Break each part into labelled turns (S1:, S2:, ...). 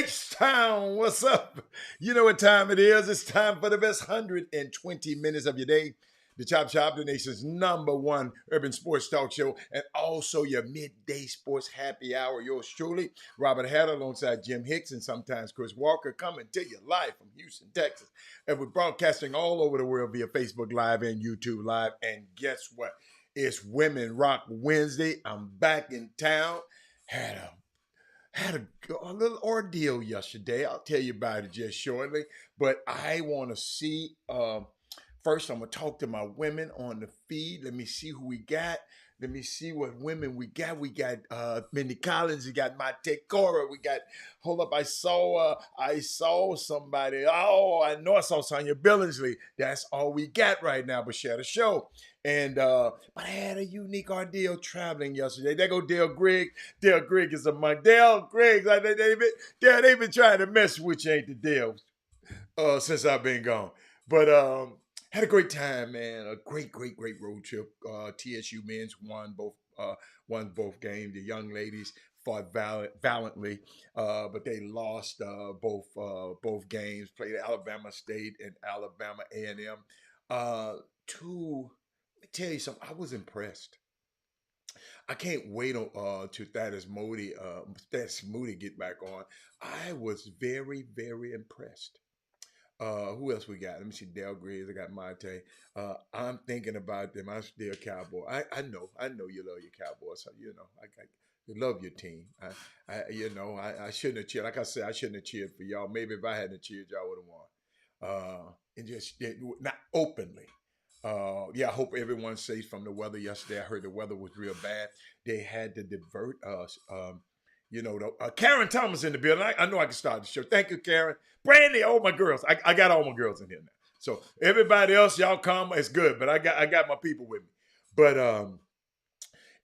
S1: H-Town, what's up? You know what time it is. It's time for the best 120 minutes of your day. The Chop Shop, the nation's #1 urban sports talk show, and also your midday sports happy hour. Yours truly, Robert Hatter, alongside Jim Hicks and sometimes Chris Walker, coming to you live from Houston, Texas. And we're broadcasting all over the world via Facebook Live and YouTube Live. And guess what? It's Women Rock Wednesday. I'm back in town. Had a little ordeal yesterday. I'll tell you about it just shortly. But I want to see. First, I'm gonna talk to my women on the feed. Let me see who we got. Let me see what women we got. We got Mindy Collins. We got Mate Cora. We got. Hold up! I saw somebody. Oh, I know I saw Sonya Billingsley. That's all we got right now. But share the show. And but I had a unique ordeal traveling yesterday. There go Dale Grigg. Dale Grigg is among Dale Grigg. Like they've been trying to mess with you, ain't the Dale? Since I've been gone. But had a great time, man. A great road trip. TSU men's won both games. The young ladies fought valiantly, but they lost both games. Played Alabama State and Alabama A&M. Let me tell you something. I was impressed. I can't wait to Thaddeus Moody get back on. I was very impressed. Who else we got? Let me see. Dale Griggs. I got Mate. I'm thinking about them. I'm still a Cowboy. I know you love your Cowboys. So, you love your team. I shouldn't have cheered. Like I said, I shouldn't have cheered for y'all. Maybe if I hadn't cheered, y'all would have won. And just not openly. I hope everyone's safe from the weather yesterday. I heard the weather was real bad. They had to divert us. Karen Thomas in the building. I know I can start the show. Thank you, Karen. Brandy, all my girls. I got all my girls in here now. So everybody else, y'all come. It's good, but I got my people with me. But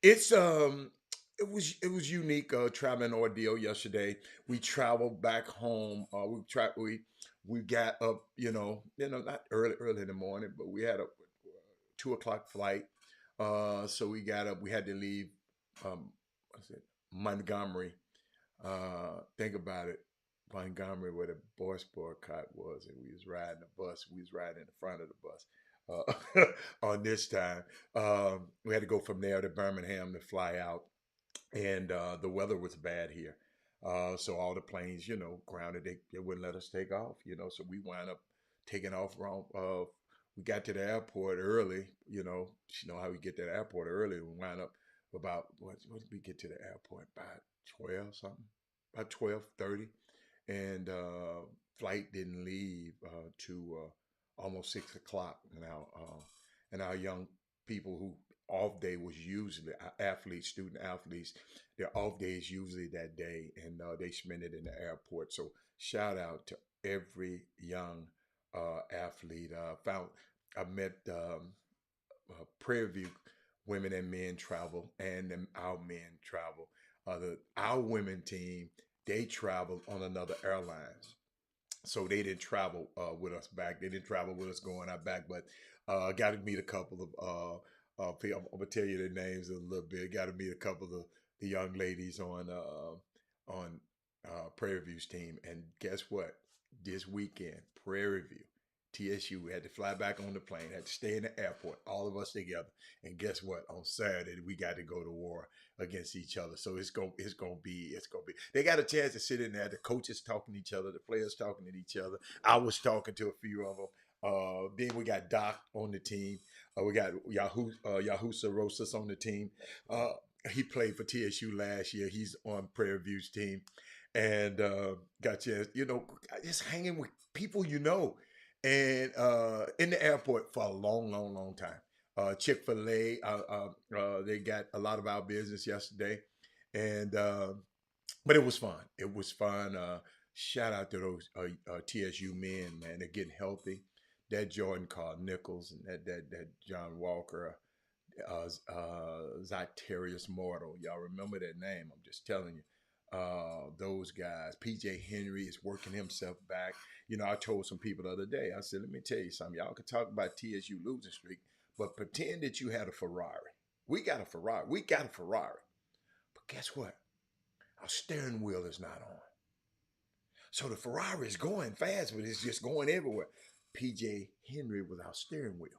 S1: it was unique traveling ordeal yesterday. We traveled back home. We got up, not early in the morning, but we had a 2:00 flight. So we got up. We had to leave. Montgomery. Think about it. Montgomery, where the Boyce boycott was, and we was riding the bus. We was riding in the front of the bus. On this time, we had to go from there to Birmingham to fly out, and the weather was bad here. So all the planes, grounded. They wouldn't let us take off. So we wound up taking off wrong. We got to the airport early. You know how we get to the airport early. We wound up about what did we get to the airport by 12 something, about 12:30, and flight didn't leave to almost 6:00 now. And our young people who off day was usually student athletes, their off day is usually that day, and they spend it in the airport. So shout out to every young athlete. I met Prairie View women and men travel, and then our men travel. Our women team, they traveled on another airline, so they didn't travel with us back. They didn't travel with us going out back, but got to meet a couple of people. I'm gonna tell you their names in a little bit. Got to meet a couple of the young ladies on Prairie View's team, and guess what? This weekend, Prairie View. TSU, we had to fly back on the plane, had to stay in the airport, all of us together. And guess what? On Saturday, we got to go to war against each other. So it's gonna be. They got a chance to sit in there. The coaches talking to each other, the players talking to each other. I was talking to a few of them. Then we got Doc on the team. We got Yahusa Rosas on the team. He played for TSU last year. He's on Prairie View's team, and got chance, just hanging with people and in the airport for a long time. Chick-fil-A, they got a lot of our business yesterday, and but it was fun. It was fun. Shout out to those TSU men, man. They're getting healthy. That Jordan Carl Nichols and that John Walker, Zyterius Mortal. Y'all remember that name? I'm just telling you. Those guys. PJ Henry is working himself back. I told some people the other day, I said, let me tell you something. Y'all can talk about TSU losing streak, but pretend that you had a Ferrari. We got a Ferrari. But guess what? Our steering wheel is not on. So the Ferrari is going fast, but it's just going everywhere. PJ Henry was our steering wheel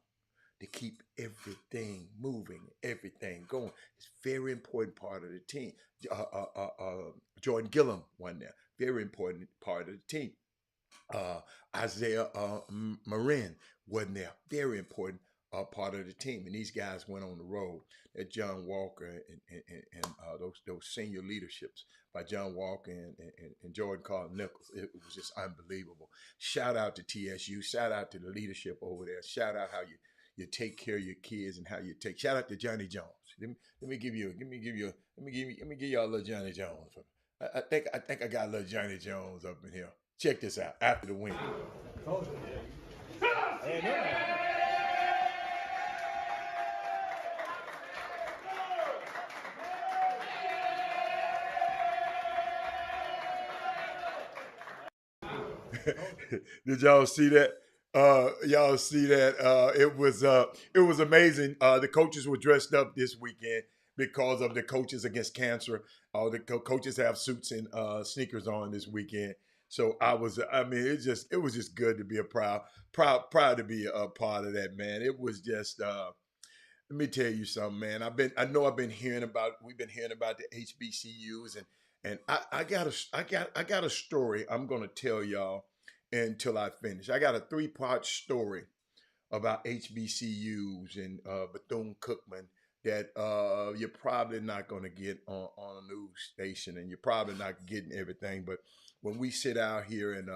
S1: to keep everything moving, everything going. It's a very important part of the team. Jordan Gillum won there. Very important part of the team. Isaiah Marin wasn't there. Very important part of the team. And these guys went on the road. That John Walker and those senior leaderships by John Walker and Jordan Carl Nichols. It was just unbelievable. Shout out to TSU. Shout out to the leadership over there. Shout out how you take care of your kids and how you take. Shout out to Johnny Jones. Let me give you a little Johnny Jones. I think I got a little Johnny Jones up in here. Check this out after the win. Did y'all see that? Y'all see that? It was amazing. The coaches were dressed up this weekend because of the Coaches Against Cancer. All the coaches have suits and sneakers on this weekend. So it was just good to be proud to be a part of that, man. It was just let me tell you something, man. We've been hearing about the HBCUs and I got a story I'm gonna tell y'all until I finish. I got a 3-part story about HBCUs and Bethune-Cookman that you're probably not going to get on a news station, and you're probably not getting everything. But when we sit out here and,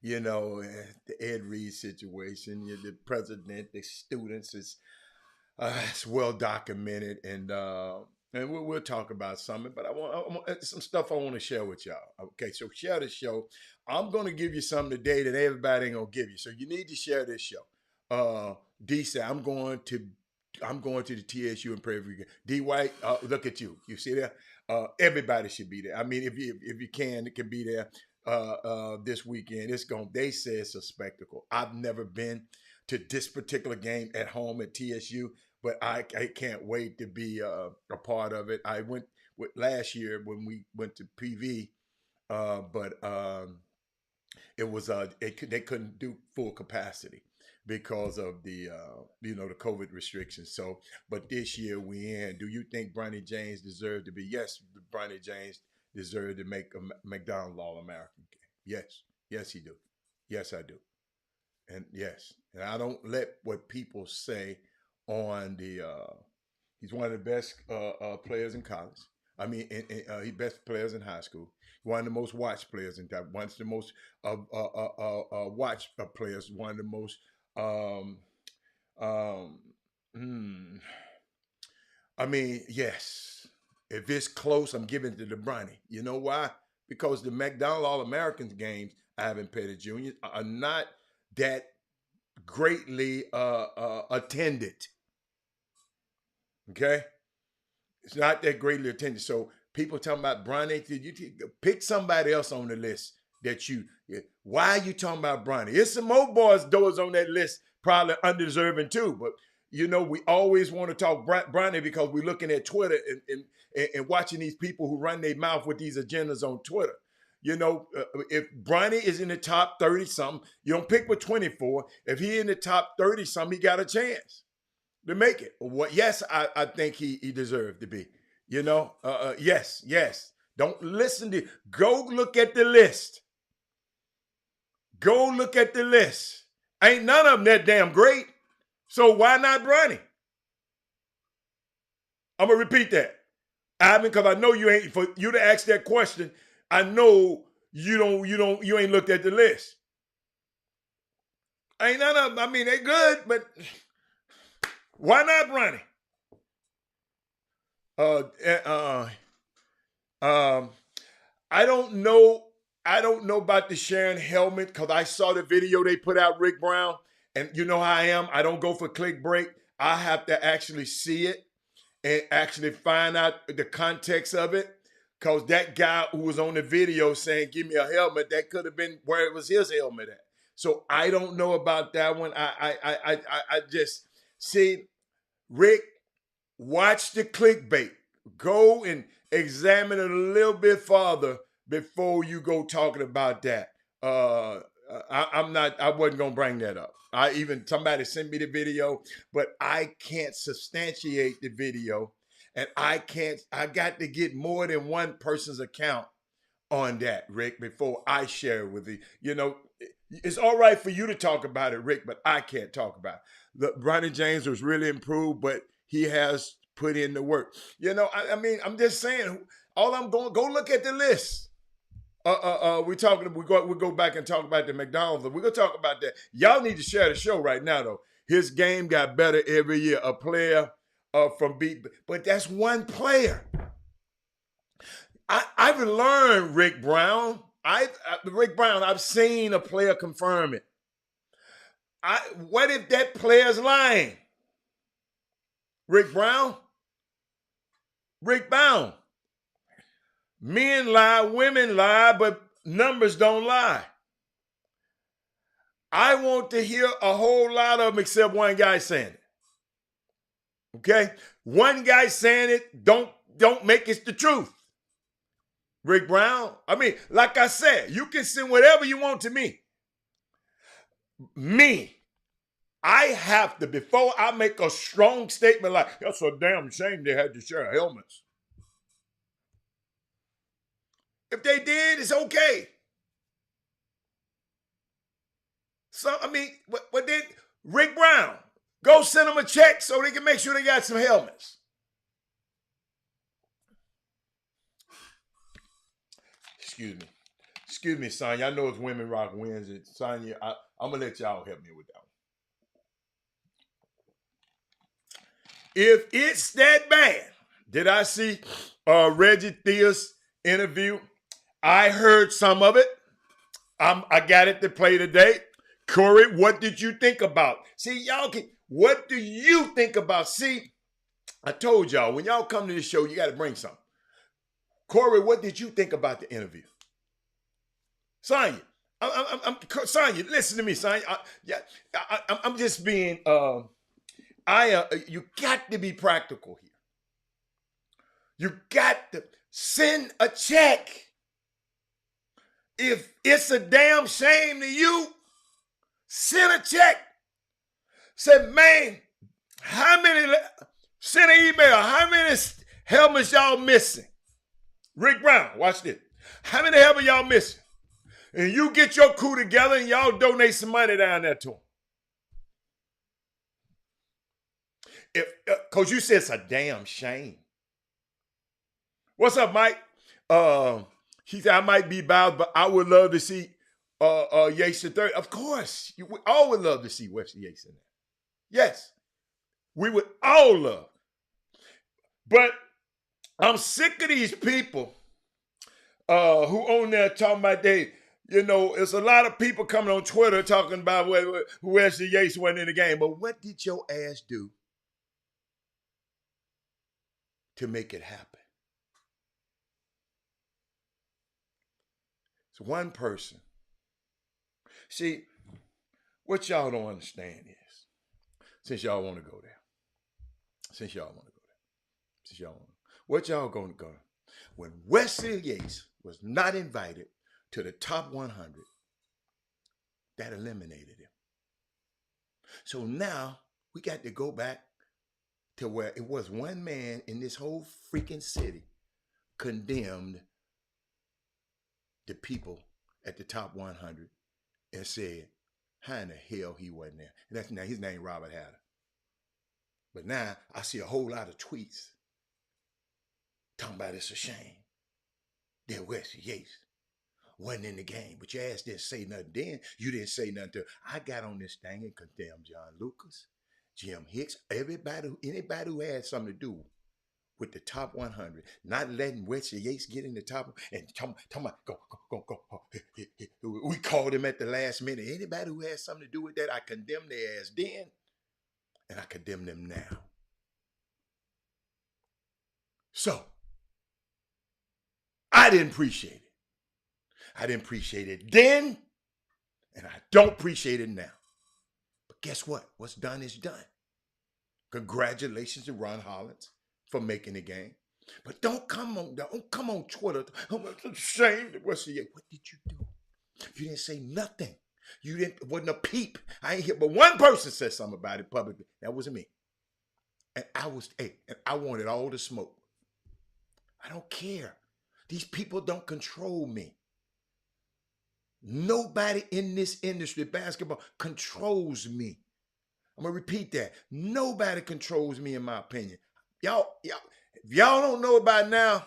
S1: the Ed Reed situation, the president, the students, it's well documented, and we'll talk about something. But I want some stuff I want to share with y'all. Okay, so share the show. I'm going to give you something today that everybody ain't going to give you. So you need to share this show. D said, I'm going to the TSU and pray for you. D White, look at you. You see that? Everybody should be there. I mean, if you can, it can be there this weekend. They say it's a spectacle. I've never been to this particular game at home at TSU, but I can't wait to be a part of it. I went last year when we went to PV, but it was they couldn't do full capacity because of the the COVID restrictions. So, but this year we in. Do you think Bronny James deserved to be? Yes, Bronny James deserved to make a McDonald All-American game. Yes, he do. Yes, I do. And yes, and I don't let what people say on the. He's one of the best players in college. I mean, he's best players in high school. One of the most watched players in that. One of the most watched players. One of the most. I mean, yes. If it's close, I'm giving it to Bronny. You know why? Because the McDonald All-Americans games Ivan Pettit Jr. are not that greatly attended. Okay? It's not that greatly attended. So people talking about Bronny, you pick somebody else on the list that why are you talking about Bronny? There's some more boys on that list probably undeserving too. But, we always want to talk Bronny because we're looking at Twitter and watching these people who run their mouth with these agendas on Twitter. If Bronny is in the top 30-something, you don't pick with 24. If he in the top 30-something, he got a chance to make it. Yes, I think he deserved to be. Yes. Don't listen to. Go look at the list. Go look at the list. Ain't none of them that damn great. So why not Bronny? I'm gonna repeat that, Ivan, because I know you ain't. For you to ask that question, I know you ain't looked at the list. Ain't none of them. I mean, they good, but why not Bronny? I don't know about the Sharon helmet because I saw the video they put out, Rick Brown, and you know how I am. I don't go for clickbait. I have to actually see it and actually find out the context of it, because that guy who was on the video saying, give me a helmet, that could have been where it was his helmet at. So I don't know about that one. I just see, Rick, watch the clickbait. Go and examine it a little bit farther before you go talking about that. I wasn't gonna bring that up. Somebody sent me the video, but I can't substantiate the video, and I got to get more than one person's account on that, Rick, before I share it with you. You know, it's all right for you to talk about it, Rick, but I can't talk about it. Bronny James was really improved, but he has put in the work. You know, I mean, I'm just saying, all I'm going, go look at the list. We go back and talk about the McDonald's. We're gonna talk about that. Y'all need to share the show right now, though. His game got better every year. A player from beat, but that's one player. I've learned Rick Brown. I've seen a player confirm it. What if that player's lying? Rick Brown? Men lie, women lie, but numbers don't lie. I want to hear a whole lot of them except one guy saying it. Okay? One guy saying it, don't make it the truth. Rick Brown, I mean, like I said, you can send whatever you want to me. I have to, before I make a strong statement like, that's a damn shame they had to share helmets. If they did, it's okay. So, I mean, but then Rick Brown, go send them a check so they can make sure they got some helmets. Excuse me, Sonya. I know it's Women Rock Wednesday. Sonya, I'm going to let y'all help me with that one. If it's that bad, did I see Reggie Theus interview? I heard some of it. I got it to play today. Corey, what did you think about? See, what do you think about? See, I told y'all, when y'all come to the show, you got to bring something. Corey, what did you think about the interview? Sonya, Sonya, listen to me, Sonya. I'm just being, you got to be practical here. You got to send a check. If it's a damn shame to you, send a check. Say, man, send an email. How many helmets y'all missing? Rick Brown, watch this. How many helmets y'all missing? And you get your crew together and y'all donate some money down there to them. Because you said it's a damn shame. What's up, Mike? He said, I might be biased, but I would love to see Yates III. Of course. We all would love to see Wesley Yates in there. Yes. We would all love. But I'm sick of these people who on there talking about there's a lot of people coming on Twitter talking about Wesley Yates wasn't in the game. But what did your ass do to make it happen? It's one person. See, what y'all don't understand is, since y'all want to go there, what y'all going to go? When Wesley Yates was not invited to the top 100, that eliminated him. So now we got to go back to where it was one man in this whole freaking city condemned the people at the top 100 and said, how in the hell he wasn't there? And that's now his name, Robert Hatter. But now I see a whole lot of tweets talking about it's a shame that Wesley Yates wasn't in the game. But your ass didn't say nothing then. You didn't say nothing to. I got on this thing and condemned John Lucas, Jim Hicks, anybody who had something to do with the top 100, not letting Wesley Yates get in the top, and talking about, go. We called him at the last minute. Anybody who had something to do with that, I condemned their ass then, and I condemn them now. So, I didn't appreciate it. I didn't appreciate it then, and I don't appreciate it now. But guess what? What's done is done. Congratulations to Ron Hollins for making the game. But don't come on Twitter. I'm ashamed of what did you do? You didn't say nothing. You didn't, wasn't a peep. I ain't hear, but one person said something about it publicly. That was me. And I wanted all the smoke. I don't care. These people don't control me. Nobody in this industry, basketball, controls me. I'm gonna repeat that. Nobody controls me, in my opinion. If y'all don't know about it now,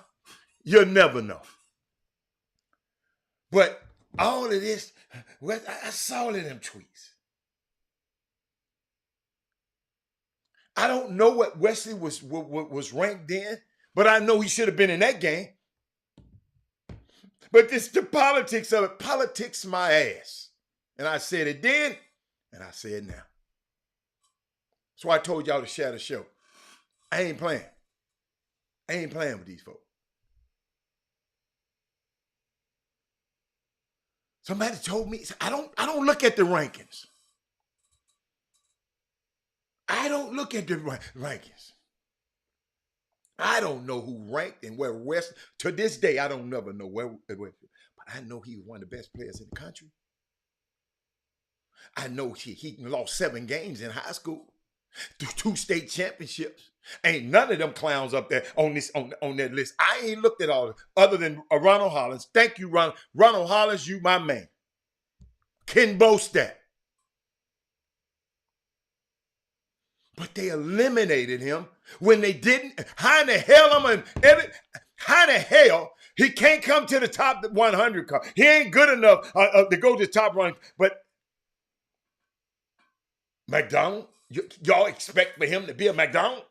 S1: you'll never know. But all of this, I saw all of them tweets. I don't know what Wesley was ranked in, but I know he should have been in that game. But this the politics of it. Politics my ass. And I said it then, and I say it now. That's why I told y'all to share the show. I ain't playing. I ain't playing with these folks. Somebody told me, I don't look at the rankings. I don't look at the rankings. I don't know who ranked and where West. To this day, I don't never know where. But I know he was one of the best players in the country. I know he lost 7 games in high school, 2 state championships. Ain't none of them clowns up there on that list. I ain't looked at all of them, other than Ronald Hollins. Thank you, Ronald. Ronald Hollins, you my man. Can boast that. But they eliminated him when they didn't. How in the hell he can't come to the top 100? He ain't good enough to go to the top run. But McDonald, y'all expect for him to be a McDonald?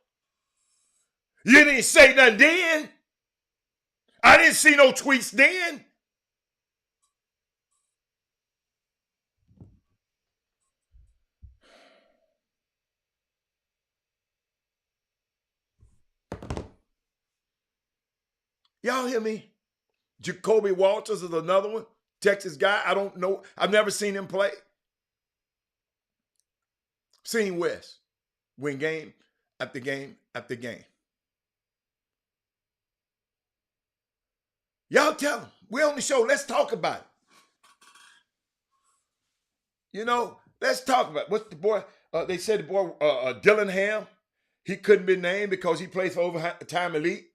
S1: You didn't say nothing then. I didn't see no tweets then. Y'all hear me? Jacoby Walters is another one. Texas guy. I don't know. I've never seen him play. Seen West win game after game after game. Y'all tell him. We're on the show. Let's talk about it. You know, let's talk about it. What's the boy? They said the boy Dillingham. He couldn't be named because he plays for Overtime Elite.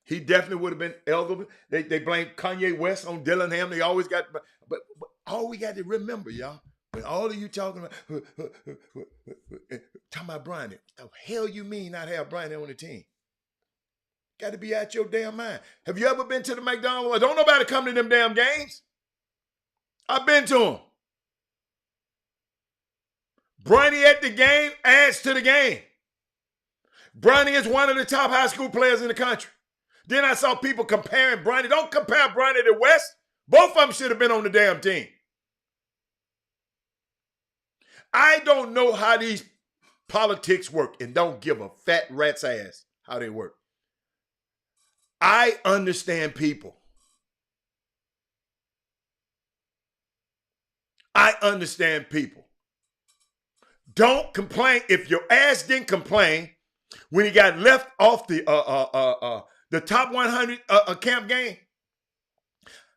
S1: He definitely would have been eligible. They blame Kanye West on Dillingham. They always got, but all we got to remember, y'all, when all of you talking about Bronny, the hell you mean not have Bronny on the team? Got to be out your damn mind. Have you ever been to the McDonald? Don't nobody come to them damn games. I've been to them. Bronny at the game adds to the game. Bronny is one of the top high school players in the country. Then I saw people comparing Bronny. Don't compare Bronny to West. Both of them should have been on the damn team. I don't know how these politics work and don't give a fat rat's ass how they work. I understand people. I understand people. Don't complain. If your ass didn't complain when he got left off the top 100 camp game,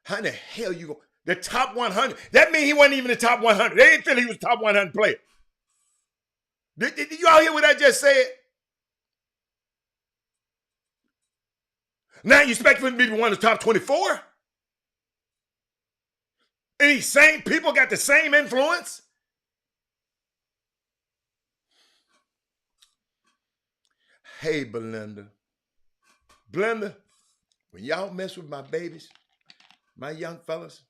S1: how in the hell you go? The top 100. That means he wasn't even the top 100. They didn't feel he was top 100 player. Did you all hear what I just said? Now you expect him to be one of the top 24? And these same people got the same influence? Hey, Belinda. Blender, when y'all mess with my babies, my young fellas,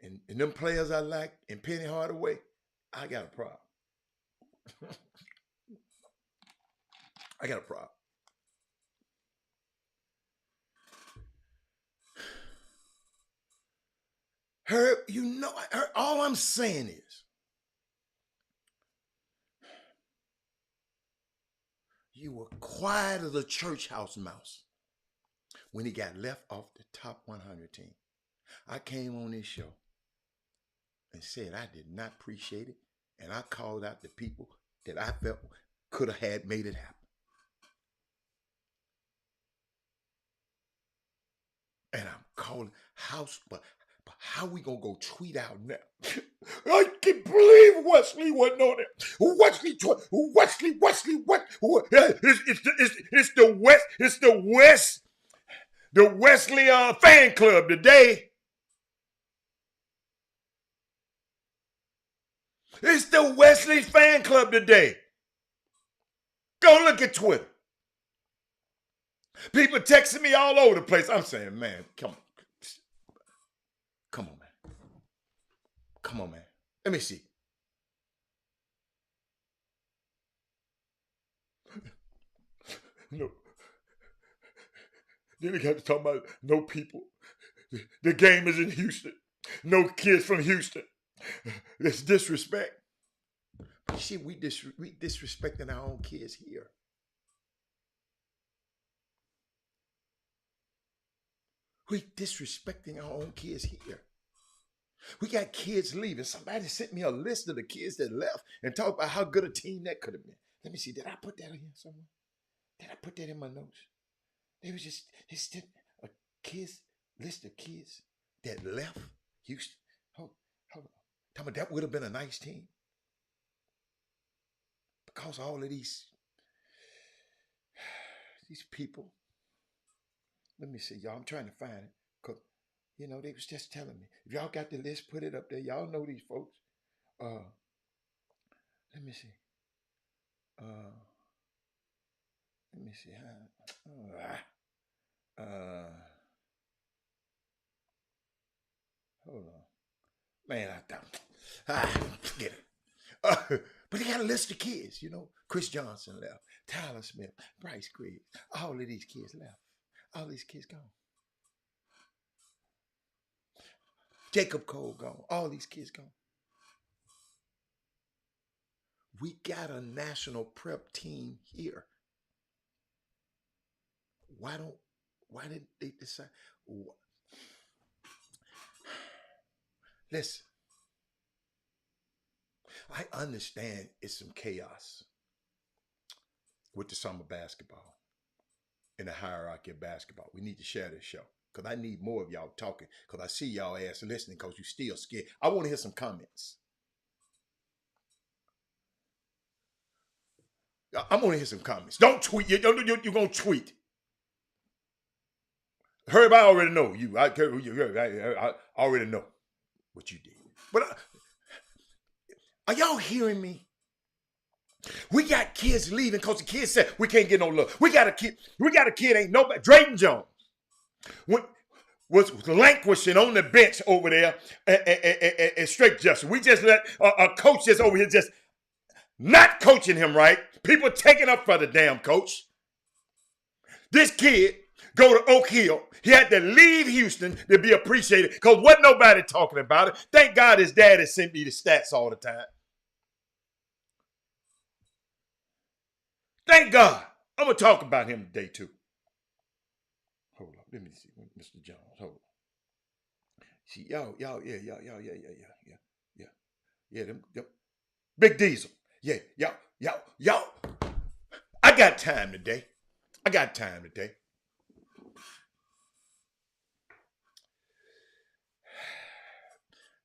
S1: and them players I like, and Penny Hardaway, I got a problem. I got a problem. All I'm saying is, you were quiet as a church house mouse when he got left off the top 100 team. I came on this show and said I did not appreciate it, and I called out the people that I felt could have made it happen. And I'm calling house, but how we gonna go tweet out now? I can't believe Wesley wasn't on it. Wesley, what? The Wesley fan club today. It's the Wesley fan club today. Go look at Twitter. People texting me all over the place. I'm saying, man, come on, man. Let me see. No. Then they got to talk about no people. The game is in Houston. No kids from Houston. It's disrespect. Shit, we disrespecting our own kids here. We disrespecting our own kids here. We got kids leaving. Somebody sent me a list of the kids that left and talked about how good a team that could have been. Let me see. Did I put that in here somewhere? Did I put that in my notes? They was just a list of kids that left Houston. Hold on. Tell me that would have been a nice team. Because all of these people. Let me see, y'all. I'm trying to find it. Because, they was just telling me. If y'all got the list, put it up there. Y'all know these folks. Let me see. Let me see. Hold on. Man, forget it. But they got a list of kids, Chris Johnson left. Tyler Smith. Bryce Griggs. All of these kids left. All these kids gone. Jacob Cole gone. All these kids gone. We got a national prep team here. Why did they decide? Listen, I understand it's some chaos with the summer basketball in the hierarchy of basketball. We need to share this show because I need more of y'all talking because I see y'all ass listening because you still scared. I want to hear some comments. I'm going to hear some comments. Don't tweet. You're going to tweet. Herb, I already know you. I already know what you did. But are y'all hearing me? We got kids leaving because the kids said we can't get no love. We got a kid ain't nobody. Drayton Jones was languishing on the bench over there at straight justice. We just let a coach just over here just not coaching him right. People taking up for the damn coach. This kid go to Oak Hill. He had to leave Houston to be appreciated because wasn't nobody talking about it. Thank God his daddy sent me the stats all the time. Thank God. I'm going to talk about him today too. Hold on. Let me see. Mr. Jones. Hold on. See, y'all, yeah. Them. Big Diesel. Yeah, y'all. I got time today.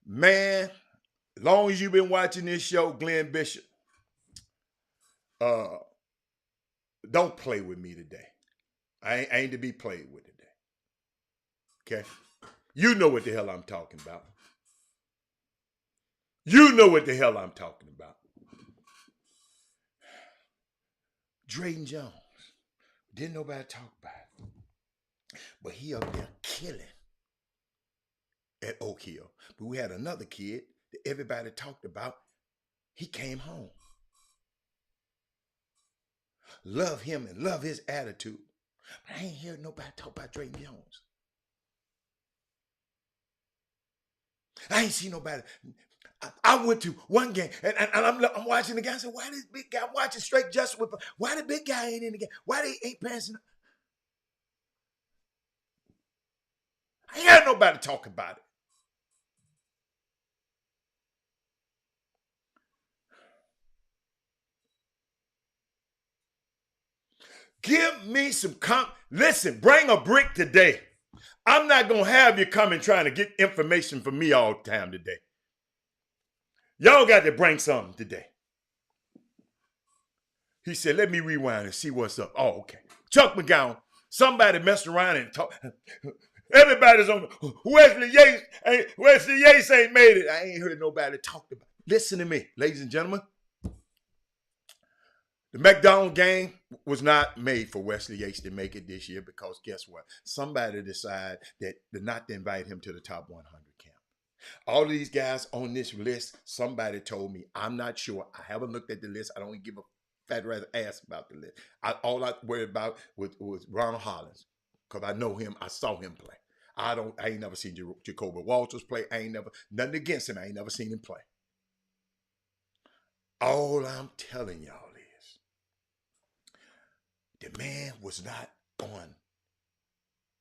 S1: Man, as long as you've been watching this show, Glenn Bishop, don't play with me today. I ain't to be played with today. Okay? You know what the hell I'm talking about. Drayton Jones. Didn't nobody talk about it. But he up there killing at Oak Hill. But we had another kid that everybody talked about. He came home. Love him and love his attitude. But I ain't heard nobody talk about Drayton Jones. I ain't seen nobody. I went to one game and I'm watching the guy. I said, why this big guy, I'm watching straight justice with, why the big guy ain't in the game? Why they ain't passing? I ain't heard nobody talk about it. Give me some listen, bring a brick today. I'm not going to have you coming trying to get information from me all the time today. Y'all got to bring something today. He said, let me rewind and see what's up. Oh, okay. Chuck McGowan, somebody messed around and talked. Everybody's on Wesley Yates ain't made it. I ain't heard nobody talk about it. Listen to me, ladies and gentlemen. The McDonald game was not made for Wesley Yates to make it this year because guess what? Somebody decided that not to invite him to the top 100 camp. All of these guys on this list, somebody told me, I'm not sure. I haven't looked at the list. I don't give a fat rather ass about the list. All I worried about was Ronald Hollins because I know him. I saw him play. I ain't never seen Jacoby Walters play. Nothing against him. I ain't never seen him play. All I'm telling y'all is the man was not on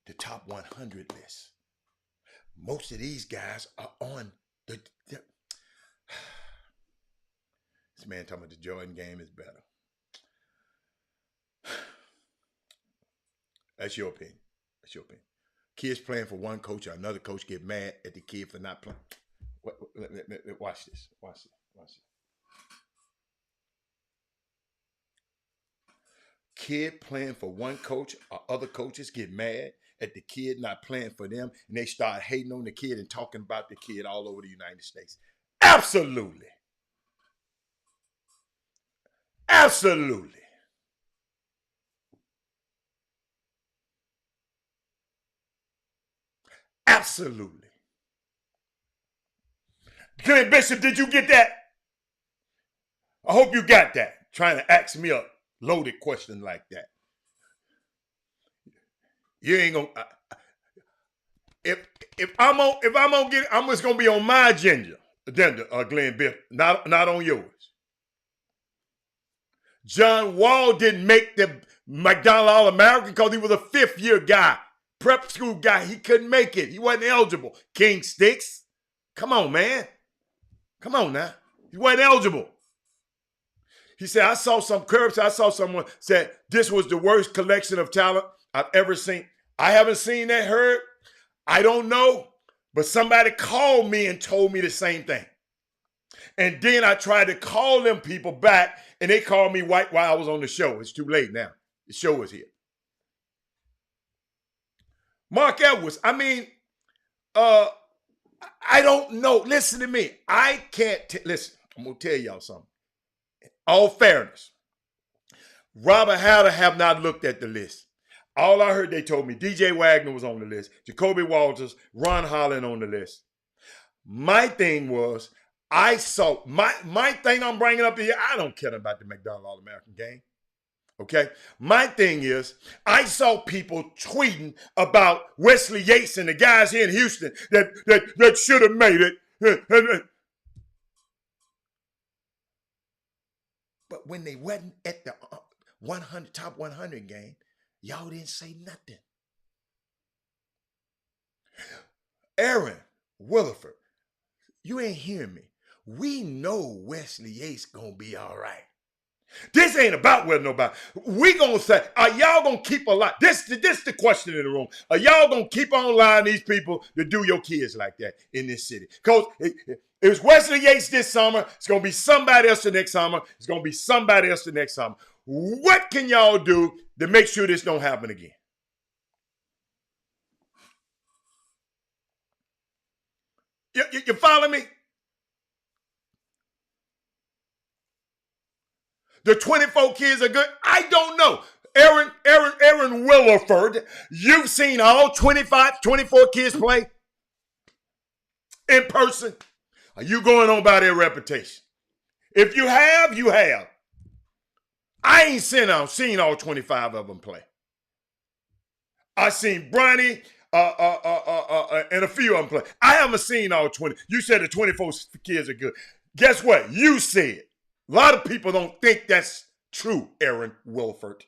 S1: the top 100 list. Most of these guys are on the this man talking about the Jordan game is better. That's your opinion. That's your opinion. Kids playing for one coach or another coach get mad at the kid for not playing. Watch this. Watch this. Watch this. Kid playing for one coach or other coaches get mad at the kid not playing for them, and they start hating on the kid and talking about the kid all over the United States. Absolutely. Absolutely. Absolutely. Glenn Bishop, did you get that? I hope you got that. Trying to ask me a loaded question like that. You ain't gonna. If I'm gonna get, I'm just gonna be on my agenda, Glenn Bishop, not on yours. John Wall didn't make the McDonald All-American because he was a fifth-year guy, prep school guy. He couldn't make it. He wasn't eligible. King Sticks, come on, man. Come on now. He wasn't eligible. He said, I saw some curbs. I saw someone said this was the worst collection of talent I've ever seen. I haven't seen that, heard. I don't know. But somebody called me and told me the same thing. And then I tried to call them people back, and they called me while I was on the show. It's too late now. The show is here. Mark Edwards, I don't know. Listen to me. I can't, listen, I'm going to tell y'all something. All fairness, Robert Hatter have not looked at the list. All I heard, they told me DJ Wagner was on the list, Jacoby Walters, Ron Holland on the list. My thing was, I saw, my thing I'm bringing up here, I don't care about the McDonald All-American game. Okay? My thing is, I saw people tweeting about Wesley Yates and the guys here in Houston that should have made it. But when they wasn't at the top 100 game, y'all didn't say nothing. Aaron Williford, you ain't hearing me. We know Wesley Yates gonna be all right. This ain't about whether nobody. We gonna say, are y'all gonna keep a lot? This the question in the room. Are y'all gonna keep on lying these people to do your kids like that in this city? Because it was Wesley Yates this summer. It's going to be somebody else the next summer. It's going to be somebody else the next summer. What can y'all do to make sure this don't happen again? You follow me? The 24 kids are good? I don't know. Aaron Williford, you've seen all 24 kids play in person? Are you going on by their reputation? If you have, you have. I ain't seen all 25 of them play. I seen Bronny and a few of them play. I haven't seen all 20. You said the 24 kids are good. Guess what? You said. A lot of people don't think that's true, Aaron Williford.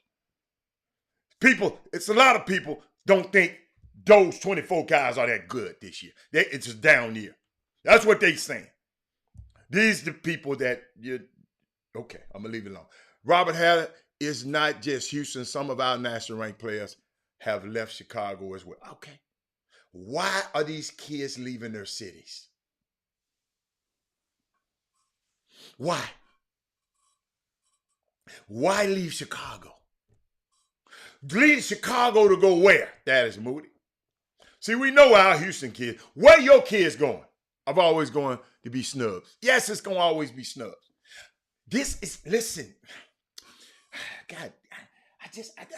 S1: It's a lot of people don't think those 24 guys are that good this year. It's a down year. That's what they saying. These the people that okay, I'm going to leave it alone. Robert Hatter is not just Houston. Some of our national ranked players have left Chicago as well. Okay, Why are these kids leaving their cities? Why? Why leave Chicago? Leave Chicago to go where? That is Moody. See, we know our Houston kids. Where your kids going? I'm always going to be snubs. Yes, it's going to always be snubs. This is, listen, God, I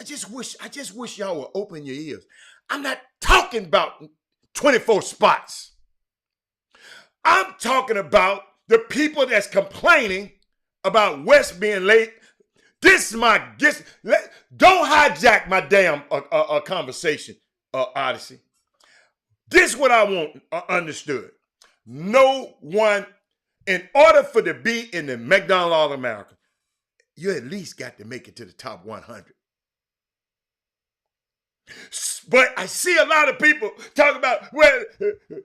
S1: just wish y'all would open your ears. I'm not talking about 24 spots. I'm talking about the people that's complaining about West being late. This is don't hijack my damn conversation, Odyssey. This is what I want understood. No one, in order for to be in the McDonald All-American, you at least got to make it to the top 100. But I see a lot of people talk about, well,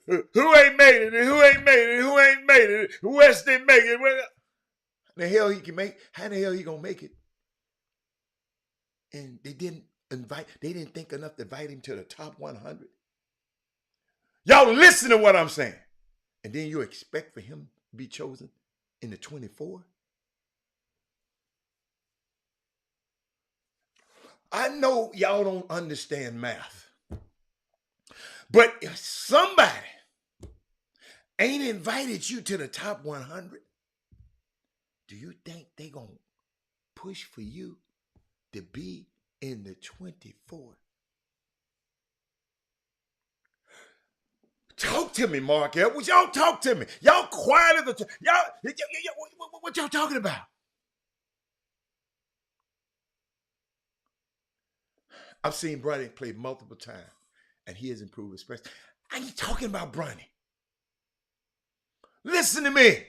S1: who ain't made it, and who ain't made it, and who ain't made it, West didn't make it. Well, how the hell he can make? How the hell he gonna make it? And they didn't think enough to invite him to the top 100. Y'all listen to what I'm saying. And then you expect for him to be chosen in the 24? I know y'all don't understand math. But if somebody ain't invited you to the top 100, do you think they gonna push for you to be in the 24? Talk to me, Mark Edwards. Y'all talk to me. Y'all quiet as y'all. What y'all talking about? I've seen Bronny play multiple times, and he has improved his press. I ain't talking about Bronny. Listen to me.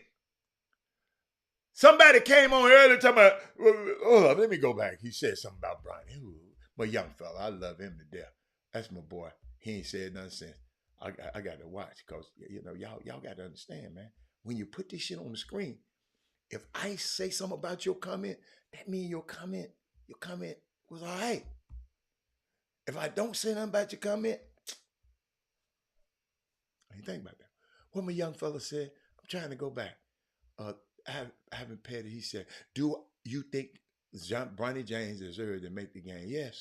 S1: Somebody came on earlier talking about, oh, let me go back. He said something about Bronny. Ooh, my young fella, I love him to death. That's my boy. He ain't said nothing since. I got to watch because, y'all got to understand, man. When you put this shit on the screen, if I say something about your comment, that means your comment was all right. If I don't say nothing about your comment, I ain't think about that. What my young fella said, I'm trying to go back. I haven't paid it. He said, do you think Bronny James deserves to make the game? Yes.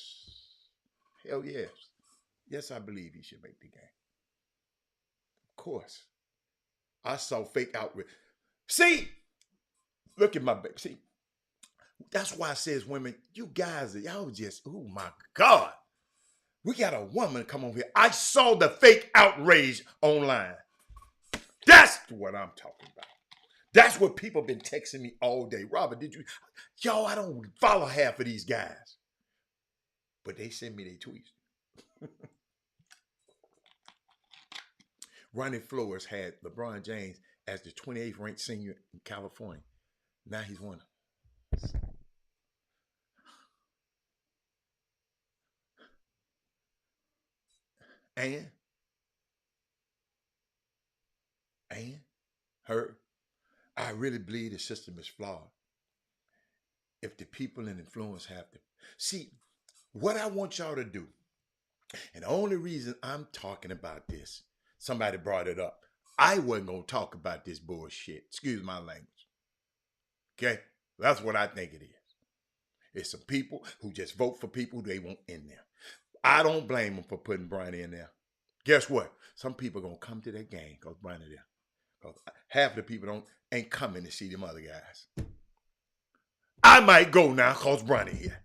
S1: Hell yes. Yes, I believe he should make the game. Of course. I saw fake outrage. See, look at my baby. See, that's why I says women, you guys, y'all just, oh my God. We got a woman come over here. I saw the fake outrage online. That's what I'm talking about. That's what people been texting me all day. Robert, y'all, I don't follow half of these guys. But they send me their tweets. Ronnie Flores had LeBron James as the 28th ranked senior in California. Now he's one. And I really believe the system is flawed. If the people in influence have to see what I want y'all to do, and the only reason I'm talking about this, somebody brought it up. I wasn't gonna talk about this bullshit. Excuse my language. Okay? That's what I think it is. It's some people who just vote for people they want in there. I don't blame them for putting Bronny in there. Guess what? Some people are gonna come to that game because Bronny there. Because half the people ain't coming to see them other guys. I might go now because Bronny here.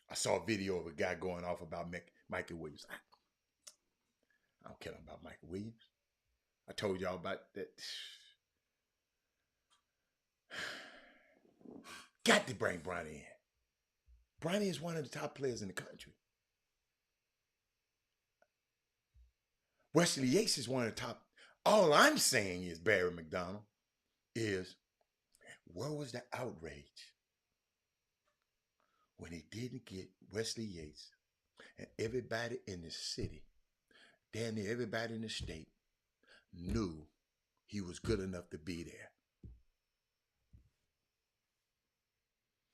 S1: I saw a video of a guy going off about Michael Williams. I don't care about Michael Williams. I told y'all about that. Got to bring Bronny in. Bronny is one of the top players in the country. Wesley Yates is one of the top. All I'm saying is, Barry McDonald, is where was the outrage when he didn't get Wesley Yates and everybody in the city, damn near everybody in the state, knew he was good enough to be there.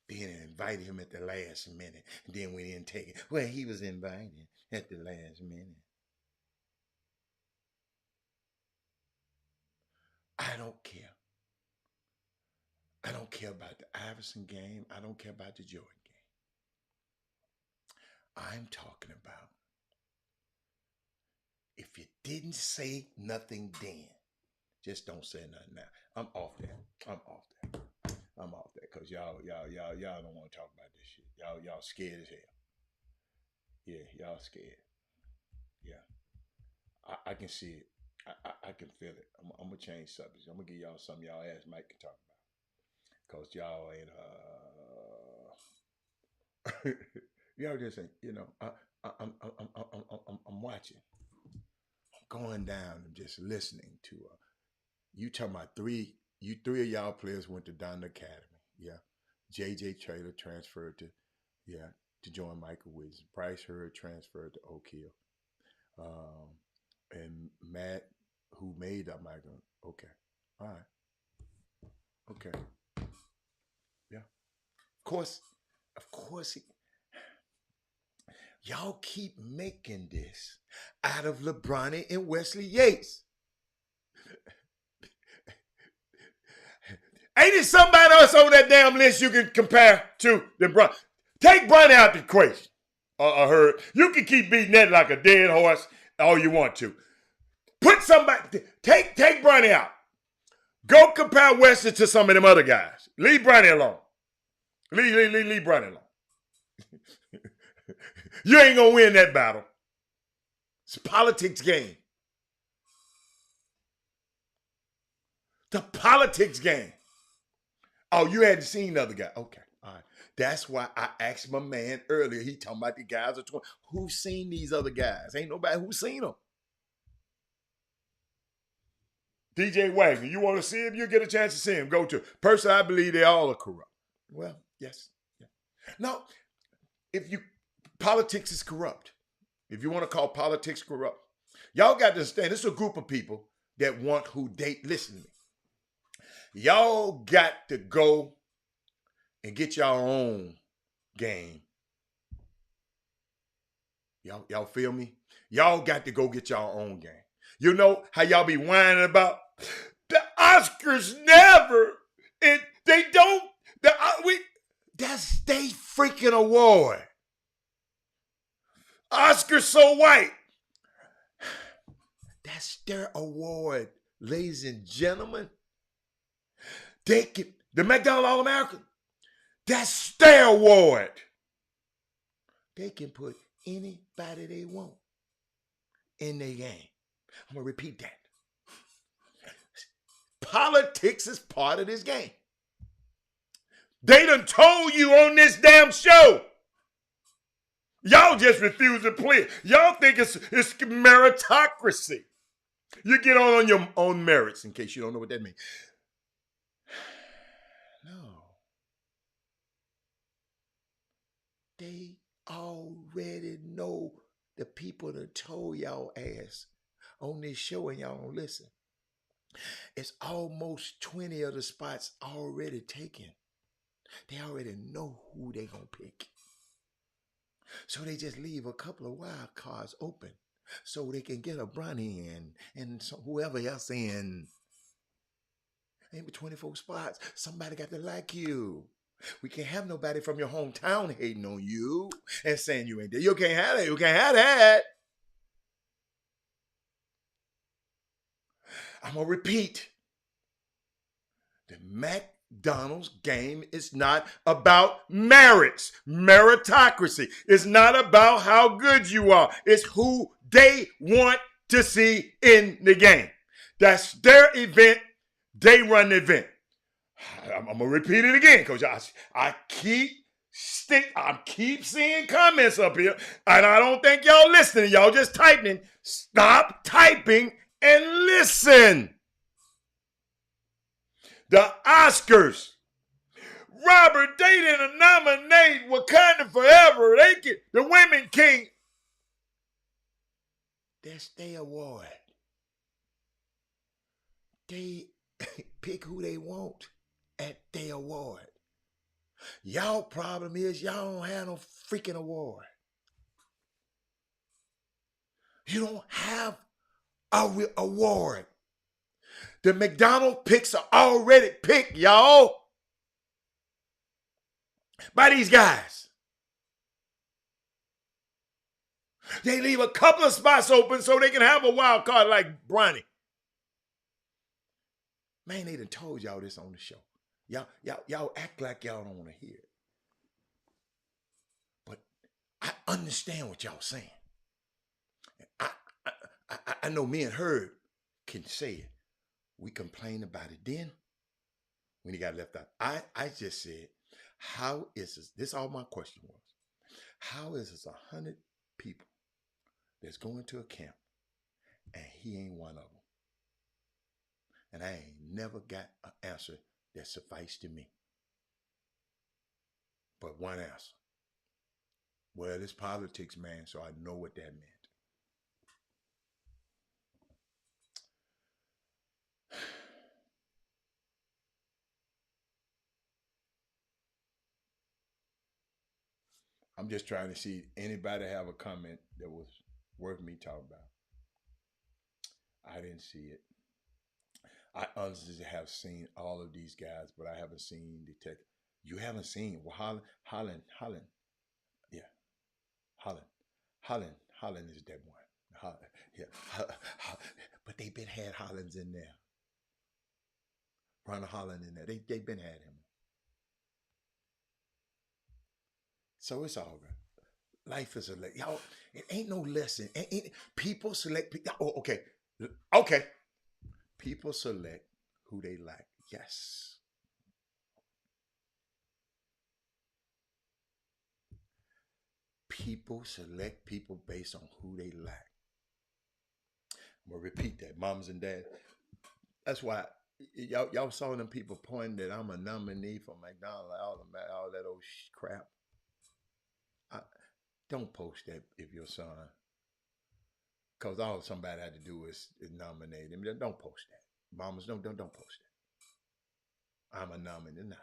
S1: Then then invited him at the last minute. And then we didn't take it. Well, he was invited at the last minute. I don't care. I don't care about the Iverson game. I don't care about the Jordan game. I'm talking about if you didn't say nothing then, just don't say nothing now. I'm off that. I'm off that. I'm off that because y'all don't want to talk about this shit. Y'all scared as hell. Yeah, y'all scared. Yeah, I can see it. I can feel it. I'm gonna change subjects. I'm gonna give y'all something y'all ask Mike can talk about. Cause y'all ain't y'all just ain't, I'm watching. I'm going down and just listening to you talking about three of y'all players went to Donner Academy. Yeah. JJ Traylor transferred to join Michael Williams. Bryce Hurd transferred to Oak Hill. And Matt, who made up Michael. Okay. All right. Okay. Yeah. Of course, y'all keep making this out of LeBron and Wesley Yates. Ain't it somebody else on that damn list you can compare to LeBron? Take Bronny out the equation. Hurd. You can keep beating that like a dead horse all you want to. Put somebody, take Bronny out. Go compare Wesley to some of them other guys. Leave Bronny alone. Leave Bronny alone. You ain't gonna win that battle. It's a politics game. The politics game. Oh, you hadn't seen the other guy. Okay, all right. That's why I asked my man earlier. He talking about the guys are 20. Who's seen these other guys? Ain't nobody who's seen them. DJ Wagner, you want to see him? You get a chance to see him. Go to. Personally, I believe they all are corrupt. Well, yes. Yeah. No, politics is corrupt. If you want to call politics corrupt, y'all got to understand, this is a group of people that want who they, listen to me. Y'all got to go and get your own game. Y'all feel me? Y'all got to go get y'all own game. You know how y'all be whining about the Oscars never, and they don't, that's they freaking award. Oscars so white. That's their award, ladies and gentlemen. The McDonald All-American, that's their award. They can put anybody they want in their game. I'm going to repeat that. Politics is part of this game. They done told you on this damn show. Y'all just refuse to play. Y'all think it's meritocracy. You get on your own merits, in case you don't know what that means. No. They already know the people that told y'all ass on this show and y'all don't listen. It's almost 20 of the spots already taken. They already know who they gonna pick. So they just leave a couple of wild cards open so they can get a Bronny in and whoever else in. Ain't but 24 spots. Somebody got to like you. We can't have nobody from your hometown hating on you and saying you ain't there. You can't have that. You can't have that. I'm going to repeat. The McDonald's game is not about merits. Meritocracy. It's not about how good you are. It's who they want to see in the game. That's their event. They run the event. I'm going to repeat it again because I keep seeing comments up here and I don't think y'all listening. Y'all just typing. Stop typing and listen. The Oscars. Robert, they didn't nominate Wakanda Forever. The Women King. That's their award. They pick who they want at their award. Y'all problem is y'all don't have no freaking award. You don't have a award. The McDonald picks are already picked, y'all, by these guys. They leave a couple of spots open so they can have a wild card like Bronny. Man, they done told y'all this on the show. Y'all act like y'all don't want to hear it. But I understand what y'all saying. I know me and Herb can say it. We complained about it then when he got left out. I just said, how is this all my question was. How is this 100 people that's going to a camp and he ain't one of them? And I ain't never got an answer that sufficed to me. But one answer. Well, it's politics, man, so I know what that meant. I'm just trying to see anybody have a comment that was worth me talking about. I didn't see it. I honestly have seen all of these guys, but I haven't seen Detective. You haven't seen Holland. Yeah, Holland is that one. Holland, yeah, but they've been had Hollins in there. Ron Holland in there. They've been had him. So it's all good. Life is a y'all. It ain't no lesson. People select. Oh, okay. People select who they like. Yes. People select people based on who they like. I'm gonna repeat that, moms and dads. That's why y'all saw them people pointing that I'm a nominee for McDonald, all that old crap. Don't post that if your son, because all somebody had to do is nominate him. Don't post that. Mamas, don't post that. I'm a nominee. No.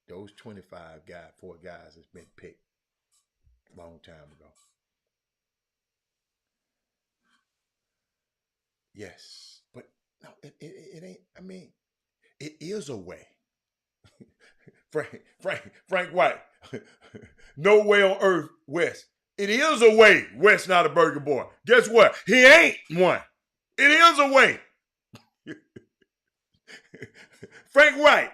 S1: Those 25 guys, 4 guys has been picked a long time ago. Yes, but no, it ain't. I mean, it is a way. Frank White. No way on earth, West. It is a way. West not a burger boy. Guess what? He ain't one. It is a way. Frank White.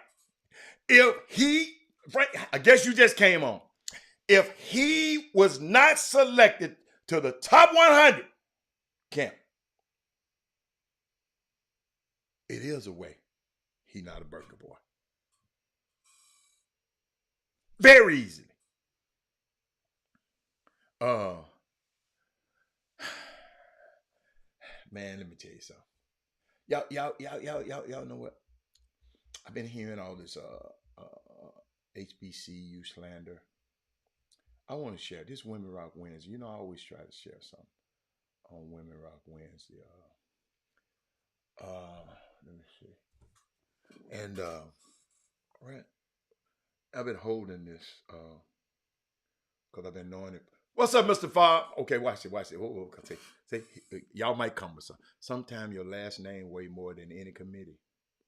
S1: I guess you just came on. If he was not selected to the top 100 camp, it is a way. He not a burger boy. Very easily. Man, let me tell you something. Y'all know what? I've been hearing all this HBCU slander. I want to share this Women Rock Wednesday. You know, I always try to share something on Women Rock Wednesday. Let me see. And right, I've been holding this because I've been knowing it. What's up, Mr. Fobb? Okay, watch it. Say, y'all might come with something. Sometime your last name weigh more than any committee.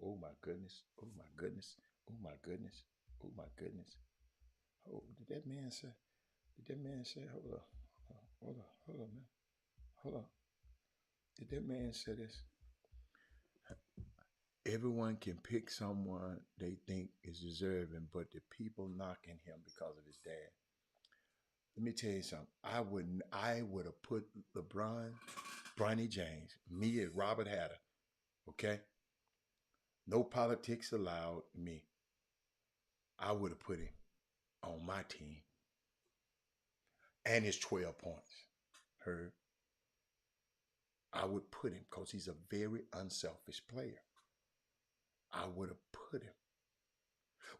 S1: Oh my goodness. Oh my goodness. Oh my goodness. Oh my goodness. Oh, did that man say? Hold on, man. Hold on. Did that man say this? Everyone can pick someone they think is deserving, but the people knocking him because of his dad. Let me tell you something. I would have put Bronny James, me and Robert Hatter, okay? No politics allowed, me. I would have put him on my team. And his 12 points. Heard? I would put him because he's a very unselfish player. I would have put him.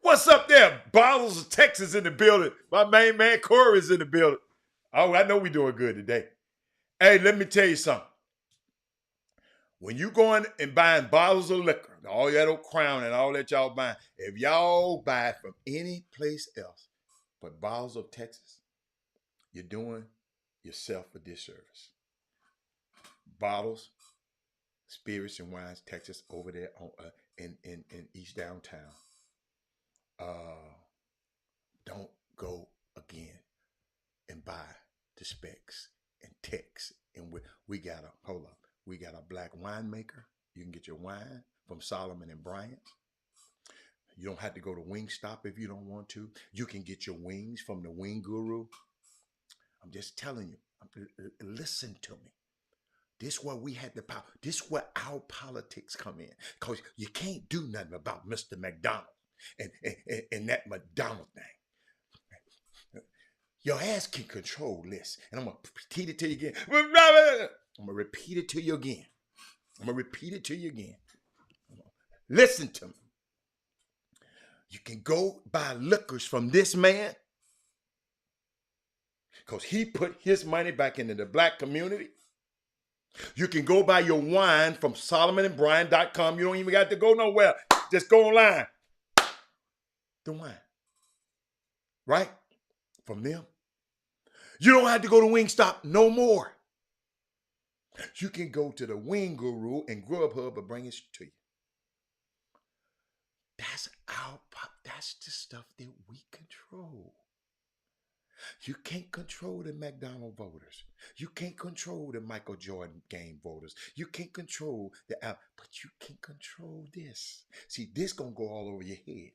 S1: What's up there? Bottles of Texas in the building. My main man Corey's in the building. Oh, I know we're doing good today. Hey, let me tell you something. When you going and buying bottles of liquor, all that old crown and all that y'all buying, if y'all buy from any place else but bottles of Texas, you're doing yourself a disservice. Bottles, spirits and wines, Texas, over there on, in East Downtown. Don't go again and buy the specs and text. And we got we got a black winemaker. You can get your wine from Solomon and Bryant. You don't have to go to Wingstop if you don't want to. You can get your wings from the Wing Guru. I'm just telling you, listen to me. This is where we had the power. This is where our politics come in. Because you can't do nothing about Mr. McDonald and that McDonald thing. Your ass can control this. And I'm going to repeat it to you again. I'm going to repeat it to you again. I'm going to repeat it to you again. Listen to me. You can go buy liquors from this man because he put his money back into the black community. You can go buy your wine from SolomonandBryan.com. You don't even got to go nowhere. Just go online. The wine. Right? From them. You don't have to go to Wingstop no more. You can go to the Wing Guru and Grubhub and bring it to you. That's the stuff that we control. You can't control the McDonald voters. You can't control the Michael Jordan game voters. You can't control but you can control this. See, this gonna go all over your head.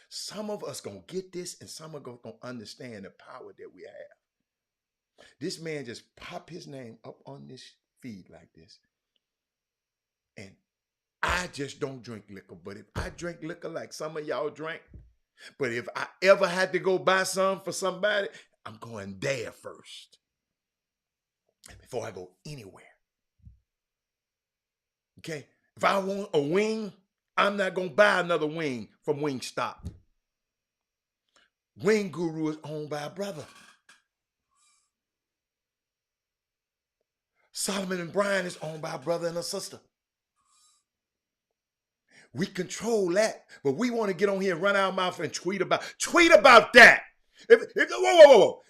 S1: Some of us gonna get this, and some of us gonna understand the power that we have. This man just pop his name up on this feed like this, and I just don't drink liquor. But if I drink liquor like some of y'all drink, but if I ever had to go buy some for somebody, I'm going there first before I go anywhere. Okay? If I want a wing, I'm not going to buy another wing from Wingstop. Wing Guru is owned by a brother. Solomon and Bryant is owned by a brother and a sister. We control that, but we want to get on here and run our mouth and tweet about that. Whoa.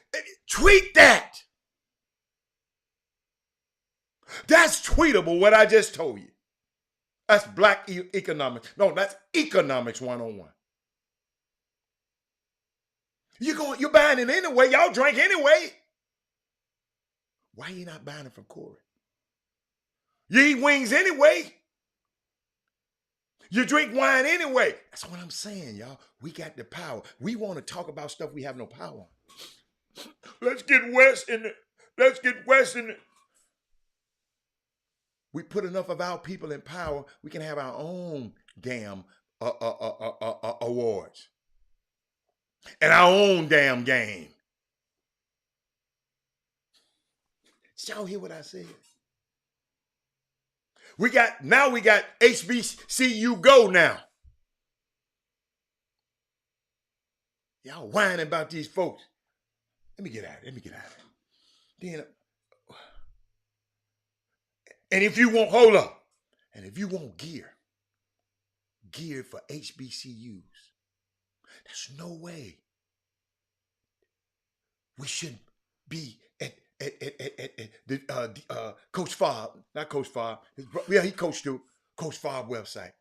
S1: Tweet that. That's tweetable, what I just told you. That's black economics. No, that's economics 101. You're buying it anyway. Y'all drink anyway. Why are you not buying it from Corey? You eat wings anyway. You drink wine anyway. That's what I'm saying, y'all. We got the power. We want to talk about stuff we have no power on. Let's get West in it. We put enough of our people in power, we can have our own damn awards. And our own damn game. Did y'all hear what I said? We got HBCU Go now. Y'all whining about these folks. Let me get out of it. Then, and if you want gear for HBCUs, there's no way we should be at Coach Fobb, not Coach Fobb. Yeah, he coached too. Coach Fobb website.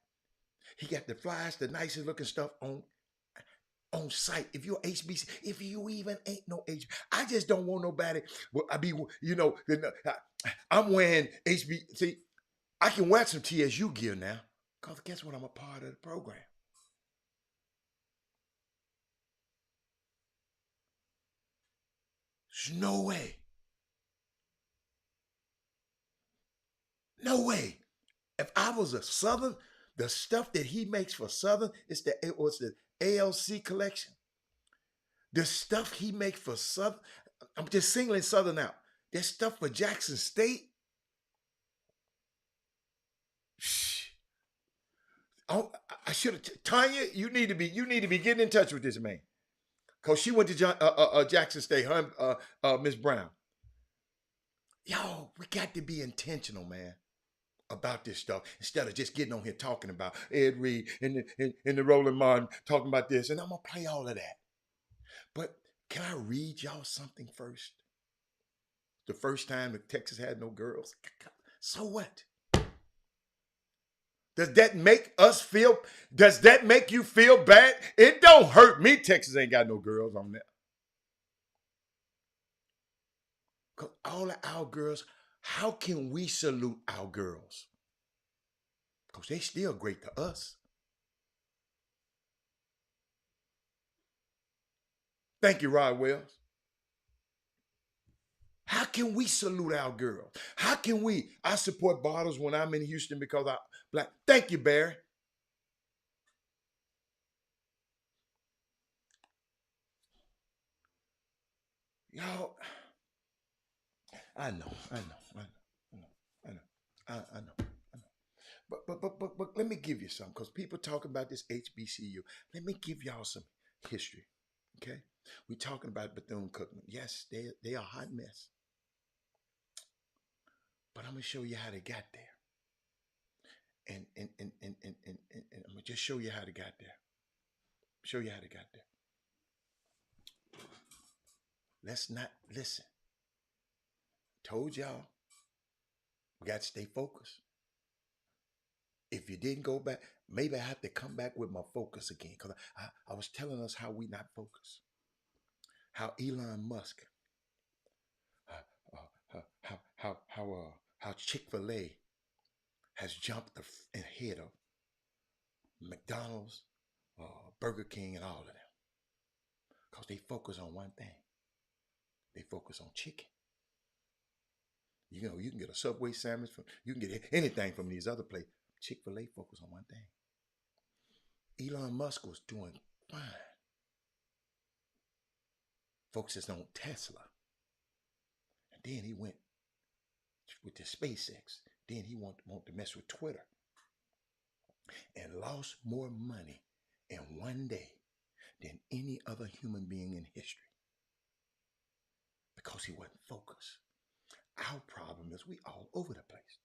S1: He got the flyers, the nicest looking stuff on site. If you're HBC, if you even ain't no HBC, I just don't want nobody. Well, I'm wearing HBC. See, I can wear some TSU gear now because guess what? I'm a part of the program. There's no way. No way. If I was a Southern, the stuff that he makes for Southern, it was the ALC collection. The stuff he makes for Southern, I'm just singling Southern out. That stuff for Jackson State. I should have. Tanya, you need to be getting in touch with this man, cause she went to Jackson State. Her, Miss Brown. Yo, we got to be intentional, man. about this stuff instead of just getting on here talking about Ed Reed and the Rolling Martin talking about this. And I'm going to play all of that. But can I read y'all something first? The first time that Texas had no girls. So what? Does that make us feel, does that make you feel bad? It don't hurt me Texas ain't got no girls on there. Because all of our girls, how can we salute our girls? Because they still great to us. Thank you, Rod Wells. How can we salute our girls? How can we? I support Bottles when I'm in Houston because I'm black. Thank you, Barry. Y'all, I know. I know. But let me give you some, because people talk about this HBCU. Let me give y'all some history, okay? We're talking about Bethune-Cookman. Yes, they are a hot mess. But I'm going to show you how they got there. And I'm going to just show you how they got there. Show you how they got there. Let's not listen. Told y'all, we got to stay focused. If you didn't go back, maybe I have to come back with my focus again. Because I was telling us how we not focused. How Elon Musk, how Chick-fil-A has jumped ahead of McDonald's, Burger King, and all of them. Because they focus on one thing. They focus on chicken. You know, you can get a Subway sandwich you can get anything from these other places. Chick-fil-A focus on one thing. Elon Musk was doing fine. Focuses on Tesla. And then he went with the SpaceX. Then he wanted to mess with Twitter. And lost more money in one day than any other human being in history. Because he wasn't focused. Our problem is we all over the place.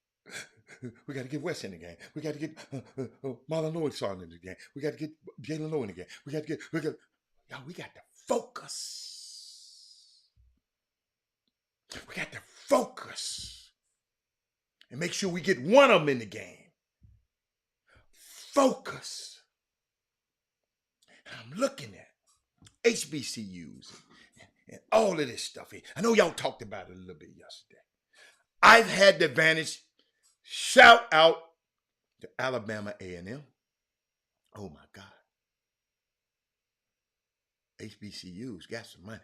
S1: We got to get West in the game. We got to get Marlon Lewis in the game. We got to get Jalen Lowe in the game. We got to focus. We got to focus. And make sure we get one of them in the game. Focus. And I'm looking at HBCUs and all of this stuff. I know y'all talked about it a little bit yesterday. I've had the advantage. Shout out to Alabama A&M. Oh my God. HBCUs got some money.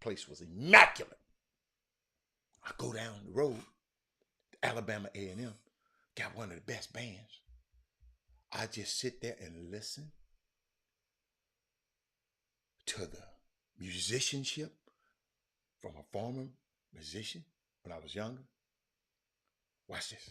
S1: Place was immaculate. I go down the road. Alabama A&M got one of the best bands. I just sit there and listen to the musicianship from a former musician when I was younger. Watch this.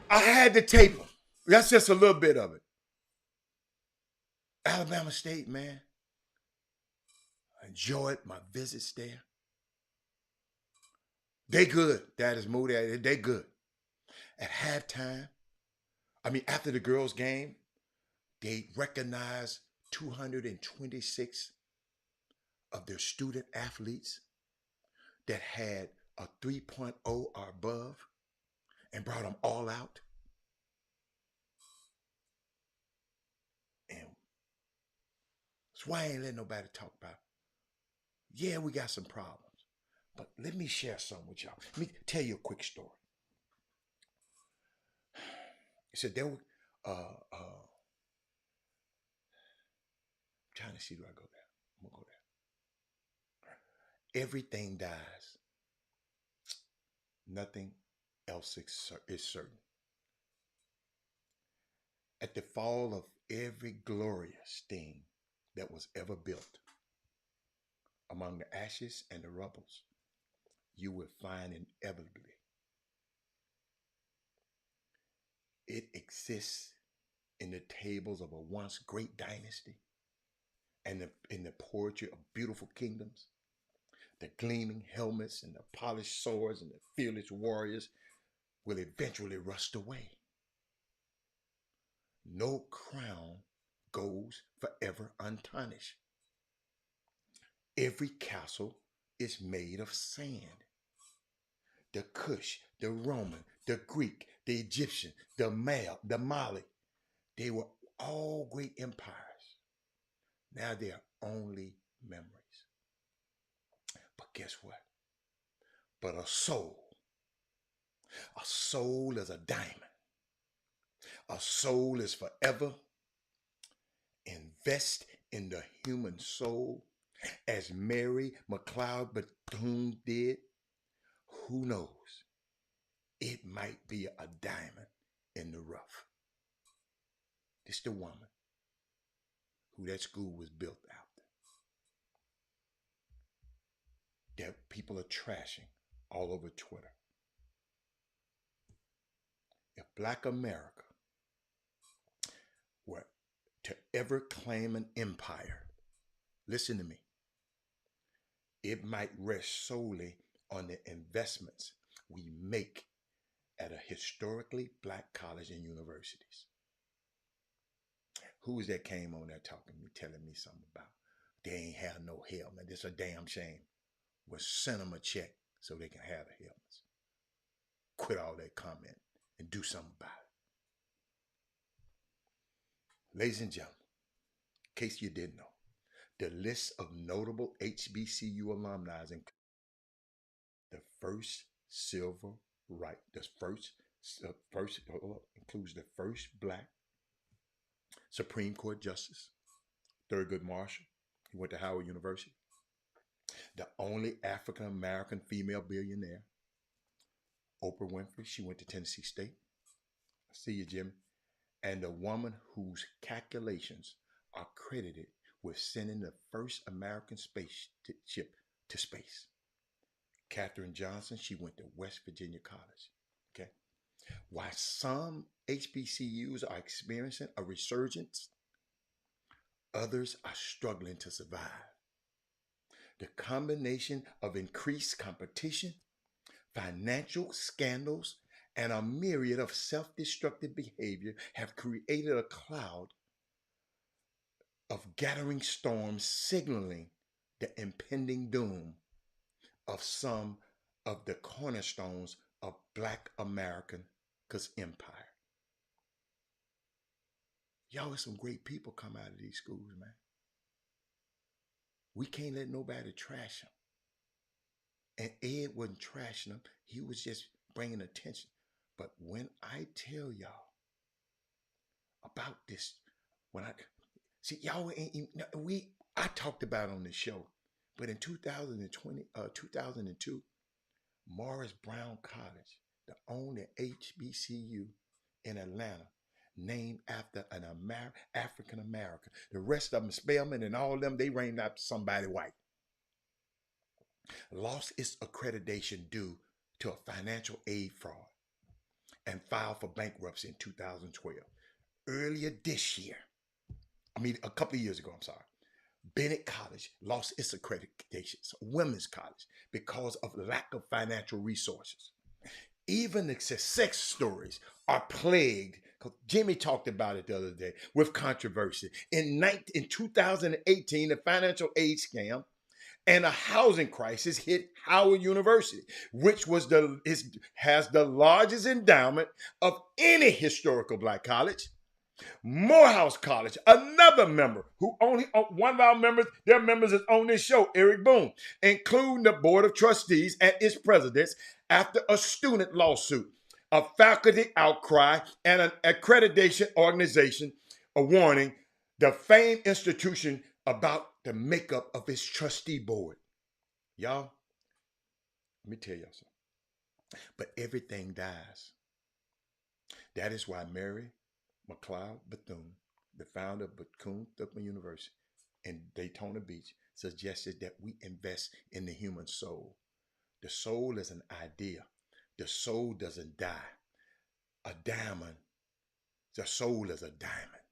S1: I had to tape them. That's just a little bit of it. Alabama State, man. I enjoyed my visits there. They good. That is Moody. They good. At halftime, after the girls' game, they recognized 226 of their student athletes that had a 3.0 or above and brought them all out. And that's why I ain't letting nobody talk about. Yeah, we got some problems. But let me share something with y'all. Let me tell you a quick story. He said there were, I'm trying to see, do I go there? I'm going to go there. Everything dies. Nothing else is certain. At the fall of every glorious thing that was ever built, among the ashes and the rubbles, you will find inevitably it exists in the tables of a once great dynasty and in the poetry of beautiful kingdoms, the gleaming helmets and the polished swords and the fearless warriors will eventually rust away. No crown goes forever untarnished. Every castle is made of sand. The Cush, the Roman, the Greek, the Egyptian, the Mali, they were all great empires. Now they are only memories. But guess what? But a soul is a diamond. A soul is forever. Invest in the human soul as Mary McLeod Bethune did. Who knows? It might be a diamond in the rough. This the woman who that school was built after. That people are trashing all over Twitter. If Black America were to ever claim an empire, listen to me, it might rest solely on the investments we make at a historically Black college and universities. Who was that came on there talking to me, telling me something about they ain't have no helmet? This a damn shame. We'll send them a check so they can have the helmets. Quit all that comment and do something about it. Ladies and gentlemen, in case you didn't know, the list of notable HBCU alumni includes the first civil right, includes the first Black Supreme Court Justice, Thurgood Marshall. He went to Howard University. The only African American female billionaire, Oprah Winfrey. She went to Tennessee State. I see you, Jimmy. And the woman whose calculations are credited with sending the first American spaceship to space. Katherine Johnson, she went to West Virginia College. Okay. While some HBCUs are experiencing a resurgence, others are struggling to survive. The combination of increased competition, financial scandals, and a myriad of self-destructive behavior have created a cloud of gathering storms signaling the impending doom of some of the cornerstones of Black America's empire. Y'all, there's some great people come out of these schools, man. We can't let nobody trash them. And Ed wasn't trashing them. He was just bringing attention. But when I tell y'all about this, y'all I talked about it on the show, but in 2002, Morris Brown College, the only HBCU in Atlanta, named after an African American. The rest of them, Spelman and all of them, they named after somebody white. Lost its accreditation due to a financial aid fraud and filed for bankruptcy in 2012. Earlier this year, a couple of years ago, Bennett College lost its accreditation, women's college, because of lack of financial resources. Even the success stories are plagued, because Jimmy talked about it the other day, with controversy. In 2018, the financial aid scam and a housing crisis hit Howard University, which has the largest endowment of any historical Black college. Morehouse College, another member who one of our members, their members is on this show, Eric Boone, including the board of trustees and its presidents, after a student lawsuit, a faculty outcry, and an accreditation organization a warning the famed institution about the makeup of its trustee board. Y'all, let me tell y'all something. But everything dies. That is why Mary McLeod Bethune, the founder of Bethune-Cookman University in Daytona Beach, suggested that we invest in the human soul. The soul is an idea. The soul doesn't die. A diamond, the soul is a diamond.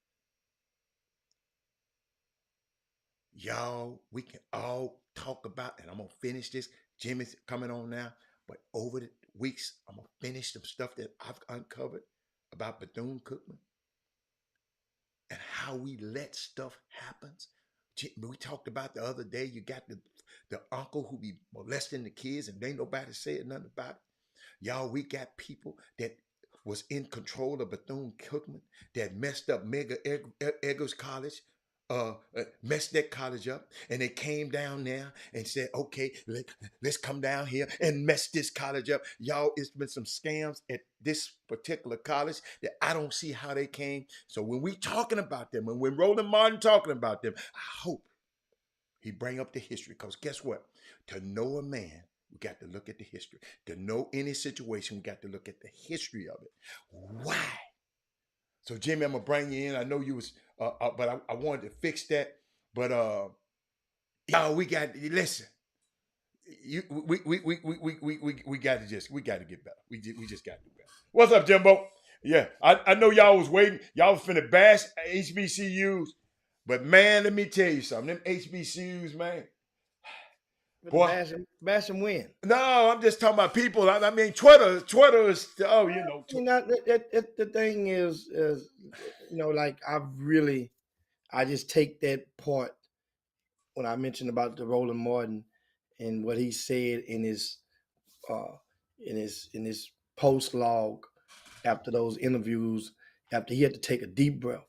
S1: Y'all, we can all talk about, and I'm going to finish this. Jimmy's coming on now, but over the weeks, I'm going to finish some stuff that I've uncovered about Bethune-Cookman and how we let stuff happen. We talked about the other day, you got the uncle who be molesting the kids and ain't nobody saying nothing about it. Y'all, we got people that was in control of Bethune-Cookman that messed up Mega Eggers College, messed that college up, and they came down there and said, okay, let's come down here and mess this college up. Y'all, it's been some scams at this particular college that I don't see how they came. So when we talking about them, and when Roland Martin talking about them, I hope he bring up the history, because guess what? To know a man, we got to look at the history. To know any situation, we got to look at the history of it. Why? So Jimmy, I'm gonna bring you in. I know you was, but I wanted to fix that. But y'all, we got listen. We got to get better. We just got to do better. What's up, Jimbo? Yeah, I know y'all was waiting. Y'all was finna bash HBCUs, but man, let me tell you something. Them HBCUs, man.
S2: Boy, bash them win.
S1: No, I'm just talking about people. I mean, Twitter is, oh, you know.
S2: The thing is, like I just take that part when I mentioned about the Roland Martin and what he said in his post log after those interviews, after he had to take a deep breath,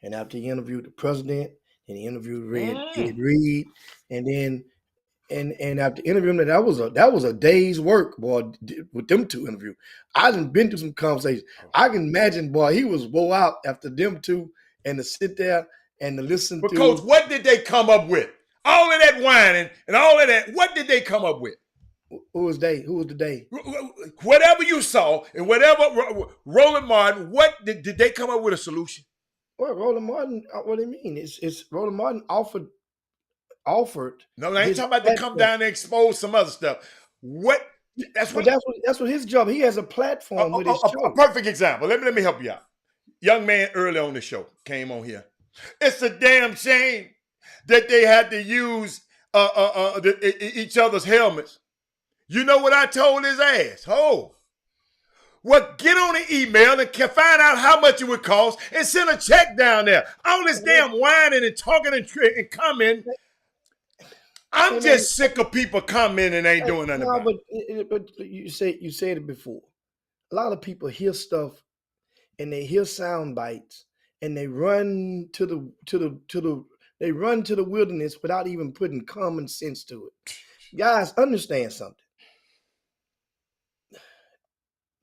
S2: and after he interviewed the president and he interviewed Reed, and then. And after interviewing them, that was a day's work, boy, with them two interviews. I done been through some conversations. I can imagine, boy, he was wore out after them two, and to sit there and to listen to.
S1: Coach, what did they come up with? All of that whining and all of that, what did they come up with?
S2: Who was they? Who was the they?
S1: Whatever you saw and whatever Roland Martin, what did they come up with a solution?
S2: Well, Roland Martin, what do you mean? It's Roland Martin offered.
S1: No, I ain't talking about to come down and expose some other stuff. That's
S2: what his job. He has a platform with his show.
S1: A perfect example. Let me help you out. Young man early on the show came on here. It's a damn shame that they had to use each other's helmets. You know what I told his ass? Oh, well, get on the email and can find out how much it would cost and send a check down there. All this damn whining and talking and commenting. I'm just sick of people commenting and ain't doing nothing about
S2: it. But you said it before. A lot of people hear stuff and they hear sound bites and they run to the wilderness without even putting common sense to it. Guys, understand something.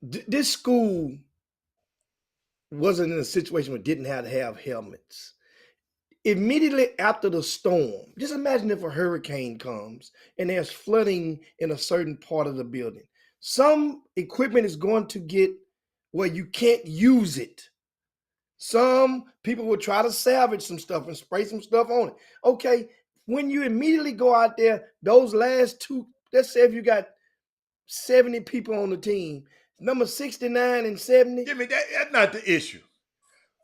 S2: This school wasn't in a situation where it didn't have to have helmets. Immediately after the storm, just imagine if a hurricane comes and there's flooding in a certain part of the building. Some equipment is going to get where you can't use it. Some people will try to salvage some stuff and spray some stuff on it. Okay, when you immediately go out there, those last two, let's say if you got 70 people on the team, number 69 and 70.
S1: Jimmy, that's not the issue.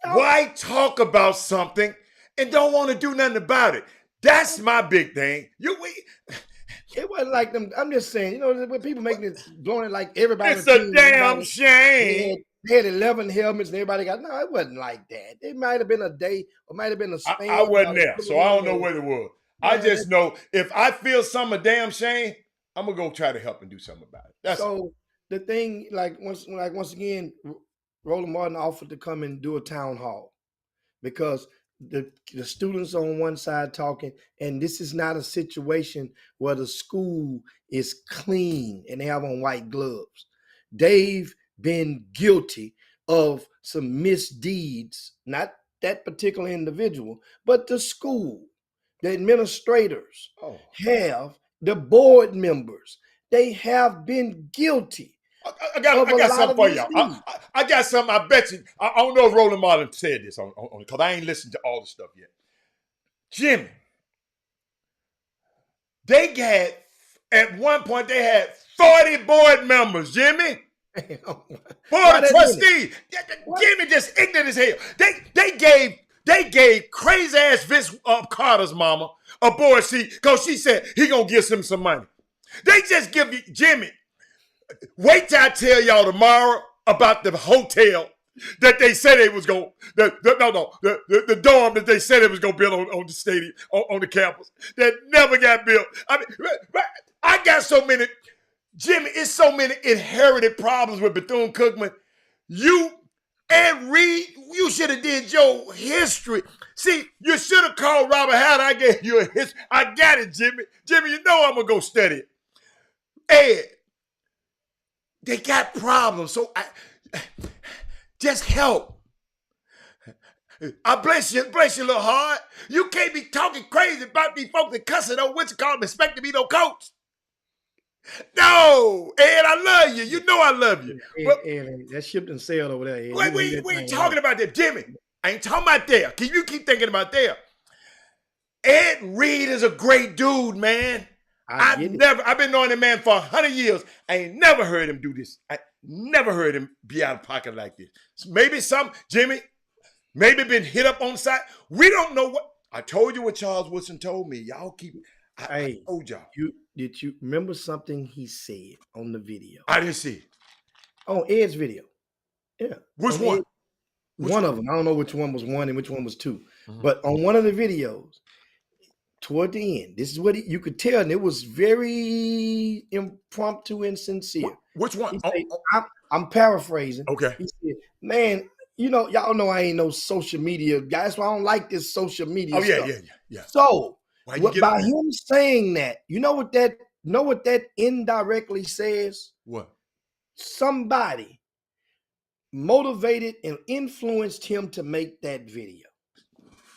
S1: Why talk about something and don't want to do nothing about it? That's my big thing.
S2: It wasn't like them. I'm just saying, when people making it, blowing it like everybody.
S1: It's a damn shame.
S2: They had 11 helmets and everybody got. No, it wasn't like that. It might have been a day or might have been a span.
S1: I wasn't there, so I don't know what it was. Man, I just know if I feel some a damn shame, I'm gonna go try to help and do something about it.
S2: So the thing, once again, Roland Martin offered to come and do a town hall because the students on one side talking, and this is not a situation where the school is clean and they have on white gloves. They've been guilty of some misdeeds, not that particular individual, but the school, the administrators have, the board members, they have been guilty.
S1: I got something for y'all. I got something. I bet you. I don't know if Roland Martin said this on because I ain't listened to all the stuff yet. Jimmy, They had, at one point, they had 40 board members, Jimmy. Board
S2: Why
S1: of
S2: that many?
S1: trustees. Jimmy just ignorant as hell. They gave crazy ass Vince Carter's mama a board seat because she said he gonna give him some money. They just give you, Jimmy. Wait till I tell y'all tomorrow about the hotel that they said it was going. The dorm that they said it was going to build on the stadium, on the campus, that never got built. I mean, I got so many, Jimmy. It's so many inherited problems with Bethune-Cookman. You and Reed, you should have did your history. See, you should have called Robert Howard. I gave you a history. I got it, Jimmy. Jimmy, you know I'm gonna go study it. Ed, they got problems, so I just help. I bless you a little hard. You can't be talking crazy about these folks and cussing on what you call them, expect to be no coach. No, Ed, I love you. You know I love you.
S2: Ed, that ship done sailed over there, Ed.
S1: Wait, we ain't talking about that, Jimmy. I ain't talking about there. Can you keep thinking about there? Ed Reed is a great dude, man. I've been knowing the man for 100 years. I ain't never heard him do this. I never heard him be out of pocket like this. Maybe Jimmy, maybe been hit up on the side. We don't know what. I told you what Charles Woodson told me. Y'all keep. I told y'all.
S2: Did you remember something he said on the video?
S1: I didn't see it.
S2: On Ed's video. Yeah.
S1: Which one?
S2: One of them. I don't know which one was one and which one was two. Mm-hmm. But on one of the videos, toward the end, this is what you could tell, and it was very impromptu and sincere.
S1: Which one?
S2: He said, I'm paraphrasing.
S1: Okay.
S2: He said, man, y'all know I ain't no social media guy. That's why I don't like this social media stuff.
S1: Yeah.
S2: So by him saying that, you know what that indirectly says?
S1: What?
S2: Somebody motivated and influenced him to make that video.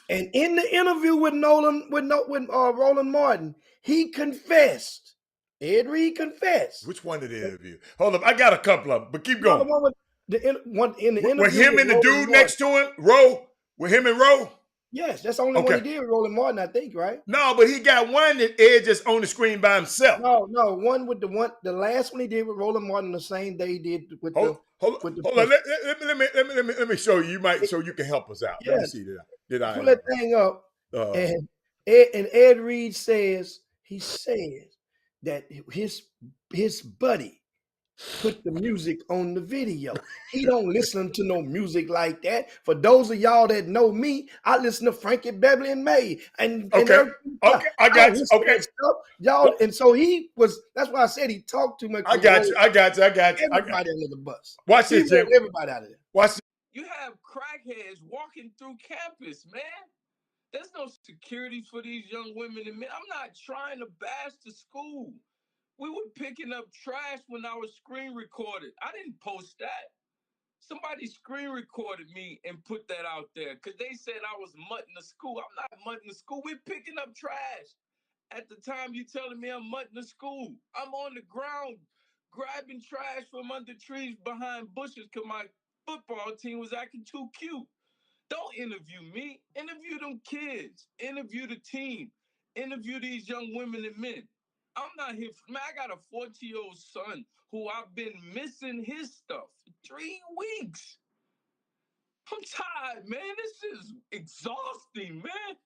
S2: And in the interview with Roland Martin, he confessed. Ed Reed confessed.
S1: Which one did the interview? Hold up, I got a couple of them, but keep going.
S2: The one with the interview.
S1: With him and the dude next to him, Roe. With him and Roe.
S2: Yes, that's the only one he did with Roland Martin, I think, right?
S1: No, but he got one that Ed just on the screen by himself.
S2: No, one with the last one he did with Roland Martin the same day he did with
S1: hold on. Let me show you. You might, so you can help us out.
S2: Yeah.
S1: Let me see that.
S2: Pull that thing up, and Ed Reed says that his buddy put the music on the video. He don't listen to no music like that. For those of y'all that know me, I listen to Frankie Beverly and May. And I got you. Okay. Y'all, and so that's why I said he talked too much.
S1: I got you.
S2: Everybody under the bus.
S1: Watch this, Jim.
S2: Everybody out of there.
S1: Watch this.
S3: You have crackheads walking through campus, man. There's no security for these young women and men. I'm not trying to bash the school. We were picking up trash when I was screen recorded. I didn't post that. Somebody screen recorded me and put that out there because they said I was mutting the school. I'm not mutting the school. We're picking up trash. At the time, you telling me I'm mutting the school. I'm on the ground grabbing trash from under trees behind bushes because my football team was acting too cute. Don't interview me. Interview them kids. Interview the team. Interview these young women and men. I'm not here. Man, I got a 14-year-old son who I've been missing his stuff for 3 weeks. I'm tired, man. This is exhausting, man.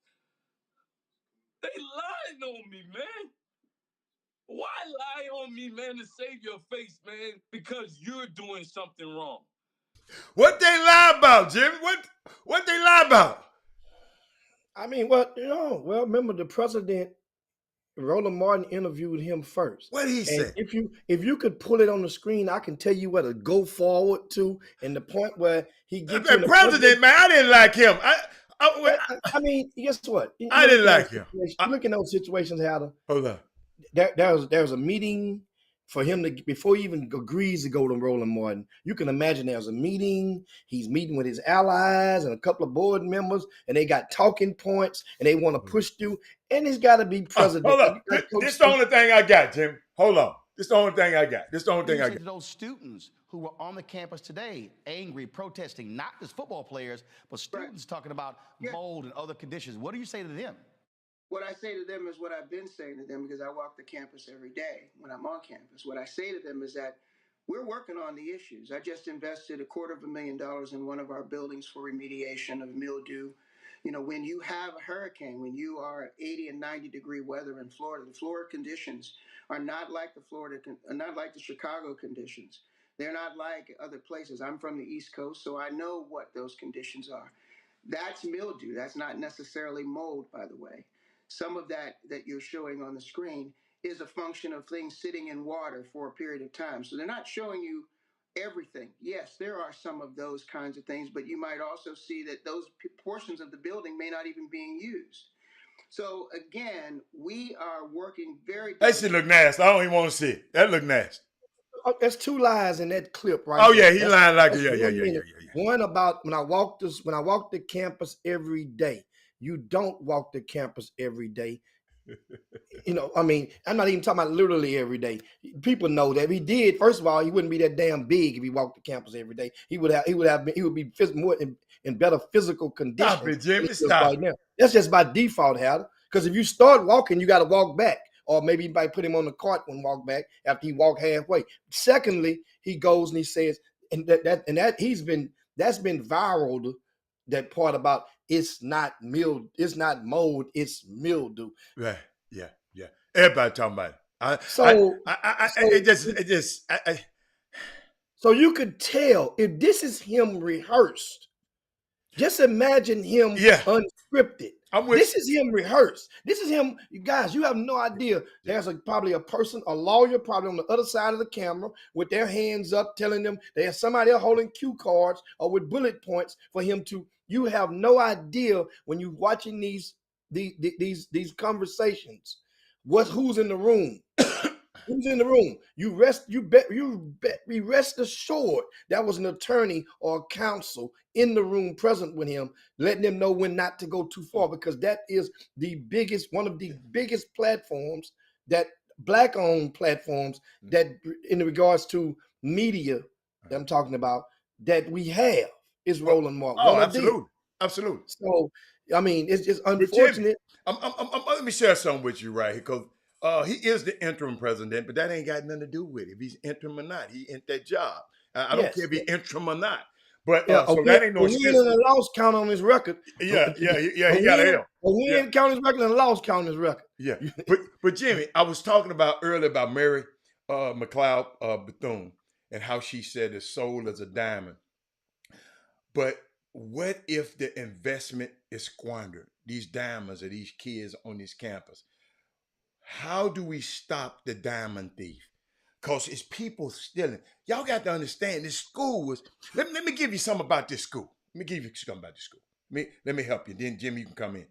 S3: They lying on me, man. Why lie on me, man, to save your face, man? Because you're doing something wrong.
S1: What they lie about, Jim? What they lie about?
S2: I mean, remember the president, Roland Martin, interviewed him first.
S1: What did he say?
S2: If you could pull it on the screen, I can tell you where to go forward to, and the point where he gets
S1: the president, man. I didn't like him.
S2: I mean, guess what?
S1: I didn't like him.
S2: Look in those situations, how
S1: hold on.
S2: There was a meeting for him before he even agrees to go to Roland Martin. You can imagine there's a meeting. He's meeting with his allies and a couple of board members, and they got talking points, and they want to push through. And it's got to be president.
S1: Hold on. This is the only thing I got, Jim. Hold on. This is the only thing I got.
S4: Those students who were on the campus today, angry, protesting, not just football players, but students talking about mold and other conditions. What do you say to them?
S5: What I say to them is what I've been saying to them because I walk the campus every day when I'm on campus. What I say to them is that we're working on the issues. I just invested $250,000 in one of our buildings for remediation of mildew. You know, when you have a hurricane, when you are 80 and 90-degree weather in Florida, the Florida conditions are not like the Chicago conditions. They're not like other places. I'm from the East Coast, so I know what those conditions are. That's mildew. That's not necessarily mold, by the way. Some of that you're showing on the screen is a function of things sitting in water for a period of time. So they're not showing you everything. Yes, there are some of those kinds of things, but you might also see that those portions of the building may not even being used. So again, we are working very.
S1: That shit look nasty. I don't even want to see it. That look nasty.
S2: There's 2 lies in that clip right
S1: Oh
S2: there.
S1: yeah, he lying like yeah.
S2: One about when I walk the campus every day. You don't walk the campus every day. You know, I mean, I'm not even talking about literally every day. People know that if he did. First of all, he wouldn't be that damn big if he walked the campus every day. He would be more in better physical condition.
S1: Stop it, Jimmy. Stop
S2: right now. That's just by default, Hal. Because if you start walking, you got to walk back, or maybe you might put him on the cart and walk back after he walked halfway. Secondly, he goes and he says, that's been viral. That part about it's not mold, it's mildew.
S1: Right. Yeah. Everybody talking about it.
S2: So you could tell if this is him rehearsed. Just imagine him unscripted. This is him rehearsed. This is him. You guys, you have no idea. There's probably a lawyer probably on the other side of the camera with their hands up telling them there's somebody else holding cue cards or with bullet points for him to. You have no idea when you're watching these conversations. Who's in the room? Who's in the room? We rest assured that was an attorney or a counsel in the room present with him, letting them know when not to go too far, because that is one of the biggest platforms, that Black-owned platforms, that in regards to media that I'm talking about, that we have is Roland Martin.
S1: Oh, absolutely.
S2: So, I mean, it's just unfortunate.
S1: Let me share something with you right here, because he is the interim president, but that ain't got nothing to do with it. If he's interim or not, he in that job. I don't care if he's interim or not. But so that ain't no excuse.
S2: He ain't a loss count on his record.
S1: He got an L.
S2: He ain't count his record and a loss count on his record.
S1: Yeah. But Jimmy, I was talking earlier about Mary McLeod Bethune and how she said the soul is a diamond. But what if the investment is squandered? These diamonds of these kids on this campus. How do we stop the diamond thief? Because it's people stealing. Y'all got to understand this school was. Let me give you something about this school. Let me help you. Then Jimmy, you can come in.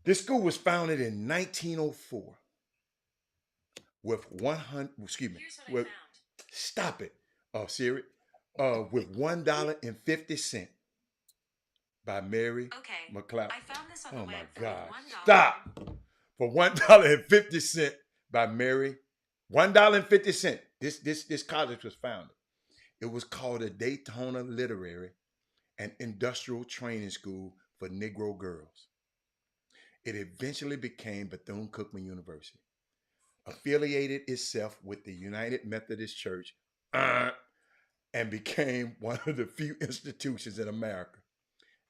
S1: This school was founded in 1904 with 100. Excuse me.
S6: Here's what I found.
S1: Stop it, Siri. With $1.50 by Mary McLeod.
S6: I found this on the
S1: Oh
S6: web
S1: my
S6: for
S1: God!
S6: $1.
S1: Stop. For $1.50 by Mary. $1.50. This college was founded. It was called the Daytona Literary and Industrial Training School for Negro Girls. It eventually became Bethune-Cookman University, affiliated itself with the United Methodist Church, and became one of the few institutions in America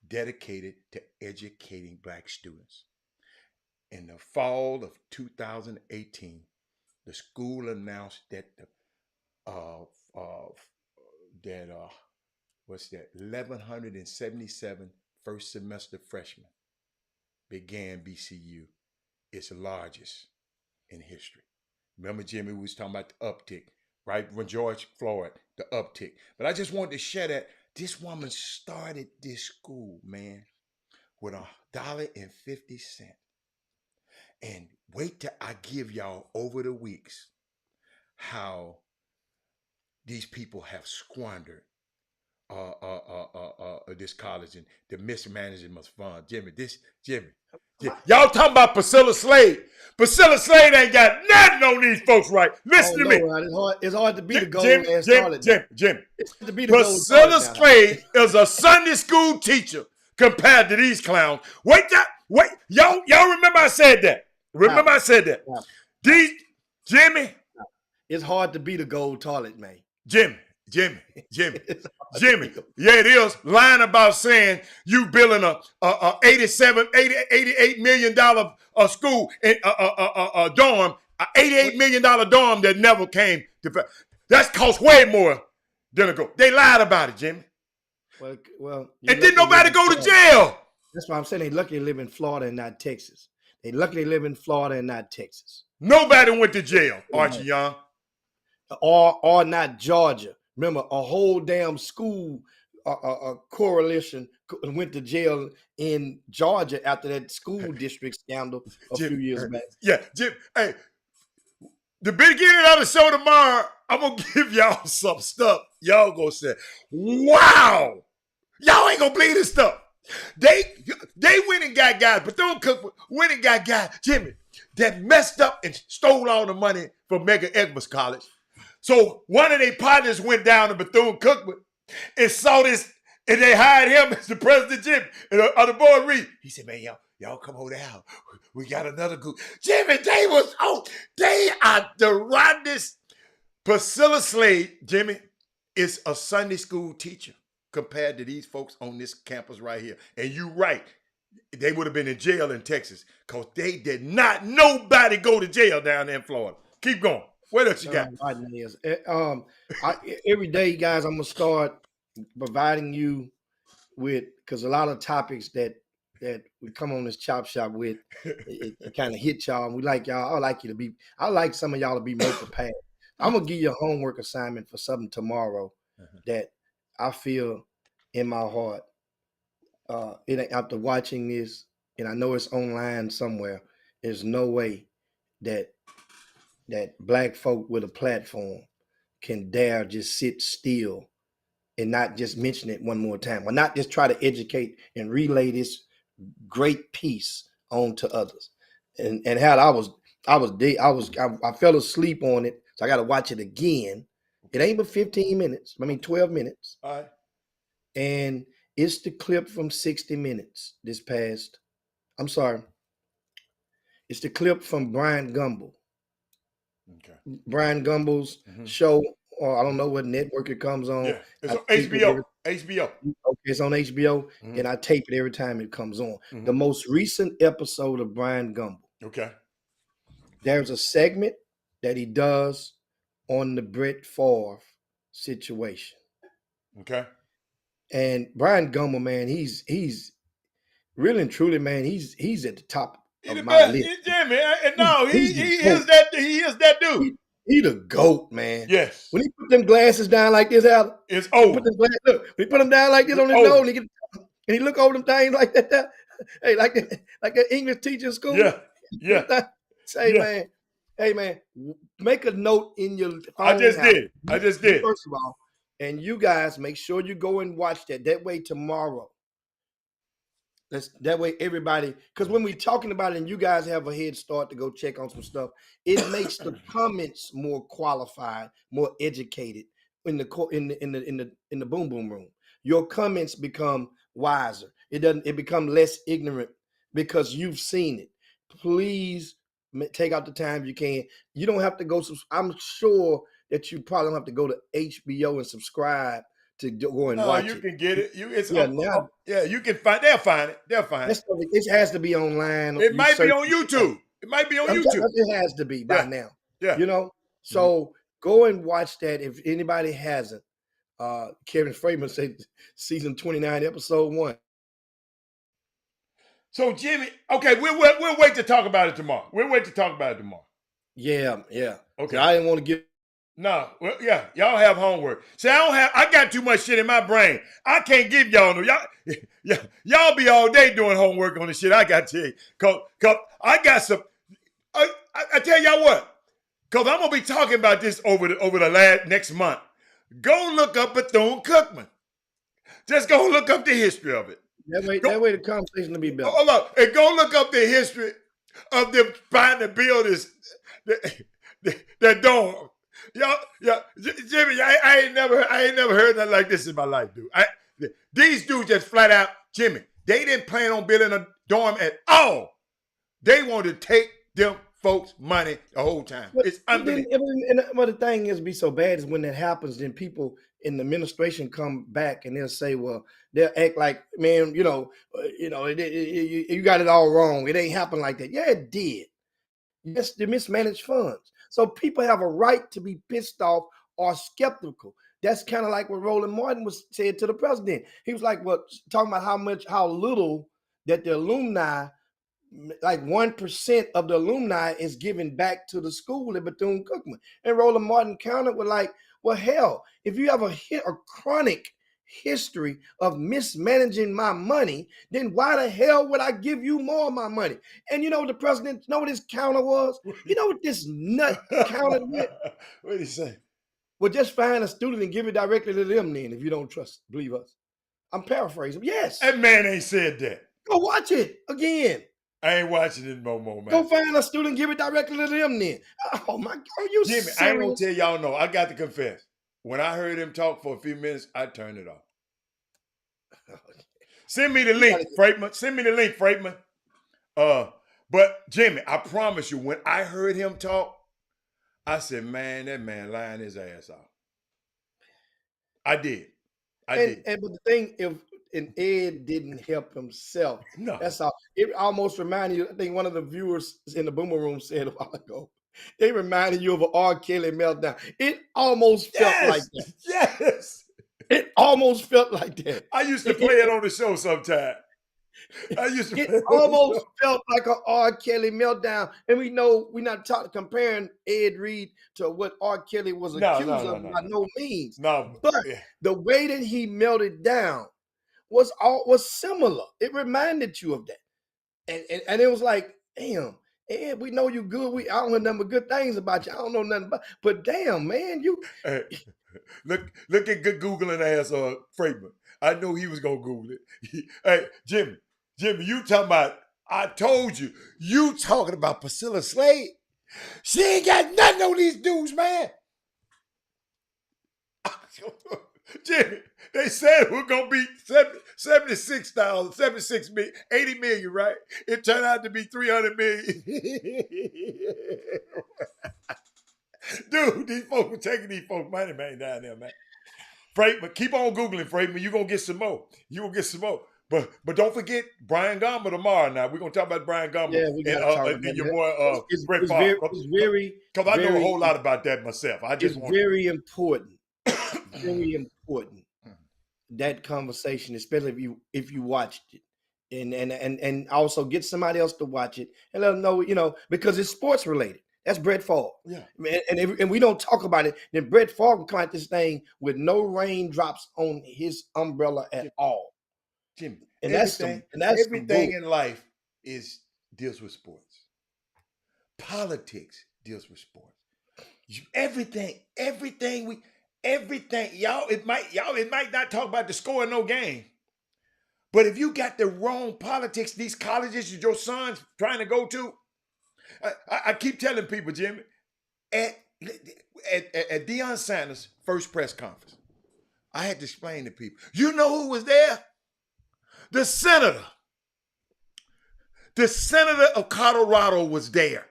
S1: dedicated to educating Black students. In the fall of 2018, the school announced that 1,177 first semester freshmen began BCU, its largest in history. Remember, Jimmy, we was talking about the uptick, right? When George Floyd, the uptick. But I just wanted to share that this woman started this school, man, with $1.50. And wait till I give y'all over the weeks how these people have squandered this college and the mismanagement of funds. Jimmy. Y'all talking about Priscilla Slade. Priscilla Slade ain't got nothing on these folks right. Listen to me.
S2: It's hard to be the gold
S1: Jimmy. Priscilla Slade is a Sunday school teacher compared to these clowns. Wait, y'all remember I said that. Remember I said that. These, Jimmy.
S2: It's hard to beat a gold toilet, man.
S1: Jimmy. Yeah, it is. Lying about saying you building a $88 million school in a dorm, a $88 million dorm that never came to. That's cost way more than a go. They lied about it, Jimmy.
S2: Well,
S1: and didn't nobody go to jail.
S2: That's why I'm saying they lucky they live in Florida and not Texas. They lucky they live in Florida and not Texas.
S1: Nobody went to jail, Archie Young.
S2: Or not Georgia. Remember, a whole damn school coalition went to jail in Georgia after that school district scandal a few years back.
S1: Yeah, Jim. Hey, the beginning of the show tomorrow, I'm gonna give y'all some stuff. Y'all gonna say, "Wow, y'all ain't gonna believe this stuff." They went and got guys, Bethune-Cookman went and got guys, Jimmy, that messed up and stole all the money from Medgar Evers College. So one of their partners went down to Bethune-Cookman and saw this, and they hired him as the president, Jimmy, and the boy Reed. He said, "Man, y'all come over there. We got another group." Jimmy, they are the rottenness. Priscilla Slade, Jimmy, is a Sunday school teacher compared to these folks on this campus right here. And you're right. They would have been in jail in Texas because they did not nobody go to jail down there in Florida. Keep going. What else you got?
S2: Every day, guys, I'm going to start providing you with, because a lot of topics that we come on this chop shop with, it kind of hit y'all. And we like y'all. I like some of y'all to be more prepared. I'm going to give you a homework assignment for something tomorrow that I feel in my heart. After watching this, and I know it's online somewhere, there's no way that black folk with a platform can dare just sit still and not just mention it one more time, or not just try to educate and relay this great piece on to others. And how I fell asleep on it, so I got to watch it again. It ain't but 12 minutes.
S1: All right.
S2: And it's the clip from 60 Minutes this past. I'm sorry. It's the clip from Brian Gumbel.
S1: Okay.
S2: Brian Gumbel's show, or I don't know what network it comes on.
S1: Yeah, it's on HBO. HBO.
S2: Okay, it's on HBO, and I tape it every time it comes on. The most recent episode of Brian Gumbel.
S1: Okay.
S2: There's a segment that he does on the Brett Favre situation.
S1: Okay. And
S2: Brian Gumbel, man, he's really and truly, man, he's at the top of my
S1: best.
S2: list.
S1: Yeah, man. And no, he is that dude.
S2: He the GOAT, man.
S1: Yes.
S2: When he put them glasses down like this, Al,
S1: it's over.
S2: When he put them down like this on his nose, and he look over them things like that. Hey, like that English teacher in school.
S1: Yeah.
S2: Hey, man, make a note in your phone.
S1: I just did.
S2: First of all, and you guys make sure you go and watch that. That way tomorrow. That way everybody, because when we're talking about it and you guys have a head start to go check on some stuff, it makes the comments more qualified, more educated in the boom boom room. Your comments become wiser. It become less ignorant because you've seen it. Please take out the time you can. You don't have to go. I'm sure that you probably don't have to go to HBO and subscribe to go and watch it.
S1: You can get it. You can find. They'll find it.
S2: It has to be online.
S1: It might be on YouTube. It
S2: has to be by now.
S1: Yeah.
S2: You know. So go and watch that if anybody hasn't. Kevin Freeman said season 29, episode 1.
S1: So Jimmy, okay, we'll wait to talk about it tomorrow.
S2: Yeah.
S1: Okay.
S2: I didn't want to give.
S1: No, well, yeah, y'all have homework. See, I got too much shit in my brain. I can't give y'all no. Y'all be all day doing homework on the shit I got to you. Cause I got some. I tell y'all what. Cause I'm gonna be talking about this over the next month. Go look up Bethune-Cookman. Just go look up the history of it.
S2: That way the conversation will be better.
S1: Hold up, and go look up the history of them trying to build that dorm. Jimmy, I ain't never heard nothing like this in my life, dude. These dudes just flat out, Jimmy, They didn't plan on building a dorm at all. They wanted to take them folks' money the whole time. It's unbelievable.
S2: But the thing is, be so bad is when that happens, then people in the administration come back and they'll say, well, they'll act like, man, you got it all wrong. It ain't happened like that. Yeah, it did. Yes, the mismanaged funds. So people have a right to be pissed off or skeptical. That's kind of like what Roland Martin was said to the president. He was like, well, talking about how little that the alumni, like 1% of the alumni is given back to the school at Bethune-Cookman. And Roland Martin countered with like, well, hell, if you have a chronic history of mismanaging my money, then why the hell would I give you more of my money? And you know what the president, you know what his counter was? You know what this nut countered with?
S1: What did he say?
S2: Well, just find a student and give it directly to them then if you don't believe us. I'm paraphrasing. Yes.
S1: That man ain't said that.
S2: Go watch it again.
S1: I ain't watching it no more, man.
S2: Go find a student, give it directly to them then. Oh my God, are you
S1: Jimmy,
S2: serious?
S1: I ain't gonna tell y'all no. I got to confess. When I heard him talk for a few minutes, I turned it off. Send me the link, Freightman. Send me the link, Freightman. But Jimmy, I promise you, when I heard him talk, I said, man, that man lying his ass off. I did.
S2: But the thing, if Ed didn't help himself,
S1: No.
S2: that's all. It almost reminded you. I think one of the viewers in the Boomer Room said a while ago, they reminded you of an R. Kelly meltdown. It almost felt like that.
S1: Yes.
S2: It almost felt like that.
S1: I used to play it on the show sometime.
S2: It almost felt like an R. Kelly meltdown. And we know we're not comparing Ed Reed to what R. Kelly was accused of by no means.
S1: No.
S2: But the way that he melted down was similar. It reminded you of that. And it was like, damn, Ed, we know you good. I don't know nothing but good things about you. I don't know nothing about, but damn, man, you
S1: look at good Googling ass Freightman. I know he was gonna Google it. Hey, Jimmy, you talking about, I told you talking about Priscilla Slade. She ain't got nothing on these dudes, man. Jimmy, they said we're gonna be 76,000, 76 million, 80 million, right? It turned out to be 300 million. Dude, these folks were taking these folks' money, man, down there, man. Freightman, keep on Googling, Freightman. You're gonna get some more. But don't forget Brian Gumbel tomorrow. Now we're gonna talk about Brian Gumbel.
S2: Yeah, we gotta talk about
S1: your boy Brett Favre. Because I know a whole lot about that myself.
S2: It's very important. Very important, that conversation, especially if you watched it, and also get somebody else to watch it and let them know, because it's sports related. That's Brett Favre.
S1: Yeah,
S2: and we don't talk about it. Then Brett Favre come out this thing with no raindrops on his umbrella at all.
S1: Jimmy,
S2: and
S1: everything in life deals with sports. Politics deals with sports. Everything, y'all, it might not talk about the score of no game. But if you got the wrong politics, these colleges your son's trying to go to, I keep telling people, Jimmy, at Deion Sanders' first press conference, I had to explain to people, you know who was there? The senator. The senator of Colorado was there.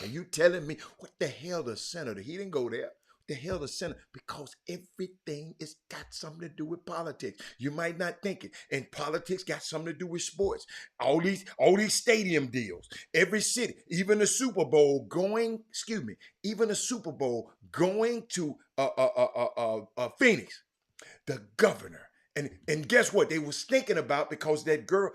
S1: And you telling me, what the hell the senator? He didn't go there. What the hell the senator? Because everything has got something to do with politics. You might not think it. And politics got something to do with sports. All these stadium deals. Every city, even the Super Bowl going to Phoenix. The governor. And guess what? They was thinking about, because that girl,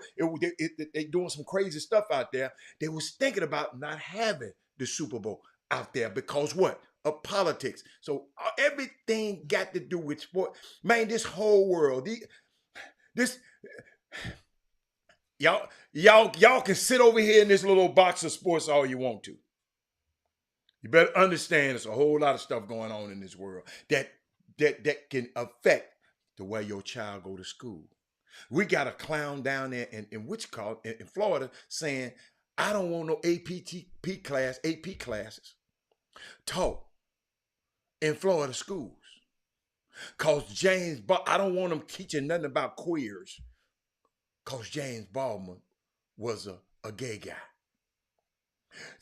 S1: they doing some crazy stuff out there. They was thinking about not having the Super Bowl out there because what? Of politics. So everything got to do with sport. Man, this whole world, y'all can sit over here in this little box of sports all you want to. You better understand there's a whole lot of stuff going on in this world that can affect the way your child go to school. We got a clown down there in Florida saying, I don't want no AP classes taught in Florida schools. Cause I don't want them teaching nothing about queers Because James Baldwin was a gay guy.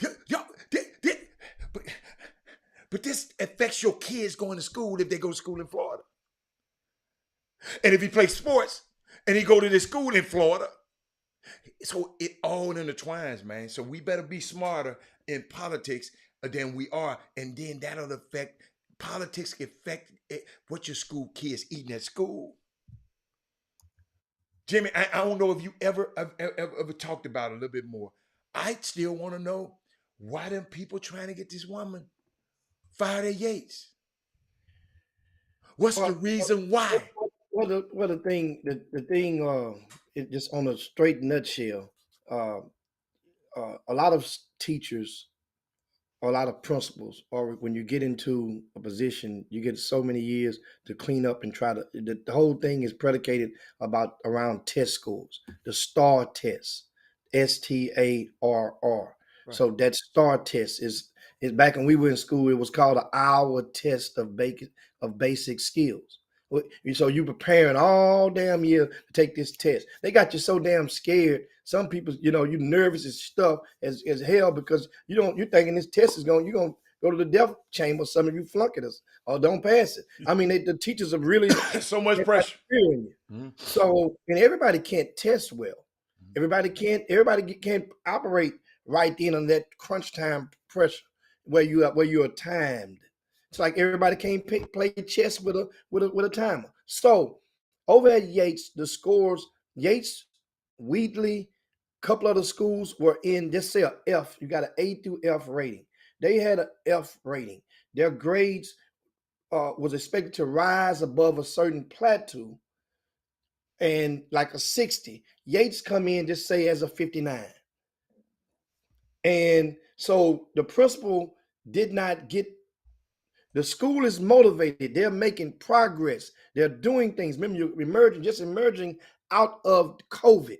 S1: But, but this affects your kids going to school if they go to school in Florida. And if he plays sports and he go to this school in Florida, so it all intertwines, man. So we better be smarter in politics than we are, and then that'll affect politics. Affect what your school kids eating at school. Jimmy, I don't know if you ever talked about it a little bit more. I still want to know why them people trying to get this woman fired at Yates. What's the reason why?
S2: The thing, it just on a straight nutshell, a lot of teachers, a lot of principals, or when you get into a position, you get so many years to clean up and try to. The whole thing is predicated around test scores, the STAR test, STARR. Right. So that STAR test is back when we were in school. It was called an hour test of basic skills. So you preparing all damn year to take this test. They got you so damn scared. Some people, you nervous as stuff as hell because you're thinking this test you're gonna go to the death chamber. Some of you flunk it or don't pass it. I mean, the teachers are really
S1: so much pressure.
S2: Mm-hmm. So, and everybody can't test well. Everybody can't operate right then on that crunch time pressure where you are timed. It's like everybody can't play chess with a timer. So over at Yates, the scores, Yates, Wheatley, a couple other schools were in, just say a F. You got an A through F rating. They had an F rating. Their grades was expected to rise above a certain plateau and like a 60. Yates come in, just say as a 59. And so the principal did not get. The school is motivated. They're making progress. They're doing things. Remember, you're emerging out of COVID.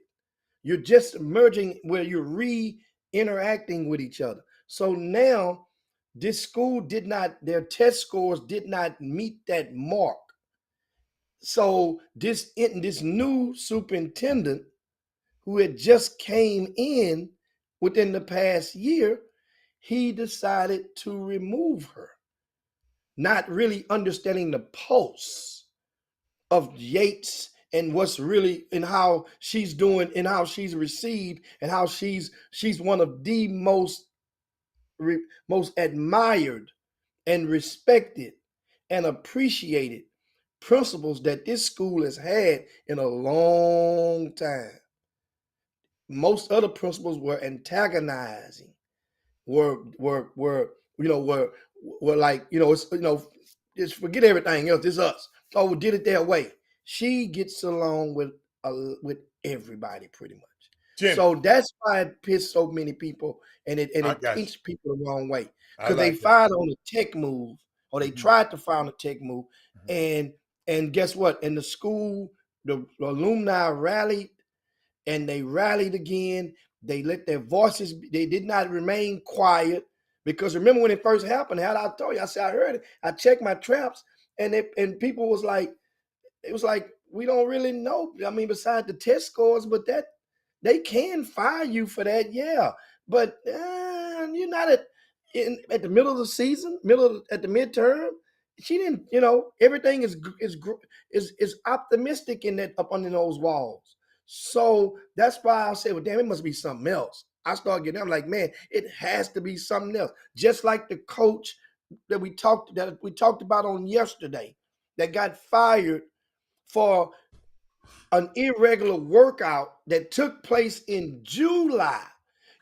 S2: You're just emerging where you're re-interacting with each other. So now this school their test scores did not meet that mark. So this new superintendent who had just came in within the past year, he decided to remove her, not really understanding the pulse of Yates and what's really and how she's doing and how she's received and how she's one of the most admired and respected and appreciated principals that this school has had in a long time. Most other principals were antagonizing, were like, it's, just forget everything else. It's us. Oh, we did it their way. She gets along with everybody pretty much. Jim. So that's why it pissed so many people and it pinks people the wrong way. Because they fired on a tech move, or they tried to fire on a tech move. And guess what? In the school, the alumni rallied, and they rallied again. They let their voices, they did not remain quiet. Because remember when it first happened, how I told you, I said, I heard it. I checked my traps, and people was like, it was like, we don't really know. I mean, besides the test scores, but that they can fire you for that, yeah. But you're not at the middle of the season, at the midterm. She didn't, everything is optimistic in that up under those walls. So that's why I said, well, damn, it must be something else. I started getting, I'm like, man, it has to be something else. Just like the coach that we talked about on yesterday that got fired for an irregular workout that took place in July.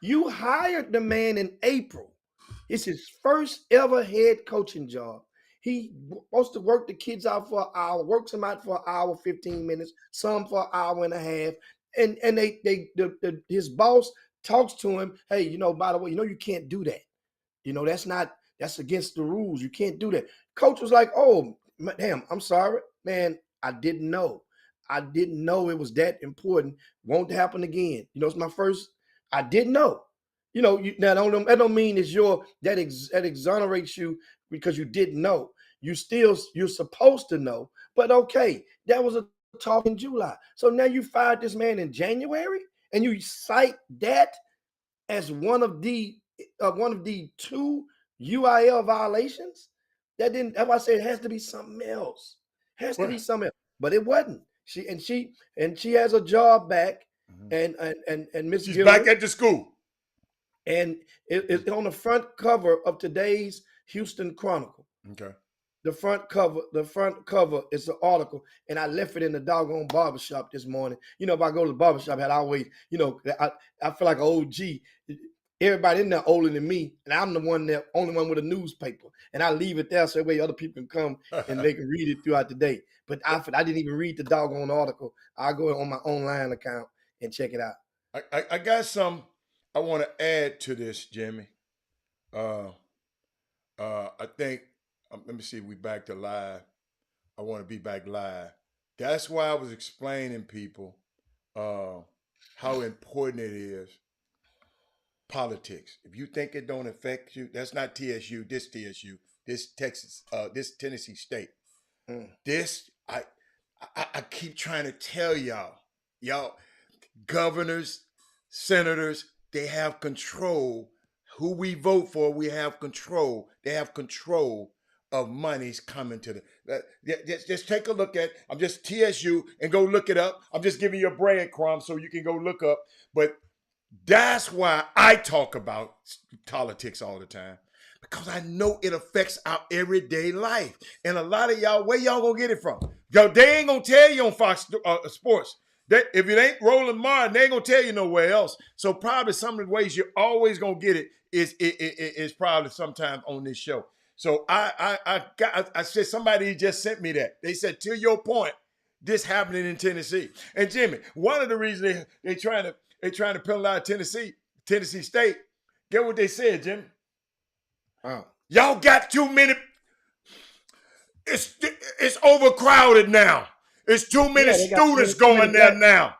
S2: You hired the man in April. It's his first ever head coaching job. He supposed to work the kids out for an hour, works them out for an hour, 15 minutes, some for an hour and a half. And his boss talks to him, hey, by the way, you can't do that. That's against the rules. You can't do that. Coach was like, oh, damn, I'm sorry, man. I didn't know. I didn't know it was that important. Won't happen again. It's my first. I didn't know. That don't mean that exonerates you because you didn't know. You're supposed to know. But okay, that was a talk in July. So now you fired this man in January, and you cite that as one of the 2 UIL violations. That's why I said it has to be something else. Has to be something else. But it wasn't. She has a job back, and Miss
S1: She's
S2: Gilbert,
S1: back at the school.
S2: and it's on the front cover of today's Houston Chronicle.
S1: Okay.
S2: The front cover is an article, and I left it in the doggone barbershop this morning. You know, if I go to the barbershop, I always, I feel like an OG. Everybody in there older than me, and I'm the only one with a newspaper, and I leave it there so that way other people can come and they can read it throughout the day. But I didn't even read the doggone article. I go on my online account and check it out.
S1: I got some I want to add to this, Jimmy. I think let me see if we back to live. I want to be back live. That's why I was explaining people how important it is. Politics. If you think it don't affect you, that's not TSU. This TSU. This Texas. This Tennessee State. This I keep trying to tell y'all governors, senators, they have control. Who we vote for, we have control. They have control of monies coming to the. Just take a look at. I'm just TSU and go look it up. I'm just giving you a breadcrumb so you can go look up. But that's why I talk about politics all the time, because I know it affects our everyday life. And a lot of y'all, where y'all gonna get it from? Yo, they ain't gonna tell you on Fox Sports. If it ain't Roland Martin, they ain't gonna tell you nowhere else. So probably some of the ways you're always gonna get it is probably sometimes on this show. So I said, somebody just sent me that. They said, to your point, this happening in Tennessee. And Jimmy, one of the reasons they're trying to penalize Tennessee State. Get what they said, Jimmy? Y'all got too many. It's overcrowded now. It's too many students going there now.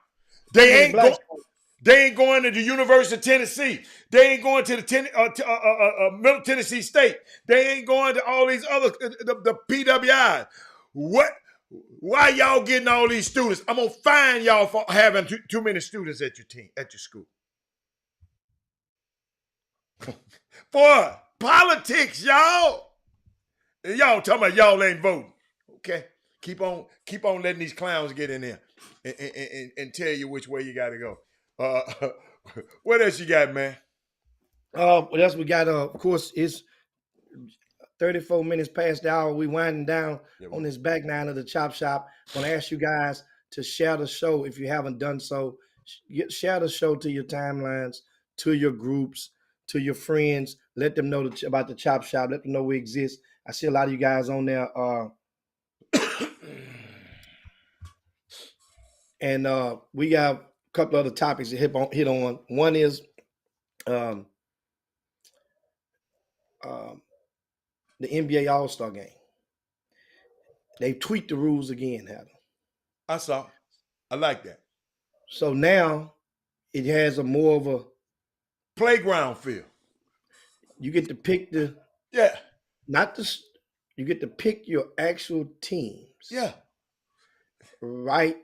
S1: They ain't going to the University of Tennessee. They ain't going to the Middle Tennessee State. They ain't going to all these other the PWIs. What? Why y'all getting all these students? I'm gonna fine y'all for having too many students at your school. For politics, y'all. Y'all talking about y'all ain't voting. Okay. Keep on letting these clowns get in there and tell you which way you gotta go. What else you got, man?
S2: What else we got? Of course, it's 34 minutes past the hour. We winding down on this back nine of the Chop Shop. I want to ask you guys to share the show if you haven't done so. Share the show to your timelines, to your groups, to your friends. Let them know about the Chop Shop. Let them know we exist. I see a lot of you guys on there. And we got a couple other topics to hit on. One is the NBA All-Star game. They tweaked the rules again, Adam.
S1: I saw. I like that.
S2: So now it has a more of a
S1: playground feel.
S2: You get to pick you get to pick your actual teams.
S1: Yeah.
S2: Right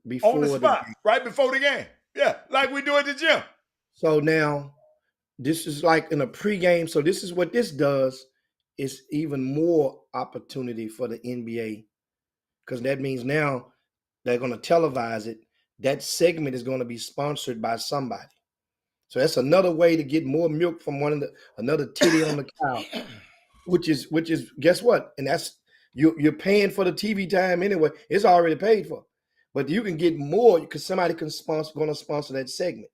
S2: before
S1: on the spot, right before the game. Yeah, like we do at the gym.
S2: So now this is like in a pregame. So this is what this does. It's even more opportunity for the NBA, because that means now they're going to televise it. That segment is going to be sponsored by somebody. So that's another way to get more milk from another titty on the cow, which is guess what? And that's you're paying for the TV time anyway. It's already paid for, but you can get more because somebody going to sponsor that segment.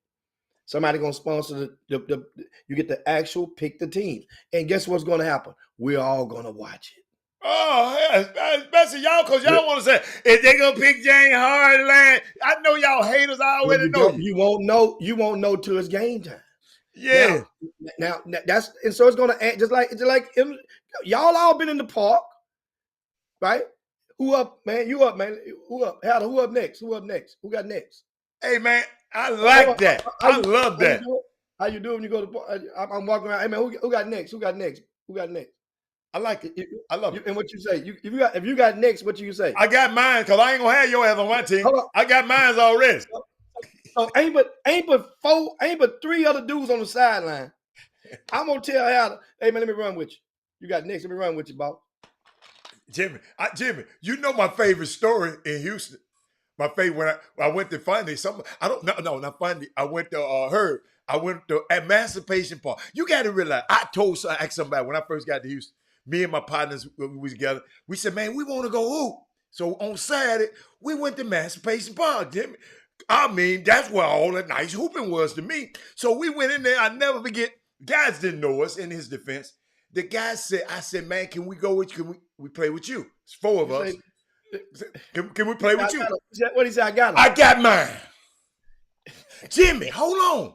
S2: Somebody going to sponsor the you get the actual pick the teams. And guess what's going to happen? We're all going to watch it.
S1: Oh, yeah, especially y'all, because y'all want to say, if they going to pick James Harden, I know y'all haters. I already know you.
S2: You won't know till it's game time.
S1: Yeah.
S2: Now that's, and so it's going to act just like y'all all been in the park, right? Who up, man? You up, man? Who up? Hatter, who up next? Who up next? Who got next?
S1: Hey, man, I like that. I love that.
S2: How you doing when you go to? I'm walking around. Hey, man, who got next? Who got next? Who got next?
S1: I like it. I love it.
S2: And what you say? If you got next, what you say?
S1: I got mine because I ain't gonna have your ass on my team.
S2: Hold on.
S1: I got mine already.
S2: So ain't but 3 other dudes on the sideline. I'm gonna tell Adam, hey man, let me run with you. You got next, let me run with you, boss.
S1: Jimmy, you know my favorite story in Houston. My favorite when I went to Fundy. Not Fundy. I went to Herb. I went to Emancipation Park. You got to realize, I asked somebody when I first got to Houston. Me and my partners, we was together. We said, man, we want to go hoop. So on Saturday, we went to Emancipation Park, Jimmy. I mean, that's where all that nice hooping was to me. So we went in there. I never forget. Guys didn't know us. In his defense, the guy said, "I said, man, can we go with you? Can we play with you? It's 4 of us. Can we play with you?"
S2: What he said? I got him.
S1: I got mine. Jimmy, hold on.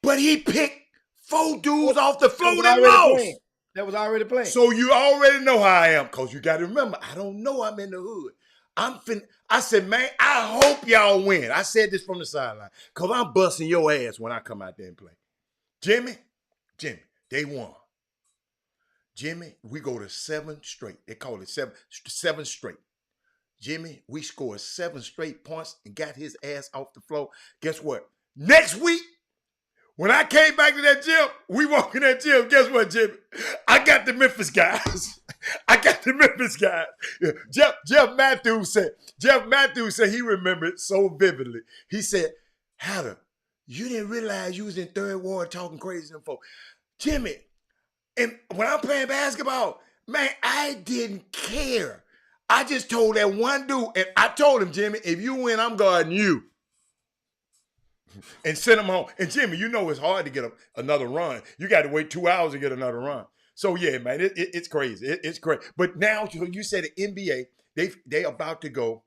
S1: But he picked 4 dudes off the floor that lost.
S2: That was already playing.
S1: So you already know how I am, because you got to remember, I don't know I'm in the hood. I said, man, I hope y'all win. I said this from the sideline, because I'm busting your ass when I come out there and play. Jimmy, they won. Jimmy, we go to 7 straight. They call it 7 straight. Jimmy, we scored 7 straight points and got his ass off the floor. Guess what? Next week, when I came back to that gym, we walk in that gym. Guess what, Jimmy? I got the Memphis guys. Jeff Matthews said he remembered so vividly. He said, Hatter, you didn't realize you was in Third Ward talking crazy to them folks. Jimmy, and when I'm playing basketball, man, I didn't care. I just told that one dude, and I told him, Jimmy, if you win, I'm guarding you. And send him home. And Jimmy, you know it's hard to get another run. You got to wait 2 hours to get another run. So yeah, man, it's crazy. It's crazy. But now, you said the NBA, they about to go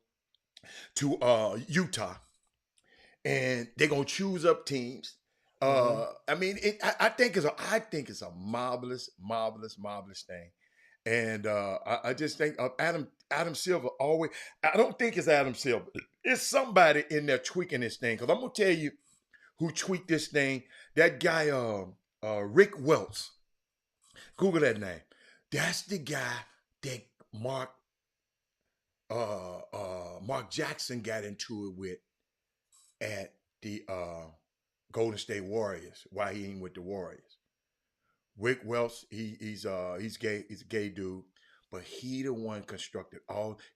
S1: to Utah, and they're gonna choose up teams. I mean, I think it's a marvelous thing. And I just think of Adam Silver always. I don't think it's Adam Silver. It's somebody in there tweaking this thing. Because I'm going to tell you who tweaked this thing. That guy, Rick Welts. Google that name. That's the guy that Mark Jackson got into it with at the Golden State Warriors. Why he ain't with the Warriors. Rick Welts, he's gay. He's a gay dude, but he the one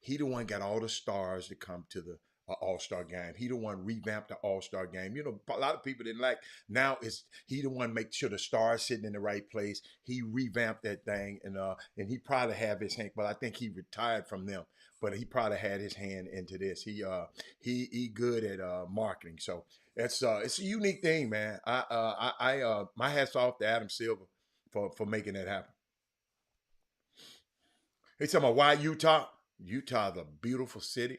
S1: he the one got all the stars to come to the All-Star game. He the one revamped the All-Star game. You know, a lot of people didn't like. Now he the one make sure the stars sitting in the right place. He revamped that thing, and he probably have his hand. But I think he retired from them. But he probably had his hand into this. He good at marketing. So it's a unique thing, man. I my hats off to Adam Silver for making that happen. They talking about why Utah? Utah is a beautiful city.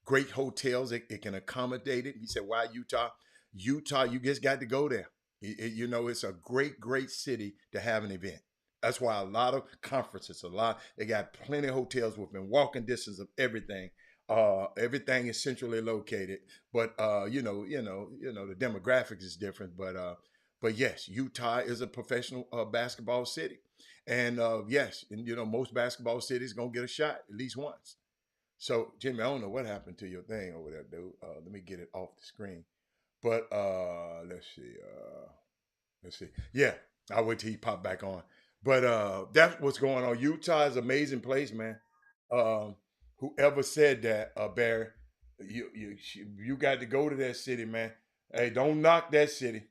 S1: Great hotels. It can accommodate it. He said, why Utah? Utah, you just got to go there. You know, it's a great city to have an event. That's why a lot of conferences, they got plenty of hotels within walking distance of everything. Everything is centrally located, but you know, the demographics is different. But yes, Utah is a professional basketball city, and yes, and you know, most basketball cities gonna get a shot at least once. So, Jimmy, I don't know what happened to your thing over there, dude. Let me get it off the screen. But let's see. Yeah, I'll wait till he pop back on. But that's what's going on. Utah is an amazing place, man. Whoever said that, Barry, you got to go to that city, man. Hey, don't knock that city.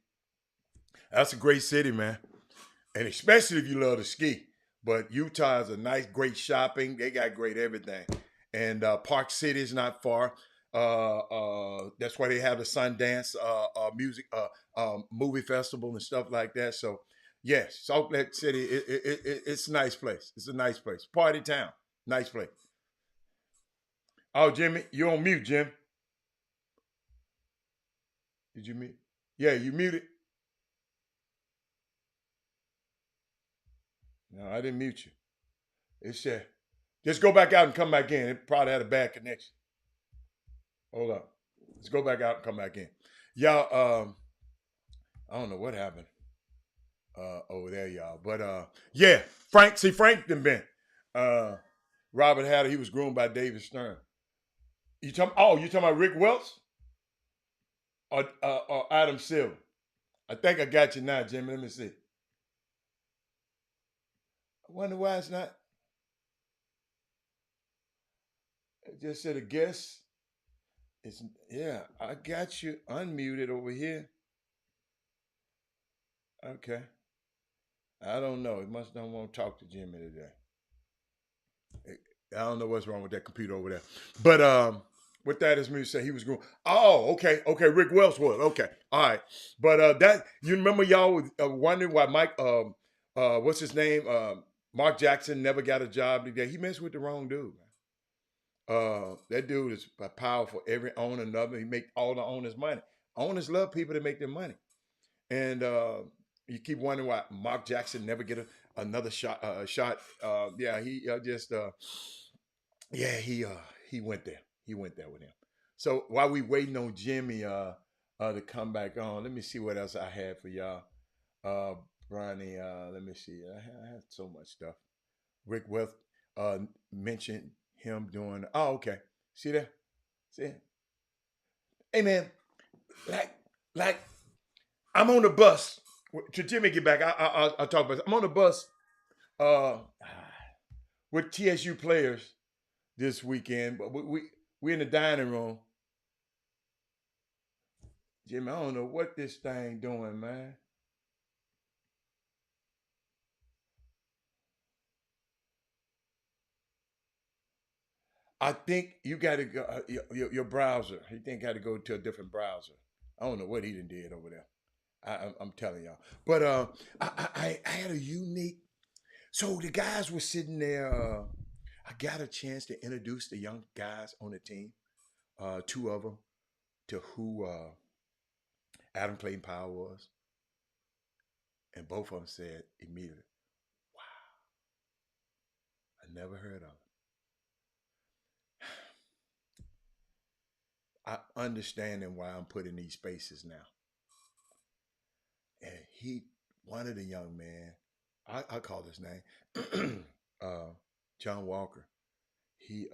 S1: That's a great city, man. And especially if you love to ski. But Utah is a nice, great shopping. They got great everything. And Park City is not far. That's why they have the Sundance music movie festival and stuff like that. So yes, Salt Lake City, it's a nice place. It's a nice place. Party town. Nice place. Oh, Jimmy, you're on mute, Jim. Did you mute? Yeah, you muted. No, I didn't mute you. It said, just go back out and come back in. It probably had a bad connection. Hold up. Let's go back out and come back in. Y'all, I don't know what happened. over there, y'all. But yeah, Frank done been. Robert Hatter, he was groomed by David Stern. You talking about Rick Welch or Adam Silver? I think I got you now, Jimmy. Let me see. I wonder why it's not. It just said a guess. It's yeah, I got you unmuted over here. Okay. I don't know. It must not want to talk to Jimmy today. I don't know what's wrong with that computer over there. But with that is me to say he was going. Oh, okay. Rick Welch was okay. All right. But that you remember y'all wondering why Mike what's his name Mark Jackson never got a job today. He messed with the wrong dude. That dude is powerful. Every owner, another. He make all the owners money. Owners love people that make their money, and you keep wondering why Mark Jackson never get another shot. Yeah, he just. Yeah, he went there. He went there with him. So while we waiting on Jimmy to come back on, let me see what else I had for y'all. Bronny, let me see. I had so much stuff. Rick Welch mentioned him doing. Oh, okay. See that? See it? Hey man, like I'm on the bus. To Jimmy get back, I'll talk about it. I'm on the bus with TSU players this weekend, but we in the dining room. Jimmy, I don't know what this thing doing, man. I think you got to go your browser. He think got to go to a different browser. I don't know what he done did over there. I'm telling y'all. But I had a unique. So the guys were sitting there. I got a chance to introduce the young guys on the team. Two of them to who Adam Clayton Powell was, and both of them said immediately, "Wow, I never heard of him." I understanding why I'm put in these spaces now. And one of the young men, I call his name, John Walker. He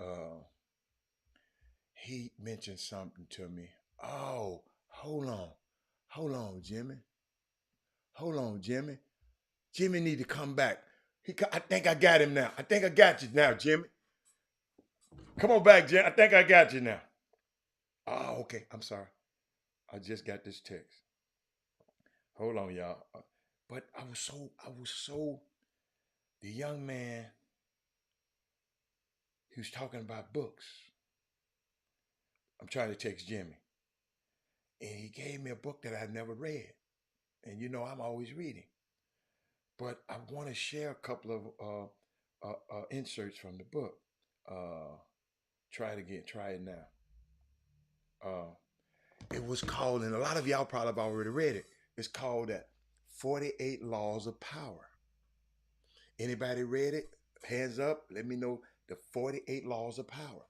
S1: mentioned something to me. Oh, hold on, Jimmy. Hold on, Jimmy. Jimmy need to come back. I think I got him now. I think I got you now, Jimmy. Come on back, Jim. I think I got you now. Oh, okay. I'm sorry. I just got this text. Hold on, y'all. But I was so, the young man, he was talking about books. I'm trying to text Jimmy. And he gave me a book that I've never read. And you know, I'm always reading. But I want to share a couple of inserts from the book. Try it now. It was called, and a lot of y'all probably have already read it. It's called 48 Laws of Power. Anybody read it? Hands up. Let me know the 48 Laws of Power.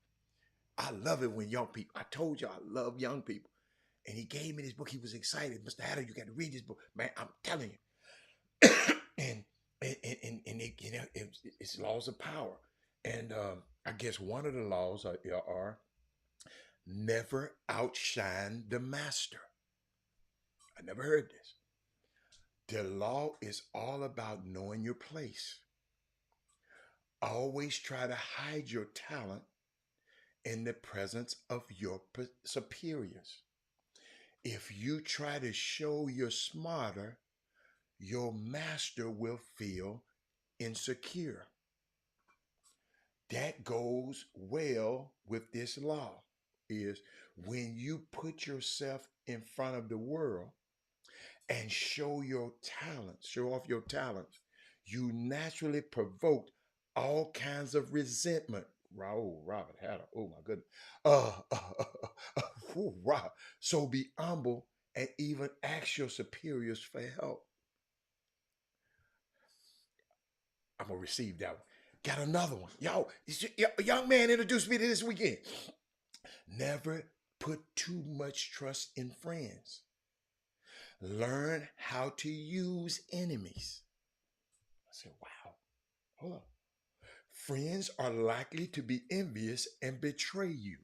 S1: I love it when young people. I told you I love young people. And he gave me this book. He was excited. Mr. Hatter, you got to read this book. Man, I'm telling you. and it, you know, it's laws of power. And I guess one of the laws are never outshine the master. I never heard this. The law is all about knowing your place. Always try to hide your talent in the presence of your superiors. If you try to show you're smarter, your master will feel insecure. That goes well with this law, is when you put yourself in front of the world and show off your talents, you naturally provoke all kinds of resentment. Robert Hatter, oh my goodness. Wow. So be humble and even ask your superiors for help. I'm going to receive that one. Got another one. Yo, a young man introduced me to this weekend. Never put too much trust in friends. Learn how to use enemies. I said, wow, hold on. Friends are likely to be envious and betray you.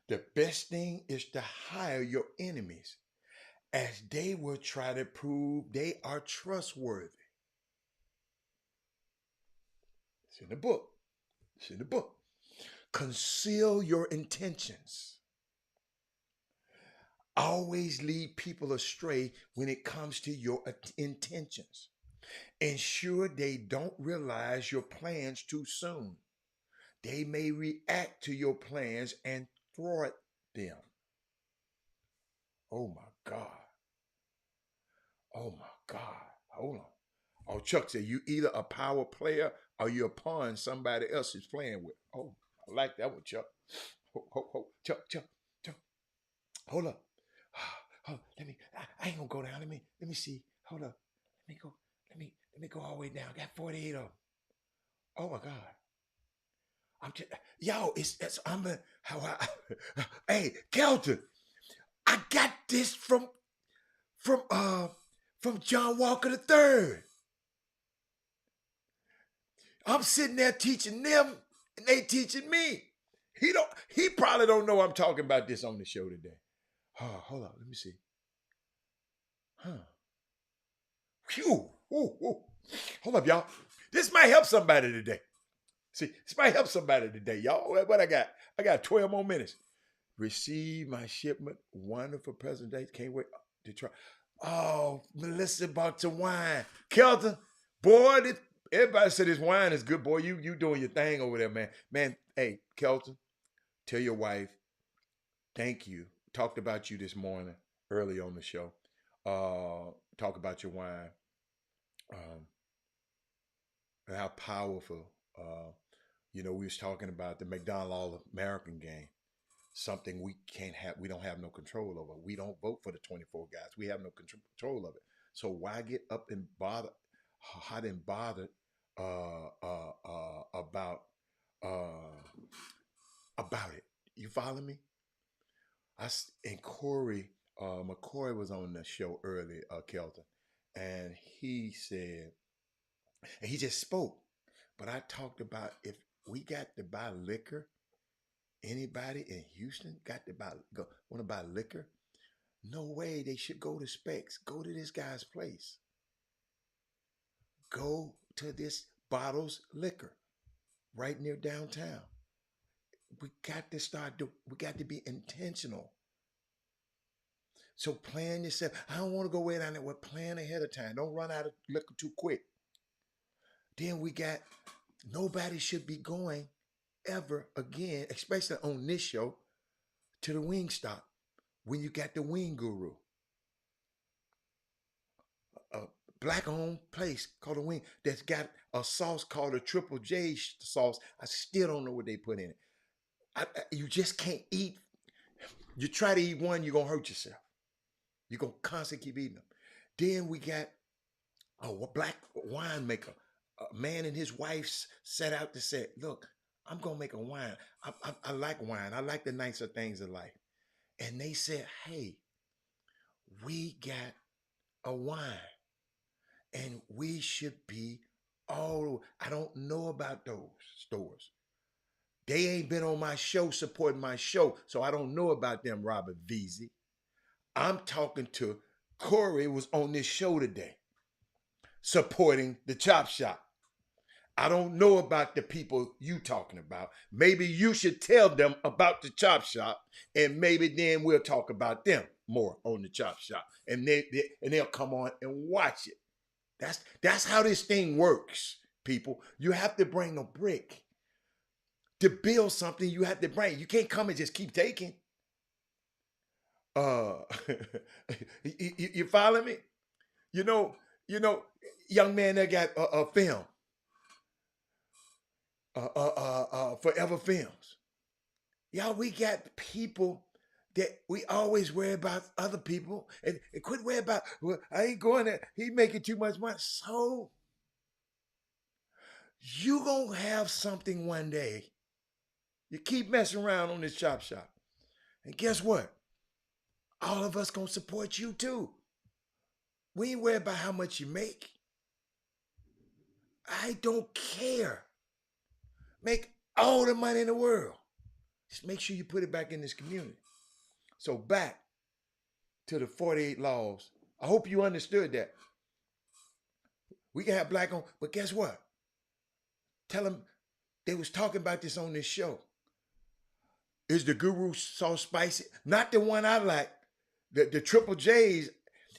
S1: The best thing is to hire your enemies, as they will try to prove they are trustworthy. It's in the book. It's in the book. Conceal your intentions. Always lead people astray when it comes to your intentions. Ensure they don't realize your plans too soon. They may react to your plans and thwart them. Oh my God. Oh my God. Hold on. Oh, Chuck said, you either a power player or you're a pawn somebody else is playing with. Oh, I like that one, Chuck. Chuck. Hold up. I ain't gonna go down. Let me see. Hold up. Let me go all the way down. I got 48 of them. Oh my God. Hey, Kelton, I got this from John Walker III. I'm sitting there teaching them, and they teaching me. He probably don't know I'm talking about this on the show today. Oh, hold on, let me see. Phew. Ooh. Hold up, y'all. This might help somebody today. See, this might help somebody today, y'all. What I got? I got 12 more minutes. Receive my shipment. Wonderful presentation. Can't wait to try. Oh, Melissa bought some wine. Kelton, boy, everybody said this wine is good, boy. You doing your thing over there, man. Man, hey, Kelton, tell your wife, thank you. Talked about you this morning, early on the show. Talk about your wine. And how powerful. We was talking about the McDonald All-American game. Something we can't have, we don't have no control over. We don't vote for the 24 guys. We have no control of it. So why get up and hot and bothered about it? You follow me? And Corey McCoy was on the show earlier, Kelton, and he said, and he just spoke. But I talked about if we got to buy liquor. Anybody in Houston want to buy liquor? No way. They should go to Specs. Go to this guy's place. Go to this Bottles Liquor right near downtown. We got to we got to be intentional. So plan yourself. I don't want to go way down there. Well, plan ahead of time. Don't run out of liquor too quick. Then we got, nobody should be going ever again, especially on this show, to the wing stop when you got the wing guru. A black-owned place called the Wing that's got a sauce called a Triple J sauce. I still don't know what they put in it. You just can't eat. You try to eat one, you're going to hurt yourself. You're going to constantly keep eating them. Then we got a black winemaker. A man and his wife set out to say, look, I'm going to make a wine. I like wine. I like the nicer things in life. And they said, hey, we got a wine. And we should be I don't know about those stores. They ain't been on my show supporting my show, so I don't know about them, Robert Veazey. I'm talking to Corey, was on this show today, supporting the Chop Shop. I don't know about the people you talking about. Maybe you should tell them about the Chop Shop, and maybe then we'll talk about them more on the Chop Shop, and they'll come on and watch it. That's how this thing works, people. You have to bring a brick to build something. You have to bring. You can't come and just keep taking. You follow me? You know, young man that got a film. Forever Films. Y'all, we got people that we always worry about other people and quit worrying about, well, I ain't going there. He making too much money. So you gonna have something one day. You keep messing around on this Chop Shop. And guess what? all of us gonna support you too. We ain't worried about how much you make. I don't care. Make all the money in the world. Just make sure you put it back in this community. So back to the 48 laws. I hope you understood that. We can have black on, but guess what? Tell them they was talking about this on this show. Is the guru sauce spicy? Not the one I like. The triple J's.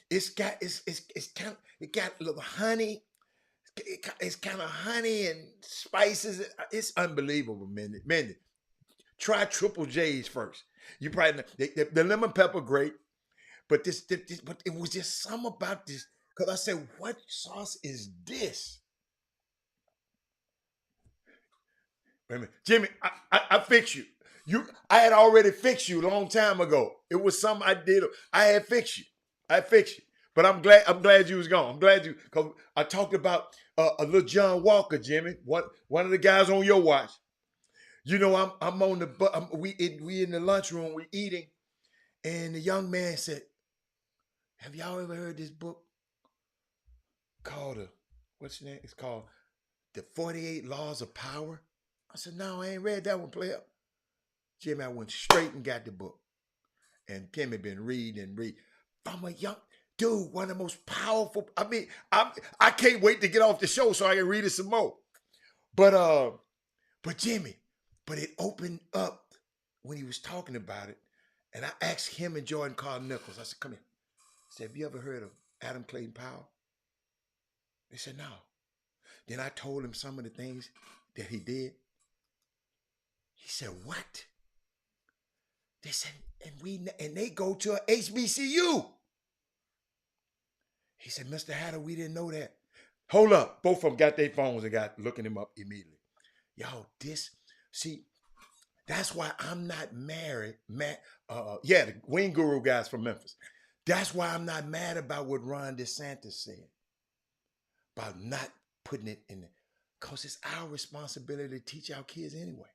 S1: It's got it got a little honey. It's kind of honey and spices. It's unbelievable, Mindy. Try triple J's first. You probably the lemon pepper great, but but it was just something about this. Because I said, what sauce is this? Wait a minute. Jimmy, I fixed you. I had already fixed you a long time ago. It was something I did. I had fixed you. I fixed you. But I'm glad you was gone. I'm glad you, because I talked about a little John Walker, Jimmy. One of the guys on your watch. You know, I'm on the we in the lunchroom, we eating, and the young man said, "Have y'all ever heard this book called what's the name? It's called The 48 Laws of Power." I said, "No, I ain't read that one, player." Jimmy, I went straight and got the book. And Timmy been reading. From a young dude, one of the most powerful. I mean, I can't wait to get off the show so I can read it some more. But Jimmy, but it opened up when he was talking about it. And I asked him and Jordan Carl Nichols, I said, come here. I said, have you ever heard of Adam Clayton Powell? They said, no. Then I told him some of the things that he did. He said, what? They said, and they go to a HBCU. He said, Mr. Hatter, we didn't know that. Hold up. Both of them got their phones and got looking him up immediately. Y'all, that's why I'm not married. The Wing Guru guys from Memphis. That's why I'm not mad about what Ron DeSantis said about not putting it in there. Because it's our responsibility to teach our kids anyway.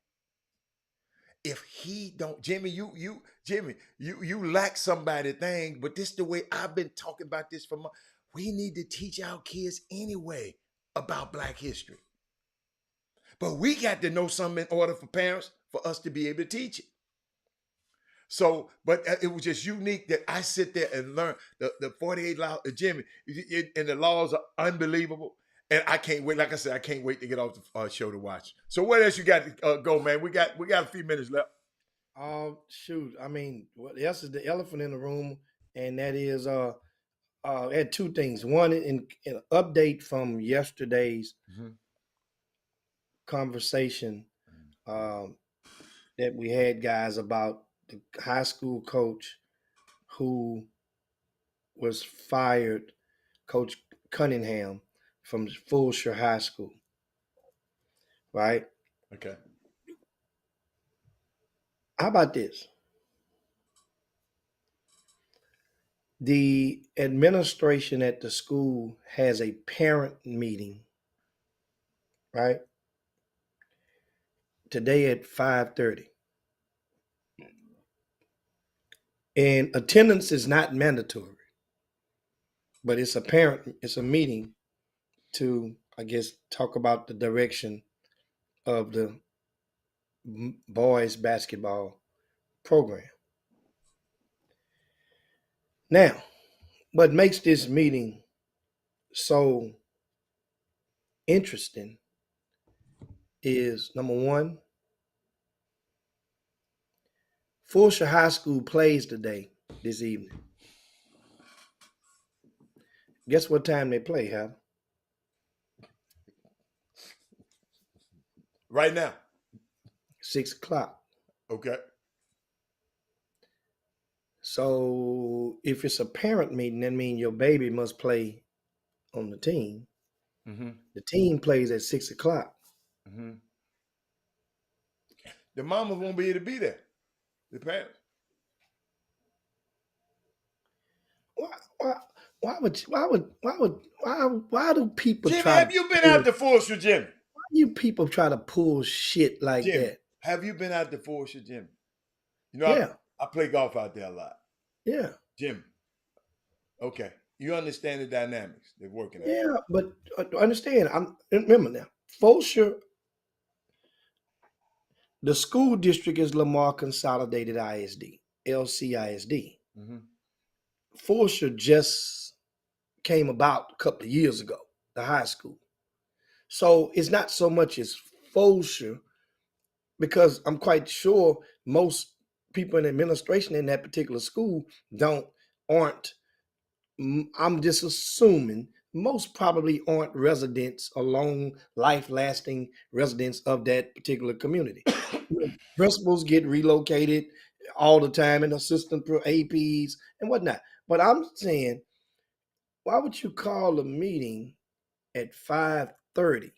S1: If he don't, Jimmy, you lack somebody thing, but this is the way I've been talking about this for months. We need to teach our kids anyway about Black history. But we got to know something in order for parents, for us to be able to teach it. So, but it was just unique that I sit there and learn the 48 laws, Jimmy, and the laws are unbelievable. And I can't wait. Like I said, I can't wait to get off the show to watch. So what else you got to go, man? We got a few minutes left.
S2: Shoot. I mean, what else is the elephant in the room? And that is, had two things. One, in an update from yesterday's conversation that we had, guys, about the high school coach who was fired, Coach Cunningham from Fulshear High School. Right?
S1: Okay.
S2: How about this? The administration at the school has a parent meeting, right? Today at 5:30. And attendance is not mandatory, but it's a meeting to, I guess, talk about the direction of the boys basketball program. Now, what makes this meeting so interesting is, number one, Fulshear High School plays this evening. Guess what time they play, Hal?
S1: Right now.
S2: 6:00.
S1: Okay.
S2: So if it's a parent meeting, that means your baby must play on the team. Mm-hmm. The team plays at 6:00.
S1: Mm-hmm. The mama won't be able to be there. The parents.
S2: Why do people
S1: Jimmy,
S2: try?
S1: have you been out to Fulshear, Jimmy?
S2: Why do you people try to pull shit like
S1: Jimmy,
S2: that?
S1: have you been out to Fulshear, Jimmy? You know,
S2: yeah.
S1: I play golf out there a lot.
S2: Yeah.
S1: Jim. Okay, you understand the dynamics they're working at.
S2: Yeah, but understand, remember now, Fulshear, the school district is Lamar Consolidated ISD, LCISD.
S1: Mm-hmm.
S2: Fulshear just came about a couple of years ago, the high school. So it's not so much as Fulshear, because I'm quite sure most people in administration in that particular school aren't. I'm just assuming most probably aren't residents or long life lasting residents of that particular community. Principals get relocated all the time, and assistant APs and whatnot. But I'm saying, why would you call a meeting at 5:30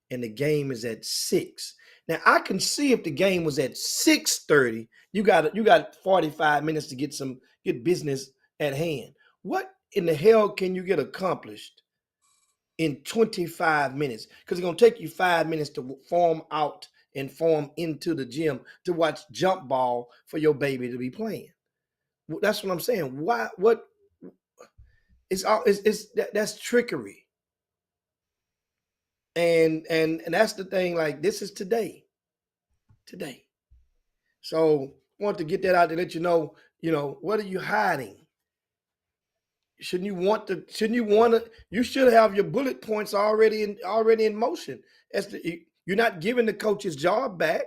S2: and the game is at 6? Now I can see if the game was at 6:30, you got 45 minutes to get business at hand. What in the hell can you get accomplished in 25 minutes? Because it's gonna take you 5 minutes to form out and form into the gym to watch jump ball for your baby to be playing. That's what I'm saying. Why? What? That's trickery. And that's the thing. Like, this is today. So I want to get that out to let you know. What are you hiding? Shouldn't you want to? Shouldn't you want to? You should have your bullet points already in motion. You're not giving the coach his job back.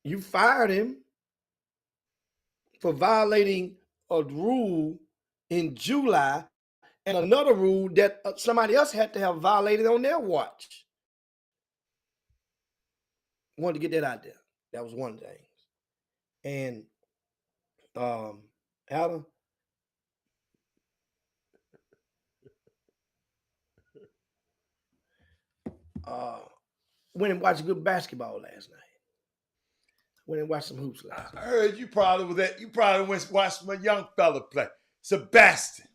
S2: You fired him for violating a rule in July and another rule that somebody else had to have violated on their watch. Wanted to get that out there. That was one thing. And Adam, went and watched good basketball last night. Went and watched some hoops last night.
S1: I heard you probably was at. You probably went and watched my young fella play, Sebastian.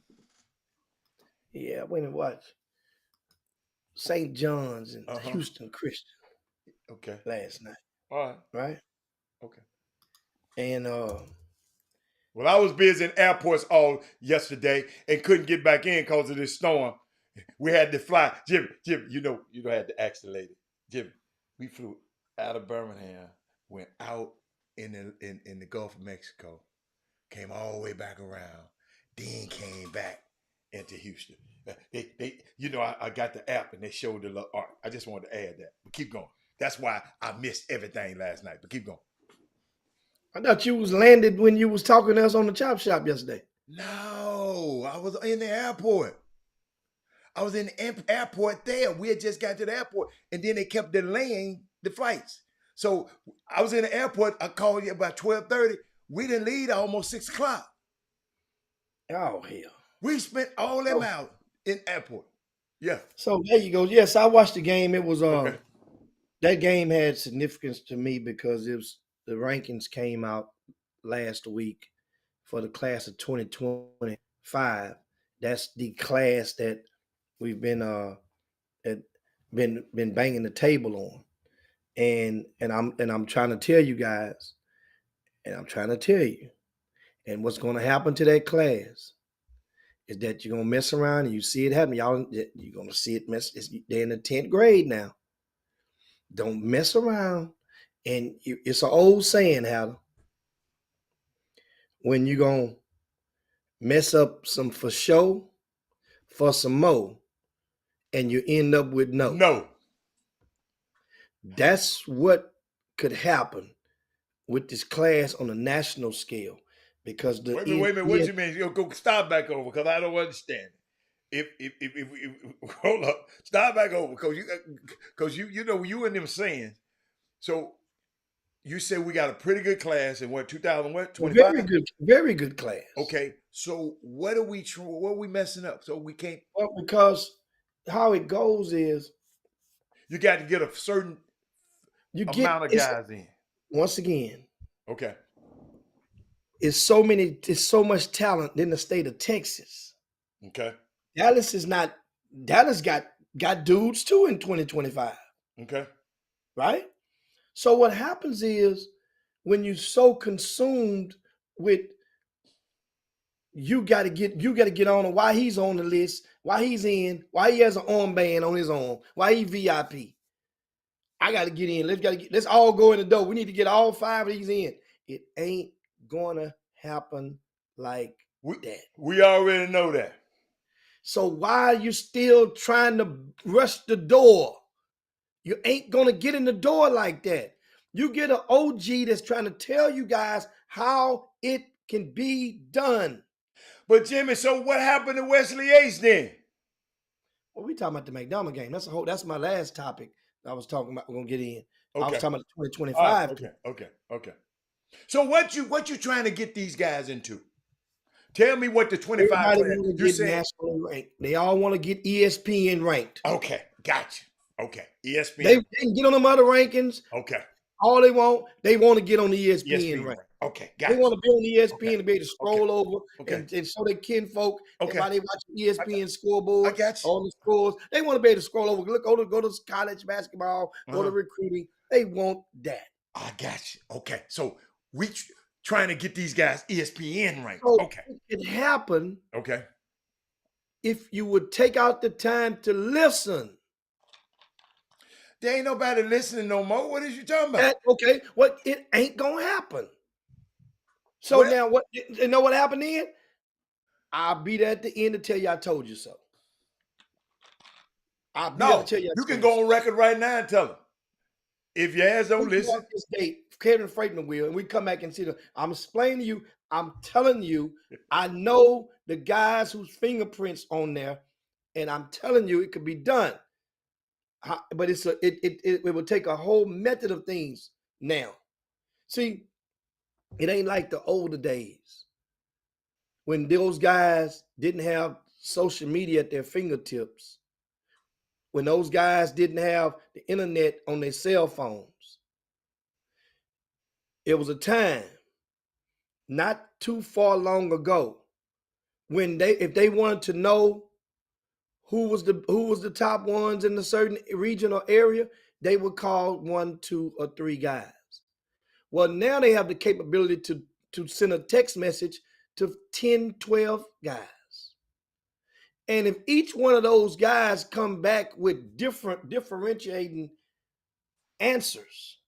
S2: Yeah, I went and watched St. John's and
S1: Uh-huh.
S2: Houston Christian
S1: Okay.
S2: last night.
S1: All right.
S2: Right?
S1: Okay.
S2: And
S1: Well, I was busy in airports all yesterday and couldn't get back in because of this storm. We had to fly. Jim, you know had to ask the lady. Jim, we flew out of Birmingham, went out in the Gulf of Mexico, came all the way back around, then came back into Houston. I got the app and they showed the little art. I just wanted to add that. But keep going. That's why I missed everything last night. But keep going.
S2: I thought you was landed when you was talking to us on the chop shop yesterday.
S1: No, I was in the airport. I was in the airport there. We had just got to the airport, and then they kept delaying the flights. So I was in the airport. I called you about 12:30. We didn't leave almost 6 o'clock.
S2: Oh, hell.
S1: We spent all them out in airport. Yeah.
S2: So there you go. Yes, I watched the game. It was
S1: Okay.
S2: that game had significance to me because the rankings came out last week for the class of 2025. That's the class that we've been banging the table on. And I'm trying to tell you guys, and I'm trying to tell you, and what's going to happen to that class is that you're gonna mess around and you see it happen. You're gonna see it they're in the 10th grade now. Don't mess around. And it's an old saying, Hal. When you gonna mess up some for show, for some more, and you end up with no.
S1: No.
S2: That's what could happen with this class on a national scale. Because
S1: Wait a minute. What do you mean? You'll go start back over because I don't understand. If hold up, start back over because you and them saying. So you said we got a pretty good class in 2025?
S2: Very good class.
S1: Okay, so what are we messing up? So we can't.
S2: Well, because how it goes is
S1: you got to get a certain amount of guys in.
S2: Once again,
S1: okay,
S2: it's so much talent in the state of Texas.
S1: Okay,
S2: Dallas got dudes too in 2025.
S1: Okay,
S2: right? So what happens is when you're so consumed with you got to get on why he's on the list, why he's in, why he has an armband on his arm, why he VIP. I got to get in. Let's all go in the door. We need to get all 5 of these in. It ain't gonna happen like that.
S1: We already know that.
S2: So why are you still trying to rush the door? You ain't gonna get in the door like that. You get an OG that's trying to tell you guys how it can be done.
S1: But Jimmy, so what happened to Wesley Yates then?
S2: Well, we talking about the McDonald game. That's my last topic I was talking about. We're gonna get in.
S1: Okay.
S2: I was talking about the 2025.
S1: Right, okay. So what you trying to get these guys into? Tell me what the 25
S2: Everybody want to get nationally ranked. They all want to get ESPN ranked.
S1: Okay, gotcha. Okay, ESPN.
S2: They can get on them other rankings.
S1: Okay.
S2: All they want to get on the ESPN rank.
S1: Okay, gotcha.
S2: They want to be on ESPN to be able to scroll over and show their kinfolk while they watch ESPN scoreboard on the scores. They want to be able to scroll over, go to college basketball, go to recruiting. They want that.
S1: I got you. Okay, so we trying to get these guys ESPN ranked.
S2: So
S1: okay,
S2: it can happen.
S1: Okay,
S2: if you would take out the time to listen.
S1: There ain't nobody listening no more. What is you talking about?
S2: Okay, what it ain't gonna happen. So now what? You know what happened then? I'll be there at the end to tell you I told you so. I'll be there to tell you.
S1: You can go on record right now and tell them. If your ass don't listen,
S2: this date, Kevin Freight in the wheel, and we come back and see them. I'm explaining to you. I'm telling you. I know the guys whose fingerprints on there, and I'm telling you it could be done. But it will take a whole method of things now. See, it ain't like the older days when those guys didn't have social media at their fingertips, when those guys didn't have the internet on their cell phones. It was a time not too far long ago when if they wanted to know who was the top ones in a certain region or area, they would call 1, 2, or 3 guys. Well, now they have the capability to send a text message to 10, 12 guys. And if each one of those guys come back with differentiating answers,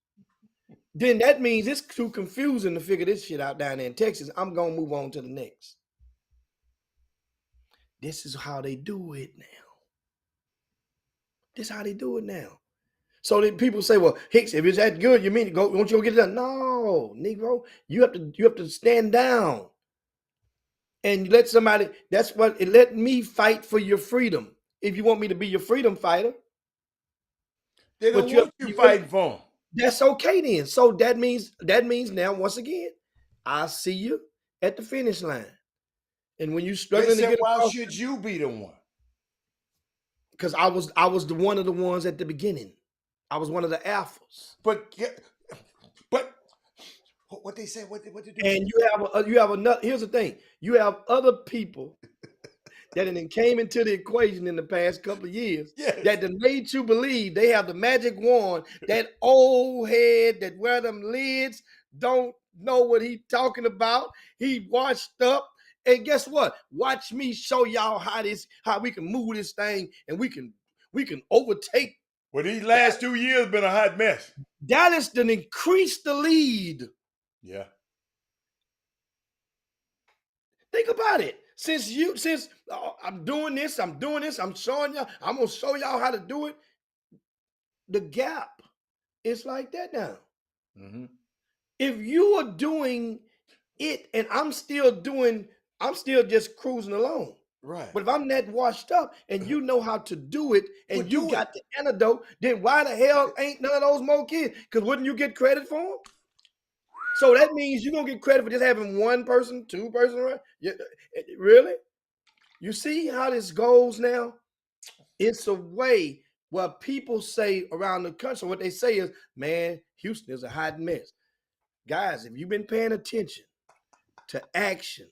S2: then that means it's too confusing to figure this shit out down there in Texas. I'm going to move on to the next. This is how they do it now. This is how they do it now. So then people say, well, Hicks, if it's that good, you mean to go, won't you go get it done? No, Negro, you have to stand down and let somebody, that's what it let me fight for your freedom. If you want me to be your freedom fighter.
S1: They don't want you fighting for them.
S2: That's okay then. So that means now, once again, I'll see you at the finish line. And when you're struggling to get
S1: why should you be the one?
S2: Because I was the one of the ones at the beginning. I was one of the alphas.
S1: But what they say, what they do?
S2: And you have another. Here's the thing: you have other people that came into the equation in the past couple of years that made you believe they have the magic wand. That old head that wear them lids don't know what he talking about. He washed up. And guess what? Watch me show y'all how we can move this thing and we can overtake.
S1: Well, these last 2 years been a hot mess.
S2: Dallas done increased the lead.
S1: Yeah.
S2: Think about it. Since I'm doing this, I'm showing y'all, I'm gonna show y'all how to do it. The gap is like that now. Mm-hmm. If you are doing it and I'm still just cruising along.
S1: Right.
S2: But if I'm that washed up and you know how to do it and you got the antidote, then why the hell ain't none of those more kids? Because wouldn't you get credit for them? So that means you're going to get credit for just having one person, 2 person, right? Really? You see how this goes now? It's a way where people say around the country, what they say is, man, Houston is a hot mess. Guys, if you've been paying attention to actions,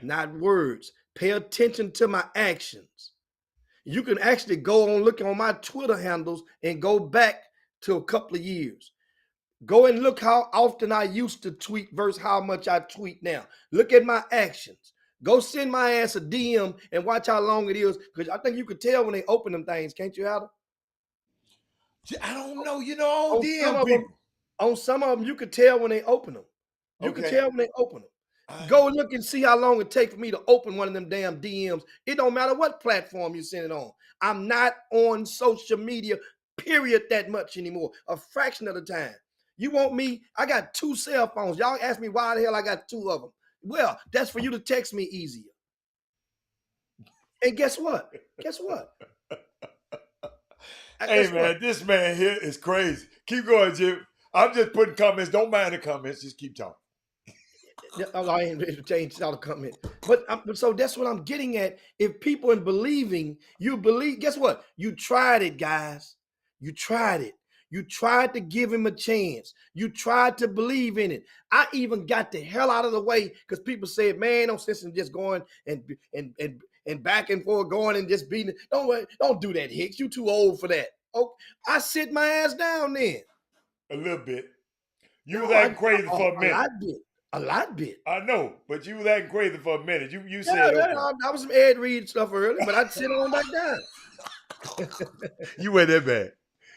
S2: not words, pay attention to my actions. You can actually go on, look on my Twitter handles and go back to a couple of years. Go and look how often I used to tweet versus how much I tweet now. Look at my actions. Go send my ass a DM and watch how long it is. Because I think you could tell when they open them things, can't you, Adam?
S1: I don't know. You know, I don't
S2: On some
S1: DM
S2: of them,
S1: people.
S2: you could tell when they open them. You could
S1: Okay.
S2: tell when they open them.
S1: I,
S2: Go and look and see how long it takes for me to open one of them damn DMs. It don't matter what platform you send it on. I'm not on social media, period, that much anymore. A fraction of the time. You want me? I got 2 cell phones. Y'all ask me why the hell I got 2 of them. Well, that's for you to text me easier. And guess what? Guess what?
S1: Hey man, this man here is crazy. Keep going, Jim. I'm just putting comments. Don't mind the comments. Just keep talking.
S2: I ain't ready to change all the comment. But so that's what I'm getting at. If people in believing, you believe, guess what? You tried it, guys. You tried it. You tried to give him a chance. You tried to believe in it. I even got the hell out of the way because people said, man, no sense in just going and back and forth, going and just beating. Don't do that, Hicks. You too old for that. Oh, I sit my ass down then.
S1: A little bit. You
S2: No,
S1: was acting crazy for a minute.
S2: A lot bit.
S1: I know, but you was acting crazy for a minute. You
S2: Yeah,
S1: said okay.
S2: I was some Ed Reed stuff earlier, but I'd sit on back down.
S1: You weren't that bad.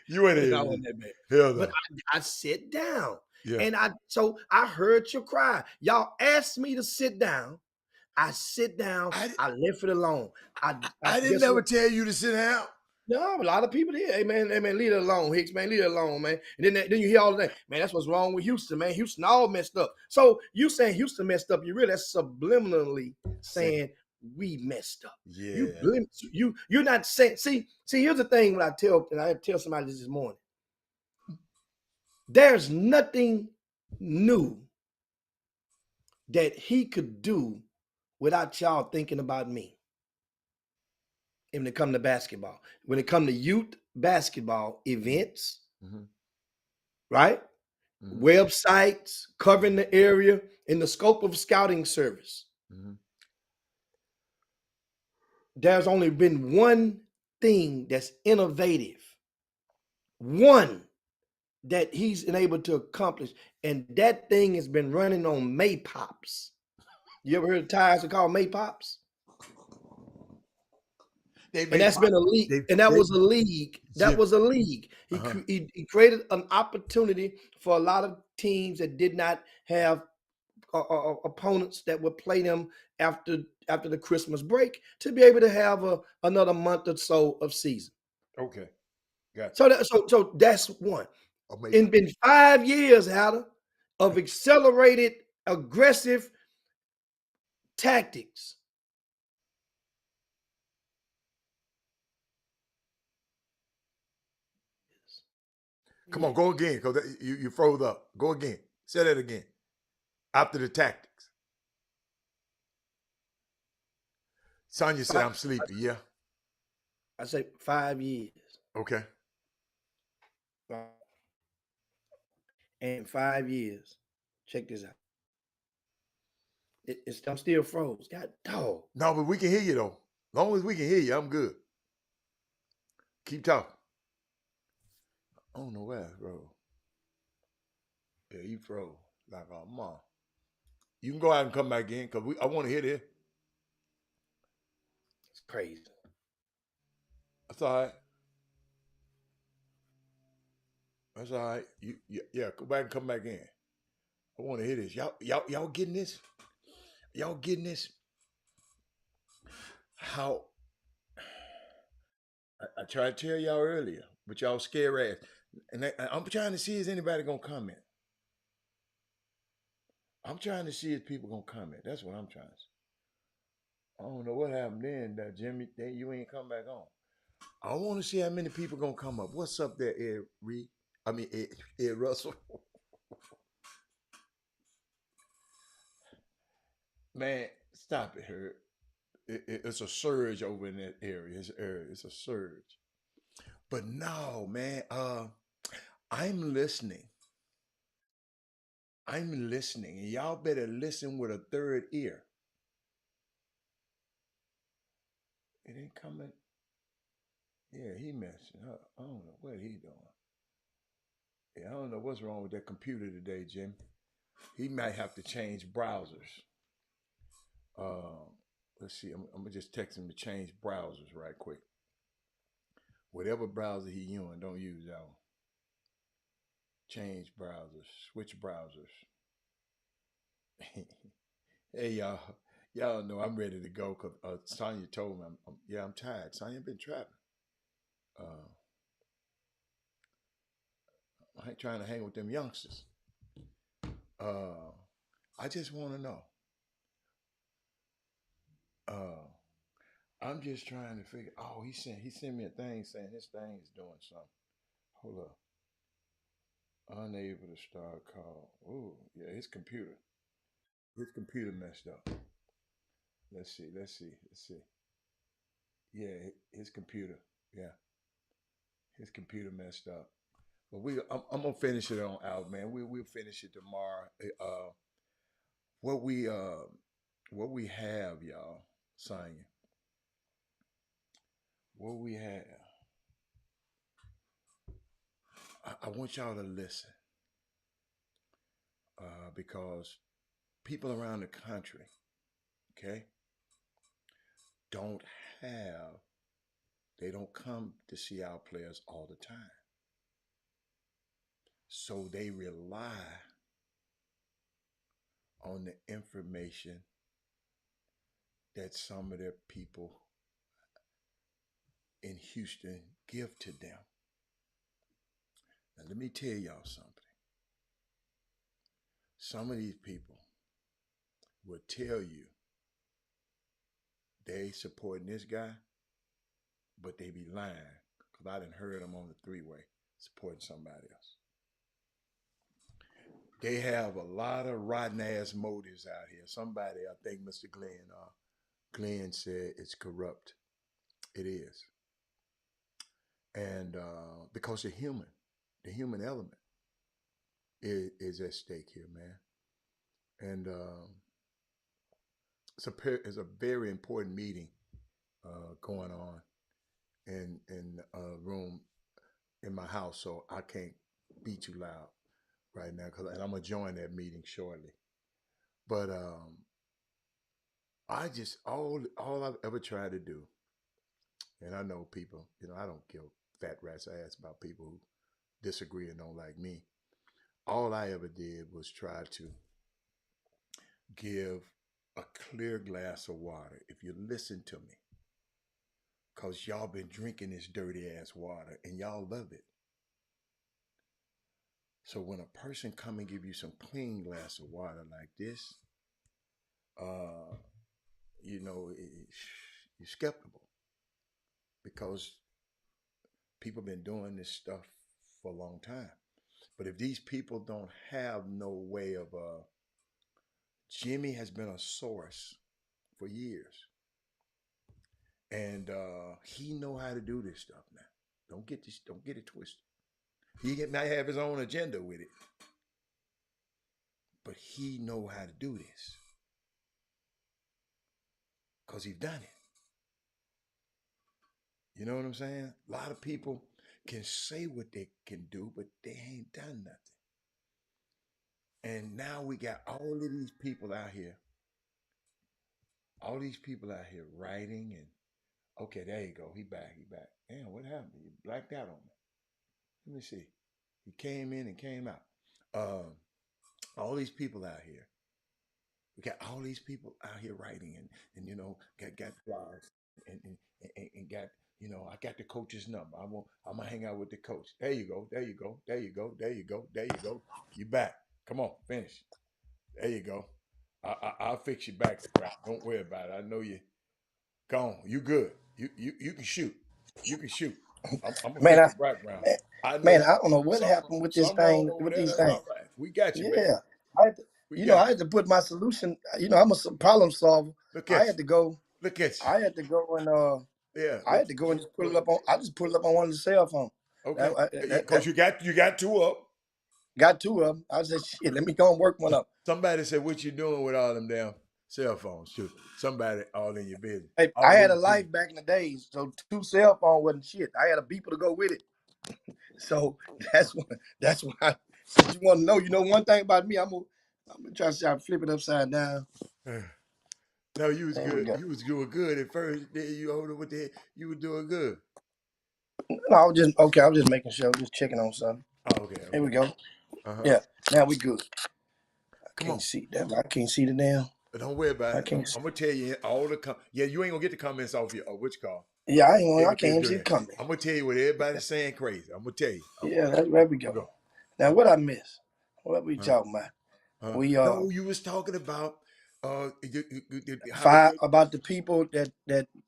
S1: You weren't
S2: I
S1: that
S2: wasn't
S1: bad.
S2: that bad.
S1: Hell no.
S2: But I sit down.
S1: Yeah.
S2: And so I heard your cry. Y'all asked me to sit down. I sit down. I left it alone.
S1: I didn't never tell you to sit down.
S2: No, a lot of people did. Hey man, leave it alone, Hicks, man. Leave it alone, man. And then you hear all the thing, man, that's what's wrong with Houston, man. Houston all messed up. So you saying Houston messed up, you really that's subliminally saying we messed up.
S1: Yeah.
S2: You're not saying, see, here's the thing when I tell somebody this morning. There's nothing new that he could do without y'all thinking about me. When it comes to basketball, when it comes to youth basketball events, right? Websites covering the area in the scope of scouting service. There's only been one thing that's innovative, one that he's been able to accomplish, and that thing has been running on Maypops. You ever heard of tires are called Maypops? And that's been a league, and that was a league. That was a league. He created an opportunity for a lot of teams that did not have opponents that would play them after the Christmas break to be able to have another month or so of season.
S1: Okay, gotcha.
S2: So that's one. It's been 5 years, Hatter, of accelerated, aggressive tactics.
S1: Come on, go again, because you froze up. Go again. Say that again. After the tactics. Sonya said I'm sleepy, yeah?
S2: I say 5 years.
S1: Okay.
S2: And 5 years. Check this out. I'm still froze. God dog.
S1: No, but we can hear you, though. As long as we can hear you, I'm good. Keep talking. I don't know where, bro. Yeah, you froze like a mom. You can go out and come back in because I want to hear this.
S2: It's crazy.
S1: That's all right. That's all right. Yeah, go back and come back in. I want to hear this. Y'all getting this? Y'all getting this? How I tried to tell y'all earlier, but y'all scare ass. And I'm trying to see is anybody gonna comment. I'm trying to see if people gonna comment. That's what I'm trying to see. I don't know what happened then, Jimmy. You ain't come back on. I want to see how many people gonna come up. What's up there, Ed Reed? I mean, Ed Russell. Man, stop it, Herb. It's a surge over in that area. It's a surge. But no, man. I'm listening. I'm listening, and y'all better listen with a third ear. It ain't coming. Yeah, he messing up. I don't know what he doing. Yeah, I don't know what's wrong with that computer today, Jim. He might have to change browsers. Uh, let's see. I'm gonna just text him to change browsers right quick. Whatever browser he using, don't use that one. Change browsers. Switch browsers. Hey y'all know I'm ready to go because Sonya told me I'm tired. Sonya been trapping. Uh, I ain't trying to hang with them youngsters. Uh, I just want to know. Uh, I'm just trying to figure. Oh, he sent me a thing saying his thing is doing something. Hold up. Unable to start call. Oh, yeah, his computer. His computer messed up. Let's see. Let's see. Let's see. Yeah, his computer. Yeah, his computer messed up. But I'm gonna finish it on out, man. We'll finish it tomorrow. What we uh, what we have, y'all, Sonya. What we have. I want y'all to listen, because people around the country, okay, don't have. They don't come to see our players all the time, so they rely on the information that some of their people in Houston give to them. Now, let me tell y'all something. Some of these people will tell you they supporting this guy, but they be lying because I done heard them on the three-way supporting somebody else. They have a lot of rotten ass motives out here. Somebody, I think Mr. Glenn said it's corrupt. It is. And because the human element is at stake here, man. And it's a very important meeting going on in a room in my house, so I can't be too loud right now and I'm gonna join that meeting shortly. But I just all I've ever tried to do, and I know people, I don't give fat rat's ass about people who disagree and don't like me. All I ever did was try to give a clear glass of water. If you listen to me, because y'all been drinking this dirty ass water and y'all love it. So when a person come and give you some clean glass of water like this, uh, you're skeptical because people been doing this stuff for a long time. But if these people don't have no way of, Jimmy has been a source for years, and he know how to do this stuff now. Don't get it twisted. He might have his own agenda with it, but he know how to do this because he's done it. You know what I'm saying? A lot of people can say what they can do, but they ain't done nothing. And now we got all these people out here writing and okay, there you go. He back. Damn, what happened? You blacked out on me. Let me see. He came in and came out. All these people out here. We got all these people out here writing and got flyers and got I got the coach's number. I'm gonna hang out with the coach. There you go. There you go. There you go. There you go. There you go. You back. Come on, finish. There you go. I'll fix your back scratch. Don't worry about it. I know you. Gone. You good. You can shoot. You can shoot. I'm gonna
S2: Man,
S1: fix your background.
S2: man,
S1: I
S2: man,
S1: know
S2: I don't know what
S1: something
S2: happened with this
S1: something wrong
S2: thing,
S1: over
S2: with
S1: there.
S2: these
S1: That's
S2: things.
S1: all right. We got you, man.
S2: Yeah, I had to,
S1: We got
S2: I
S1: you.
S2: had to put my solution. I'm a problem solver.
S1: Look
S2: I
S1: at
S2: had
S1: you.
S2: to go.
S1: Look at you.
S2: I had to go and
S1: Yeah.
S2: I had to go and just put it up on. I just put it up on one of the cell phones.
S1: Okay.
S2: That
S1: Because you got two up.
S2: got two of them. I said, shit, let me go and work one up.
S1: Somebody said, "What you doing with all them damn cell phones?" Shoot. Somebody all in your business.
S2: Hey, I
S1: All
S2: had a
S1: these people.
S2: life back in the days, so two cell phone wasn't shit. I had a beeper to go with it. So that's why. Since you want to know, one thing about me, I'm gonna try to flip it upside down.
S1: No, you was
S2: There we
S1: good.
S2: go.
S1: You was doing good at first. Then you older with the you were doing good.
S2: No, I was just okay. I was just making sure, just checking on something.
S1: Oh, okay,
S2: Here we
S1: okay.
S2: go.
S1: Uh-huh.
S2: Yeah, now we good. I
S1: Come
S2: can't
S1: on.
S2: see that. I can't see the damn.
S1: But don't worry about
S2: I
S1: it.
S2: can't.
S1: I'm gonna tell you all the yeah, you ain't gonna get the comments off your which call.
S2: Yeah, I ain't gonna. I can't
S1: Everything's
S2: even see
S1: doing
S2: it
S1: it.
S2: coming.
S1: I'm gonna tell you what everybody's saying crazy. I'm gonna tell you.
S2: Yeah, there we
S1: I'm
S2: go.
S1: gonna go.
S2: Now what I miss? What we
S1: Huh?
S2: talking about?
S1: Huh?
S2: We
S1: No, you was talking about how to
S2: five
S1: get
S2: about the people that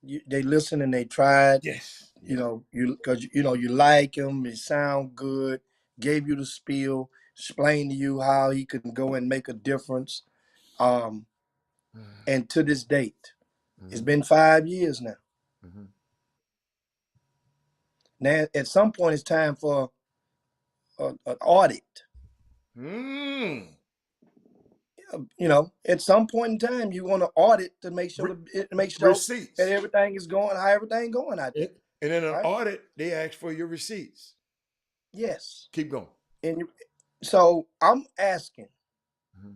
S2: they listen and they tried.
S1: yes.
S2: You
S1: Yeah.
S2: know, because you like him. It sound good. Gave you the spiel. Explained to you how he could go and make a difference. And to this date, it's
S1: Mm-hmm.
S2: been 5 years now.
S1: Mm-hmm.
S2: Now, at some point, it's time for an audit.
S1: Mm.
S2: At some point in time, you want to audit to make sure that
S1: Receipts.
S2: everything is going how everything going out there,
S1: And in an
S2: right?
S1: audit, they ask for your receipts.
S2: Yes.
S1: Keep going.
S2: And so I'm asking.
S1: Mm-hmm.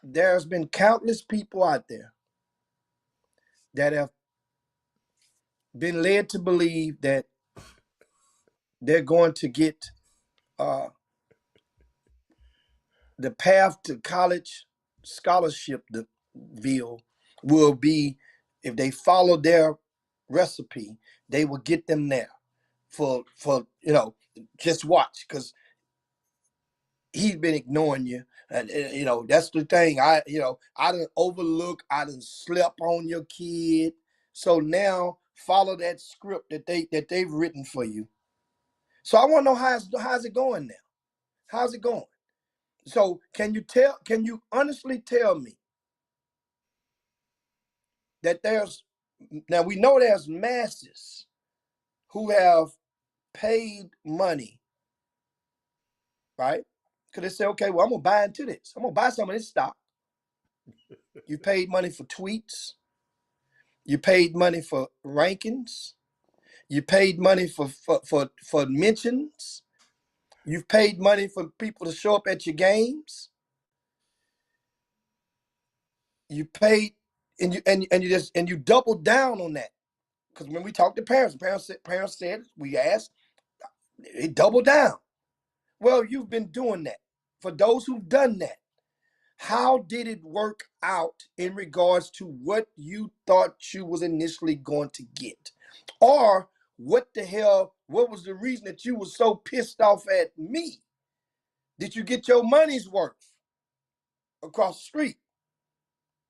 S2: There's been countless people out there that have been led to believe that they're going to get the path to college scholarship. The bill will be, if they follow their recipe, they will get them there. For just watch, because he's been ignoring you, and that's the thing. I didn't overlook. I didn't slept on your kid. So now follow that script that they've written for you. So I want to know how's it going now? How's it going? So can you honestly tell me that now we know there's masses who have paid money, right? Because they say, okay, well, I'm gonna buy into this. I'm gonna buy some of this stock. You paid money for tweets. You paid money for rankings. You paid money for mentions. You've paid money for people to show up at your games. You paid, and you doubled down on that. Because when we talked to parents said, we asked, they doubled down. Well, you've been doing that. For those who've done that, how did it work out in regards to what you thought you was initially going to get? Or what was the reason that you were so pissed off at me? Did you get your money's worth across the street?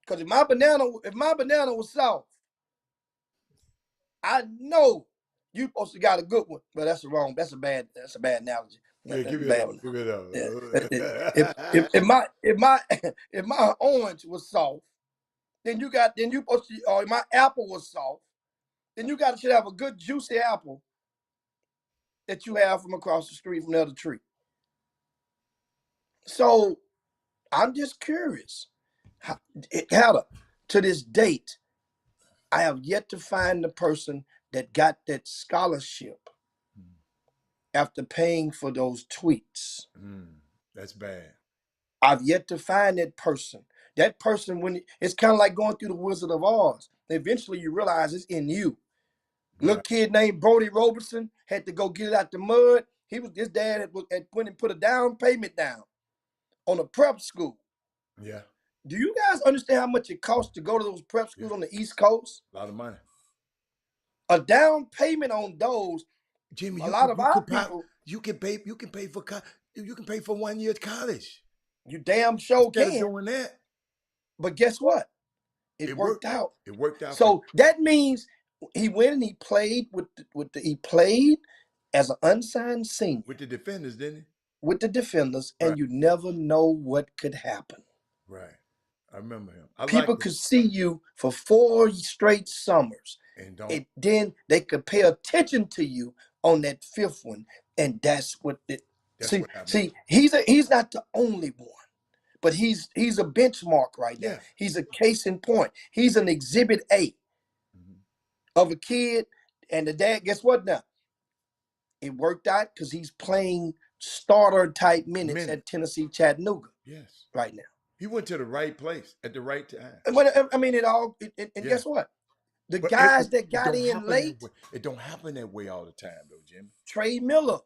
S2: Because if my banana was soft, I know you supposed to got a good one. But that's a bad analogy.
S1: Yeah,
S2: That's
S1: give
S2: a
S1: it
S2: bad
S1: up.
S2: one.
S1: Give it up.
S2: Yeah. If my orange was soft, then you supposed to, or my apple was soft, then you should have a good juicy apple that you have from across the street from the other tree. So I'm just curious. To this date, I have yet to find the person that got that scholarship after paying for those tweets.
S1: That's bad.
S2: I've yet to find that person. That person, when it's kind of like going through the Wizard of Oz. Eventually, you realize it's in you. Little
S1: Right.
S2: kid named Brody Robertson had to go get it out the mud. His dad had went and put a down payment down on a prep school.
S1: Yeah.
S2: Do you guys understand how much it costs to go to those prep schools on the East Coast?
S1: A lot of money.
S2: A down payment on those.
S1: Jimmy,
S2: A lot of our people,
S1: you can pay for 1 year college.
S2: you damn sure
S1: Instead of
S2: can.
S1: doing that.
S2: But guess what? It worked out.
S1: It worked out.
S2: So that means he went and he played he played as an unsigned senior
S1: with the defenders, didn't he?
S2: with the defenders,
S1: Right.
S2: and you never know what could happen.
S1: Right. I remember him.
S2: People could see you for 4 straight summers, and then they could pay attention to you on that fifth one, and that's what what happened. See, he's not the only one, but he's a benchmark right now. Yeah. He's a case in point. He's an exhibit A of a kid, and the dad. Guess what now? It worked out because he's playing starter type minutes
S1: Minute.
S2: at Tennessee Chattanooga
S1: Yes.
S2: right now.
S1: He went to the right place at the right time.
S2: But I mean, and
S1: Yeah.
S2: guess what? The
S1: But
S2: guys that
S1: it
S2: got
S1: don't
S2: in
S1: happen that
S2: late,
S1: way. It don't happen that way all the time, though, Jimmy.
S2: Trey Miller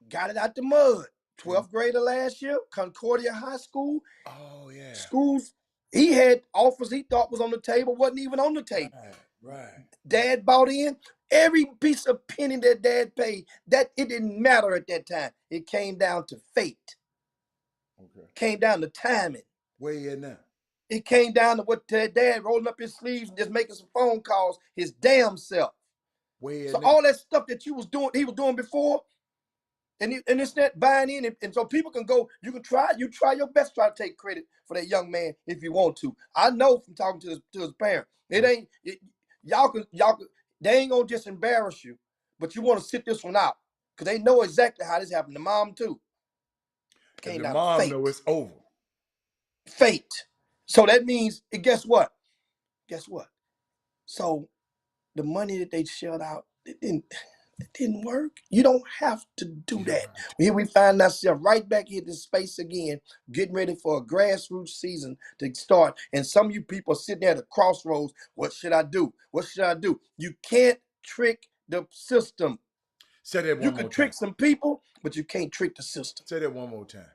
S2: got it out the mud.
S1: Trey-
S2: 12th grader last year, Concordia High School.
S1: Oh yeah.
S2: Schools, he had offers he thought was on the table, wasn't even on the table.
S1: Right.
S2: Dad bought in. Every piece of penny that dad paid, that it didn't matter at that time. It came down to fate.
S1: Okay.
S2: Came down to timing.
S1: Where you at now?
S2: It came down to what dad rolling up his sleeves and just making some phone calls his damn self.
S1: Where you
S2: So
S1: at now?
S2: all that stuff that he was doing before, and it's that buying in, and so people can go. You try your best to try to take credit for that young man if you want to. I know from talking to his parents, y'all can they ain't gonna just embarrass you, but you want to sit this one out because they know exactly how this happened to mom too.
S1: And
S2: Came
S1: the
S2: down to
S1: mom
S2: fate.
S1: know it's over.
S2: Fate. So that means, guess what? Guess what? So the money that they shelled out, it didn't work. You don't have to do that. Here we find ourselves right back here in this space again, getting ready for a grassroots season to start. And some of you people are sitting there at the crossroads. What should I do? What should I do? You can't trick the system.
S1: Say that one
S2: You
S1: more
S2: can trick
S1: time.
S2: some people, but you can't trick the system.
S1: Say that one more time.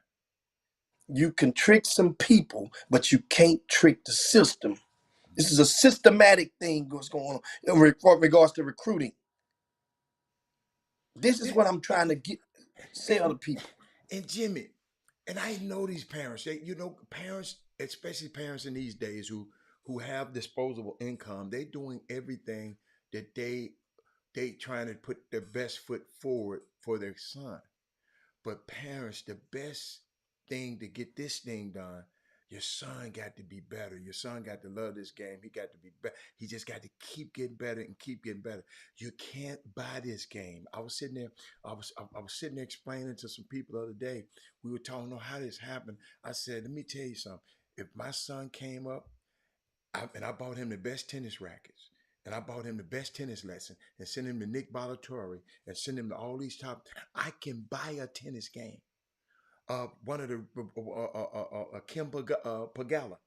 S2: You can trick some people, but you can't trick the system. This is a systematic thing that's going on in regards to recruiting. This is what I'm trying to say to other people.
S1: And Jimmy, and I know these parents. Parents, especially parents in these days who have disposable income, they doing everything that they trying to put their best foot forward for their son. But parents, the best thing to get this thing done, your son got to be better. Your son got to love this game. He got to be better. He just got to keep getting better and keep getting better. You can't buy this game. I was sitting there. I was sitting there explaining to some people the other day. We were talking about how this happened. I said, let me tell you something. If my son came up and I bought him the best tennis rackets, and I bought him the best tennis lesson, and sent him to Nick Balatori, and sent him to all these top, I can buy a tennis game. One of the Kim Pagula.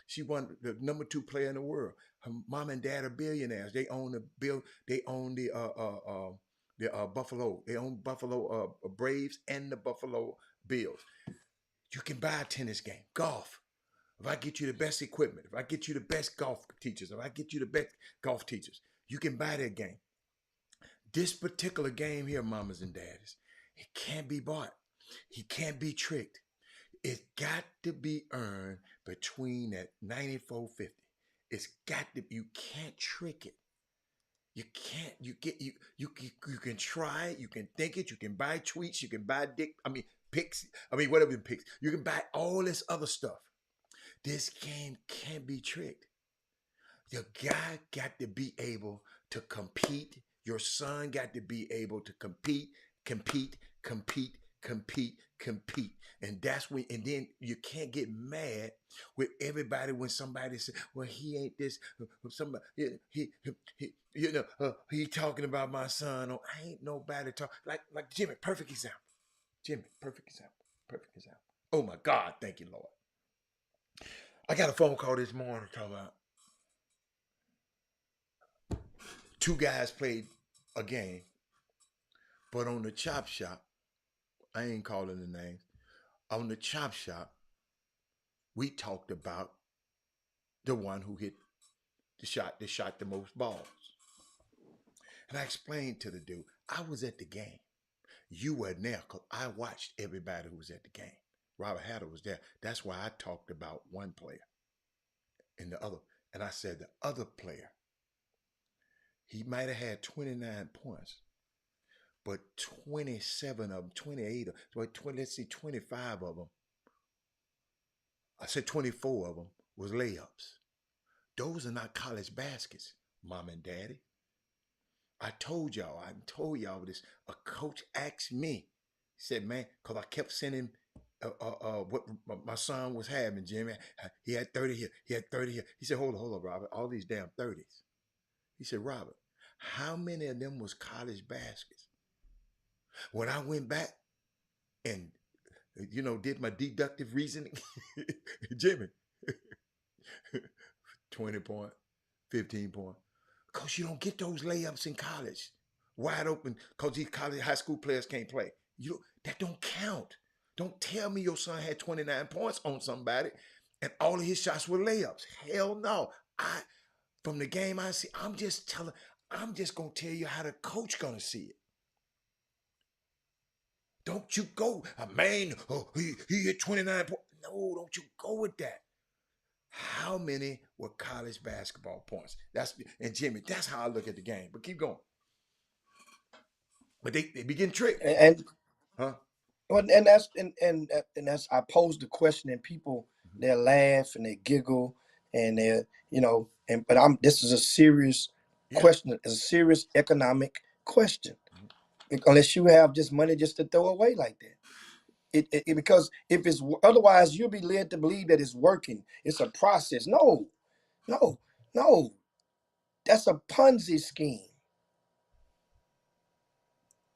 S1: She won the #2 player in the world. Her mom and dad are billionaires. They own the Buffalo. They own Buffalo Braves and the Buffalo Bills. You can buy a tennis game, golf. If I get you the best equipment, if I get you the best golf teachers, if I get you the best golf teachers, you can buy that game. This particular game here, mamas and daddies, it can't be bought. He can't be tricked. It's got to be earned between that 94.50. It's got to. You can't trick it. You can't. You can try it. You can think it. You can buy tweets. You can buy pics. Whatever pics. You can buy all this other stuff. This game can't be tricked. Your guy got to be able to compete. Your son got to be able to compete. And that's when, and then you can't get mad with everybody when somebody says, well, he ain't this, somebody, he talking about my son. Oh, I ain't nobody talk like Jimmy, perfect example. Perfect example. Oh my God, thank you, Lord. I got a phone call this morning talking about two guys played a game, but on the chop shop, I ain't calling the names. On the chop shop, we talked about the one who hit the shot that shot the most balls. And I explained to the dude, I was at the game. You weren't there because I watched everybody who was at the game. Robert Hatter was there. That's why I talked about one player and the other. And I said the other player, he might have had 29 points, but 27 of them, 28, 25 of them, I said 24 of them was layups. Those are not college baskets, mom and daddy. I told y'all this. A coach asked me, he said, man, because I kept sending what my son was having, Jimmy. He had 30 here. He had 30 here. He said, hold on, Robert, all these damn 30s. He said, Robert, How many of them was college baskets? When I went back and did my deductive reasoning, Jimmy, 20 point, 15 point. Because you don't get those layups in college. Wide open, because these college high school players can't play. That don't count. Don't tell me your son had 29 points on somebody and all of his shots were layups. Hell no. From the game I see, I'm just gonna tell you how the coach gonna see it. Don't you go, man, he hit 29 points. No, don't you go with that. How many were college basketball points? And Jimmy, that's how I look at the game. But keep going. But they begin tricked.
S2: And
S1: Huh?
S2: and that's I posed the question and people they laugh and they giggle and but this is a serious question. It's a serious economic question. Unless you have just money just to throw away like that. Because if it's otherwise, you'll be led to believe that it's working. It's a process. No. That's a Ponzi scheme.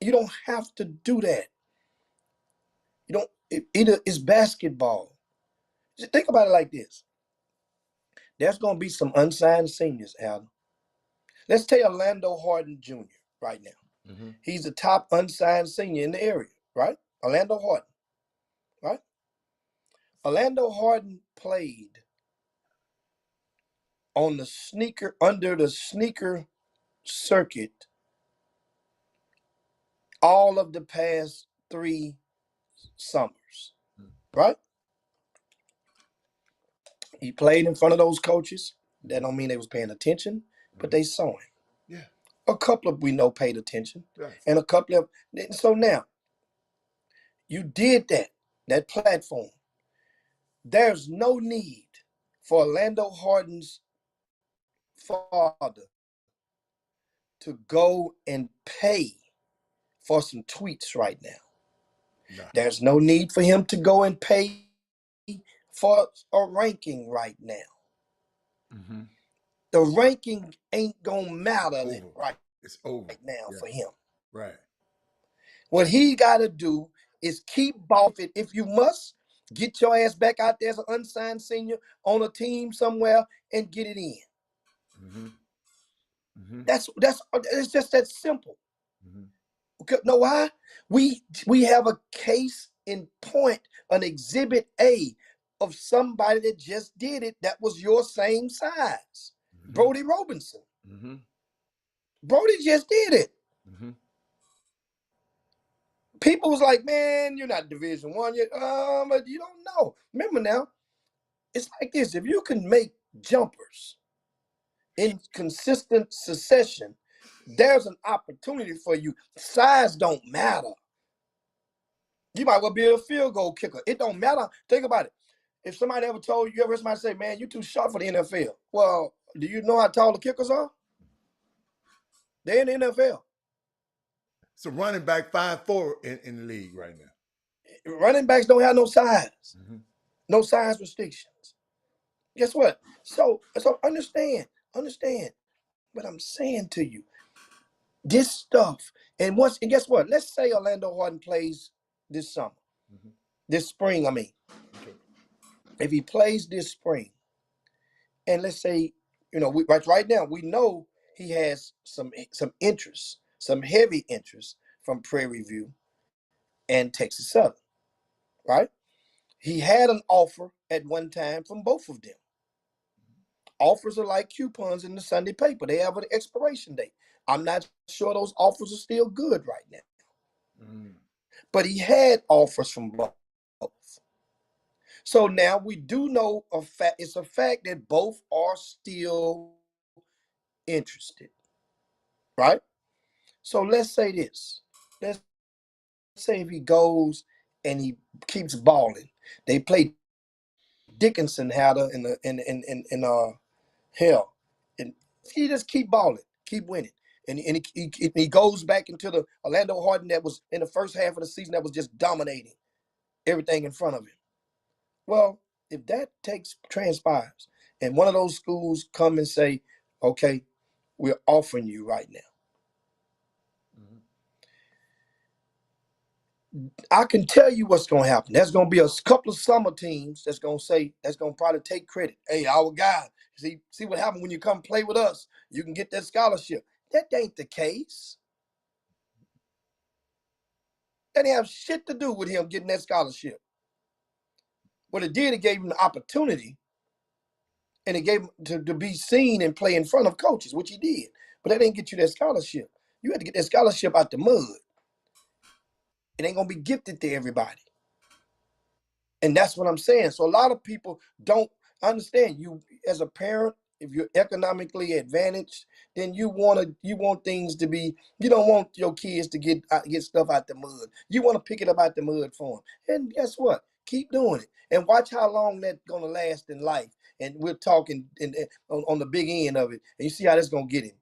S2: You don't have to do that. You don't. Either it's basketball. Just think about it like this. There's going to be some unsigned seniors, Adam. Let's take Orlando Harden Jr. right now.
S1: Mm-hmm.
S2: He's the top unsigned senior in the area, right? Orlando Harden, right? Orlando Harden played under the sneaker circuit all of the past 3 summers, right? He played in front of those coaches. That don't mean they was paying attention, but they saw him.
S1: Yeah.
S2: A couple of we know paid attention,
S1: Right.
S2: and a couple of so now you did that platform. There's no need for Orlando Harden's father to go and pay for some tweets right now.
S1: Nah.
S2: There's no need for him to go and pay for a ranking right now.
S1: Mm-hmm.
S2: The ranking ain't gonna matter
S1: It's over
S2: right now for him.
S1: Right.
S2: What he got to do is keep ball. If you must, get your ass back out there as an unsigned senior on a team somewhere and get it in.
S1: Mm-hmm. Mm-hmm.
S2: It's just that simple.
S1: Mm-hmm.
S2: Know why? We have a case in point, an exhibit A of somebody that just did it that was your same size. Mm-hmm. Brody Robinson.
S1: Mm-hmm.
S2: Brody just did it.
S1: Mm-hmm.
S2: People was like, man, you're not Division I yet. But you don't know. Remember now, it's like this. If you can make jumpers in consistent succession, there's an opportunity for you. Size don't matter. You might well be a field goal kicker. It don't matter. Think about it. If somebody ever told you, somebody say, man, you're too short for the NFL. Well, do you know how tall the kickers are? They're in the NFL.
S1: So running back 5'4" in the league right now.
S2: Running backs don't have no size. Mm-hmm. No size restrictions. Guess what? So understand what I'm saying to you. This stuff, and guess what? Let's say Orlando Harden plays this summer, this spring. I mean, if he plays this spring, and let's say, right now we know he has some interest, some heavy interest from Prairie View and Texas Southern, right? He had an offer at one time from both of them. Offers are like coupons in the Sunday paper. They have an expiration date. I'm not sure those offers are still good right now. But he had offers from both. So now we do know it's a fact that both are still interested. Right? So let's say this. Let's say if he goes and he keeps balling. They play Dickinson Hatter in hell. And he just keep balling, keep winning. And he goes back into the Orlando Harden that was in the first half of the season that was just dominating everything in front of him. Well, if that transpires and one of those schools come and say, okay, we're offering you right now. I can tell you what's going to happen. There's going to be a couple of summer teams that's going to probably take credit. Hey, our guy, see what happened when you come play with us. You can get that scholarship. That ain't the case. That didn't have shit to do with him getting that scholarship. What it did, it gave him the opportunity, and it gave him to be seen and play in front of coaches, which he did. But that didn't get you that scholarship. You had to get that scholarship out the mud. It ain't going to be gifted to everybody. And that's what I'm saying. So a lot of people don't understand. You as a parent, if you're economically advantaged, then you want things to be. You don't want your kids to get stuff out the mud. You want to pick it up out the mud for them. And guess what? Keep doing it, and watch how long that's gonna last in life. And we're talking on the big end of it, and you see how that's gonna get him.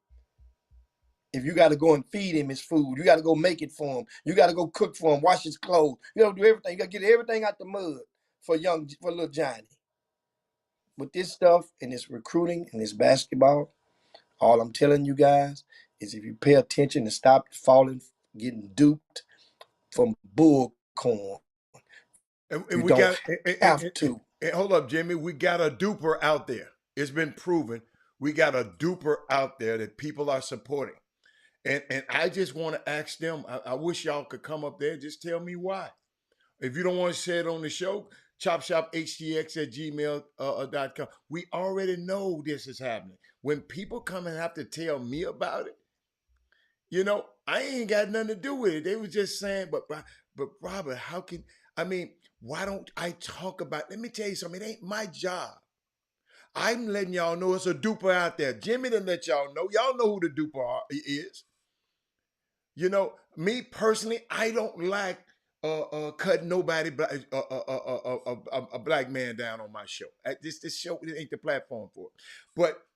S2: If you got to go and feed him his food, you got to go make it for him. You got to go cook for him, wash his clothes. You got to do everything. You got to get everything out the mud for little Johnny. With this stuff and this recruiting and this basketball, all I'm telling you guys is if you pay attention and stop getting duped from bullcorn,
S1: And
S2: you
S1: we
S2: don't
S1: got
S2: have to.
S1: and hold up, Jimmy. We got a duper out there. It's been proven. We got a duper out there that people are supporting. And I just want to ask them. I wish y'all could come up there and just tell me why. If you don't want to say it on the show, chopshophtx@gmail.com. We already know this is happening. When people come and have to tell me about it, I ain't got nothing to do with it. They was just saying, but Robert, why don't I talk about? Let me tell you something. It ain't my job. I'm letting y'all know it's a duper out there. Jimmy done let y'all know. Y'all know who the duper is. Me personally, I don't like cutting nobody a black man down on my show. This show ain't the platform for it. But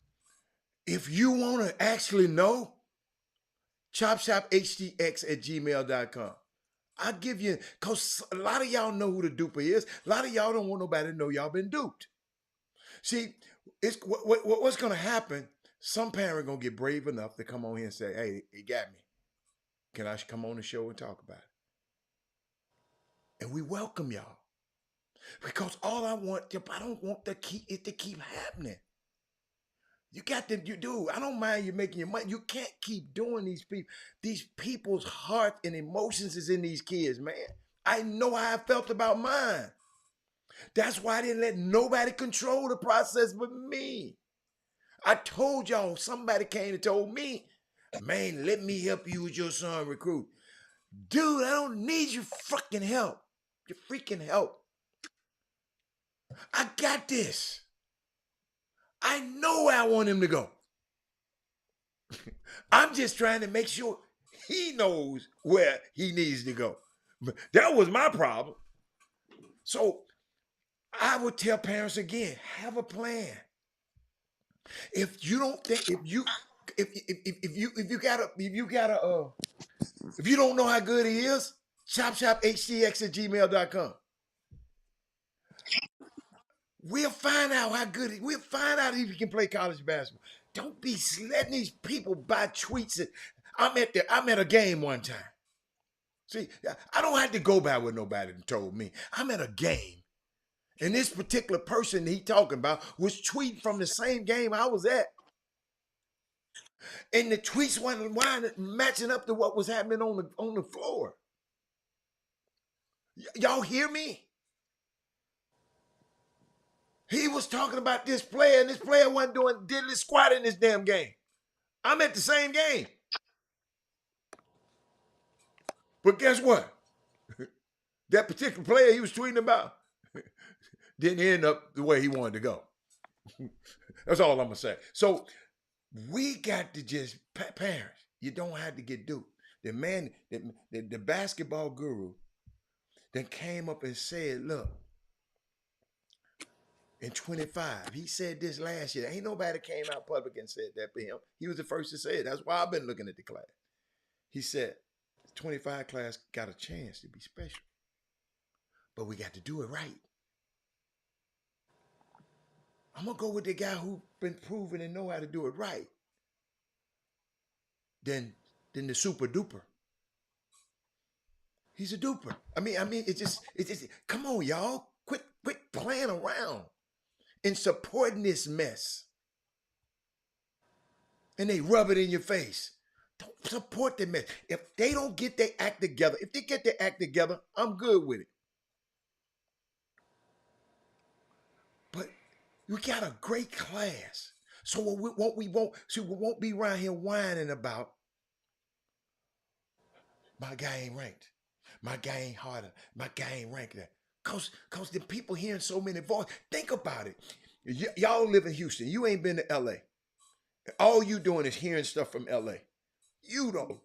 S1: if you want to actually know, chopshophtx@gmail.com. I'll give you, because a lot of y'all know who the duper is. A lot of y'all don't want nobody to know y'all been duped. See, it's what's going to happen. Some parent going to get brave enough to come on here and say, hey, it got me. Can I come on the show and talk about it? And we welcome y'all. Because all I don't want it to keep happening. You do. I don't mind you making your money. You can't keep doing these people. These people's heart and emotions is in these kids, man. I know how I felt about mine. That's why I didn't let nobody control the process but me. I told y'all, somebody came and told me, man, let me help you with your son recruit. Dude, I don't need your freaking help. Your freaking help. I got this. I know where I want him to go. I'm just trying to make sure he knows where he needs to go. That was my problem. So I would tell parents again, have a plan. If you don't think, if you don't know how good he is, chopshophtx@gmail.com. We'll find out how good we'll find out if he can play college basketball. Don't be letting these people buy tweets. I'm at a game one time. See, I don't have to go by what nobody told me. I'm at a game. And this particular person he talking about was tweeting from the same game I was at. And the tweets weren't matching up to what was happening on the floor. Y'all hear me? He was talking about this player, and this player wasn't doing diddly squat in this damn game. I'm at the same game. But guess what? That particular player he was tweeting about didn't end up the way he wanted to go. That's all I'm going to say. So we got to just, parents, you don't have to get duped. The man, the basketball guru that came up and said, look, in 25, he said this last year. Ain't nobody came out public and said that for him. He was the first to say it. That's why I've been looking at the class. He said, the 25 class got a chance to be special, but we got to do it right. I'm going to go with the guy who been proven and know how to do it right than the super duper. He's a duper. I mean, it's just come on, y'all. Quit playing around and supporting this mess. And they rub it in your face. Don't support the mess. If they don't get their act together, if they get their act together, I'm good with it. But we got a great class. So we won't be around here whining about my guy ain't ranked. My guy ain't harder. My guy ain't ranked that. Cause the people hearing so many voices. Think about it. Y'all live in Houston. You ain't been to LA. All you doing is hearing stuff from LA. You don't.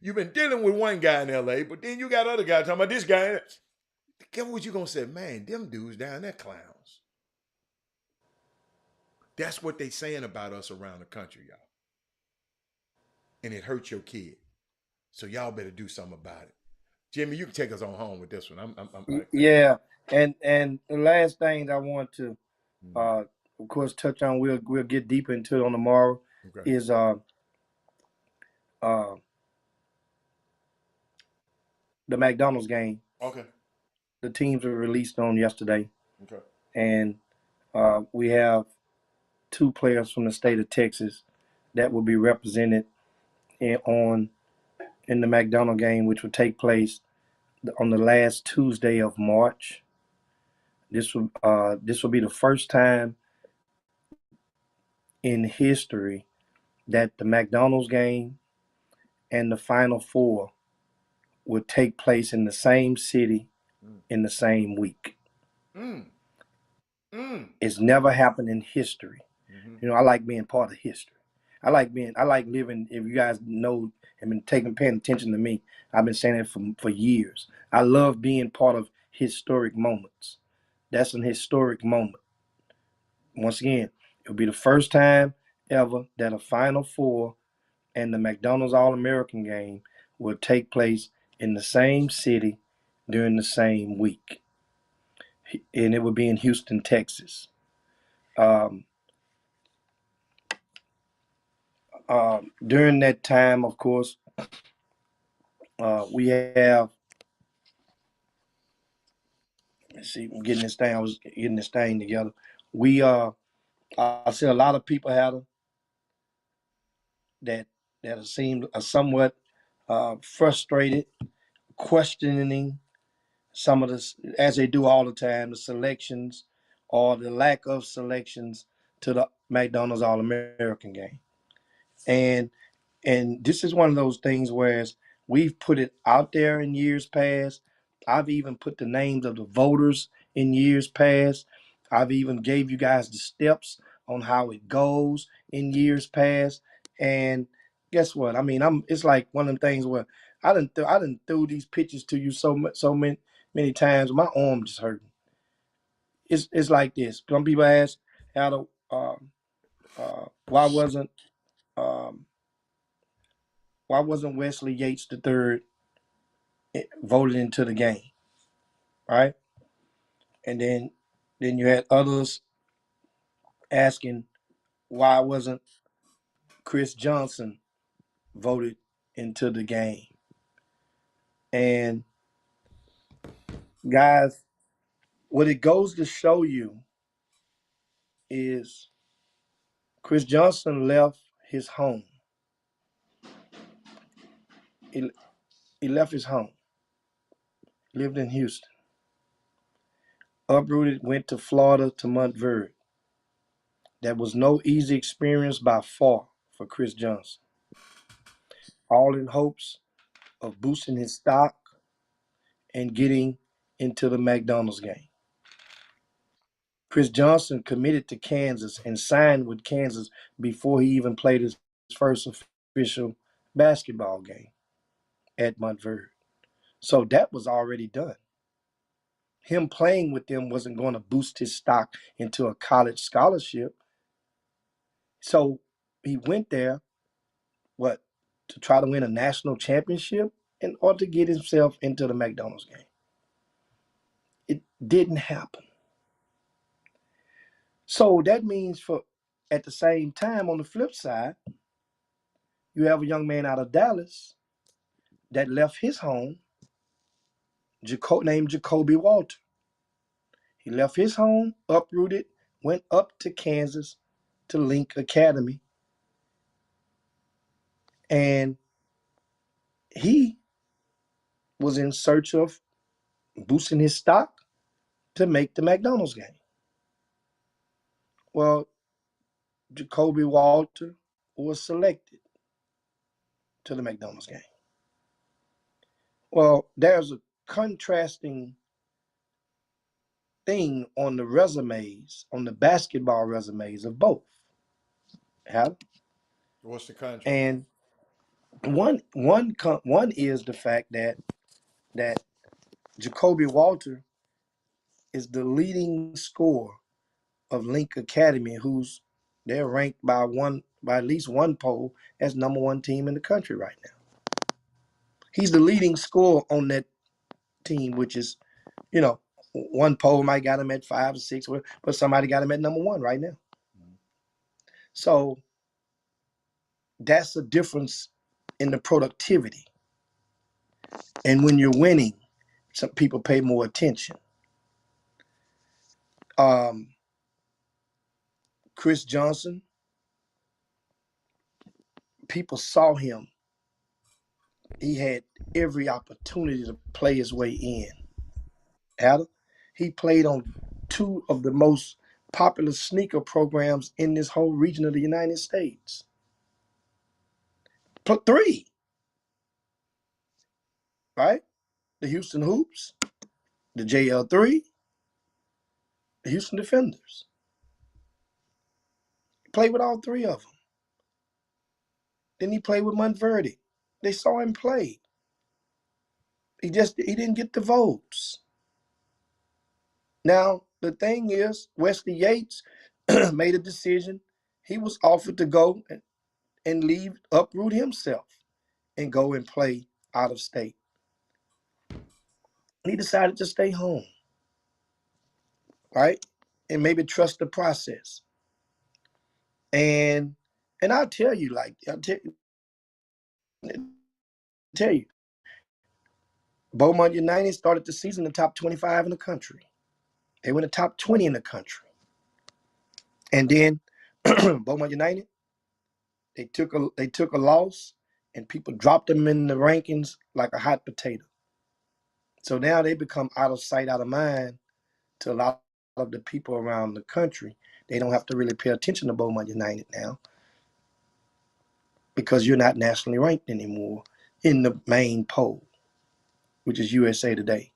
S1: You've been dealing with one guy in LA, but then you got other guys talking about this guy. Guess what you gonna say? Man, them dudes down there clowns. That's what they saying about us around the country, y'all. And it hurts your kid. So y'all better do something about it. Jimmy, you can take us on home with this one.
S2: Yeah, and the last thing I want to,
S1: Mm,
S2: of course, touch on. We'll get deeper into it on tomorrow.
S1: okay.
S2: Is uh the McDonald's game.
S1: Okay.
S2: The teams were released on yesterday,
S1: Okay.
S2: and we have 2 players from the state of Texas that will be represented in the McDonald game, which will take place on the last Tuesday of March. This will be the first time in history that the McDonald's game and the Final Four will take place in the same city
S1: Mm,
S2: in the same week.
S1: mm, mm.
S2: It's never happened in history.
S1: Mm-hmm.
S2: You know, I like being part of history. I like living. If you guys know and been paying attention to me, I've been saying it for years. I love being part of historic moments. That's an historic moment. Once again, it'll be the first time ever that a Final Four and the McDonald's All-American game will take place in the same city during the same week. And it will be in Houston, Texas. Um, During that time, of course, we have, let's see, I'm getting this thing, I was getting this thing together. I see a lot of people that have seemed somewhat frustrated, questioning some of this, as they do all the time, the selections or the lack of selections to the McDonald's All American game. And this is one of those things where we've put it out there in years past. I've even put the names of the voters in years past. I've even gave you guys the steps on how it goes in years past. And guess what? I mean, it's like one of them things where I didn't throw these pictures to you so many times. My arm just hurting. It's like this. Some people ask how to why um, wasn't Wesley Yates the third voted into the game, right? And then you had others asking why wasn't Chris Johnson voted into the game. And guys, what it goes to show you is Chris Johnson left his home. He left his home, lived in Houston, uprooted, went to Florida to Montverde. That was no easy experience by far for Chris Johnson. All in hopes of boosting his stock and getting into the McDonald's game. Chris Johnson committed to Kansas and signed with Kansas before he even played his first official basketball game at Montverde. So that was already done. Him playing with them wasn't going to boost his stock into a college scholarship. So he went there, to try to win a national championship in order to get himself into the McDonald's game. It didn't happen. So that means at the same time, on the flip side, you have a young man out of Dallas that left his home named Jacoby Walter. He left his home, uprooted, went up to Kansas to Link Academy, and he was in search of boosting his stock to make the McDonald's game. Well, Jacoby Walter was selected to the McDonald's game. Well, there's a contrasting thing on the resumes, on the basketball resumes of both.
S1: What's the contrast?
S2: And one is the fact that Jacoby Walter is the leading scorer of Link Academy, they're ranked by at least one poll as number one team in the country right now. He's the leading scorer on that team, which is, one poll might got him at 5 or 6, but somebody got him at number one right now. So that's a difference in the productivity. And when you're winning, some people pay more attention. Chris Johnson, people saw him. He had every opportunity to play his way in. He played on 2 of the most popular sneaker programs in this whole region of the United States. 3, right? The Houston Hoops, the JL3, the Houston Defenders. He played with all 3 of them. Then he played with Montverde. They saw him play. He didn't get the votes. Now, the thing is, Wesley Yates made a decision. He was offered to go and leave, uproot himself, and go and play out of state. He decided to stay home, right? And maybe trust the process. And I'll tell you, Beaumont United started the season in the top 25 in the country. They were in the top 20 in the country. And then Beaumont United, they took a loss, and people dropped them in the rankings like a hot potato. So now they become out of sight, out of mind to a lot of the people around the country. They don't have to really pay attention to Beaumont United now because you're not nationally ranked anymore in the main poll, which is USA Today.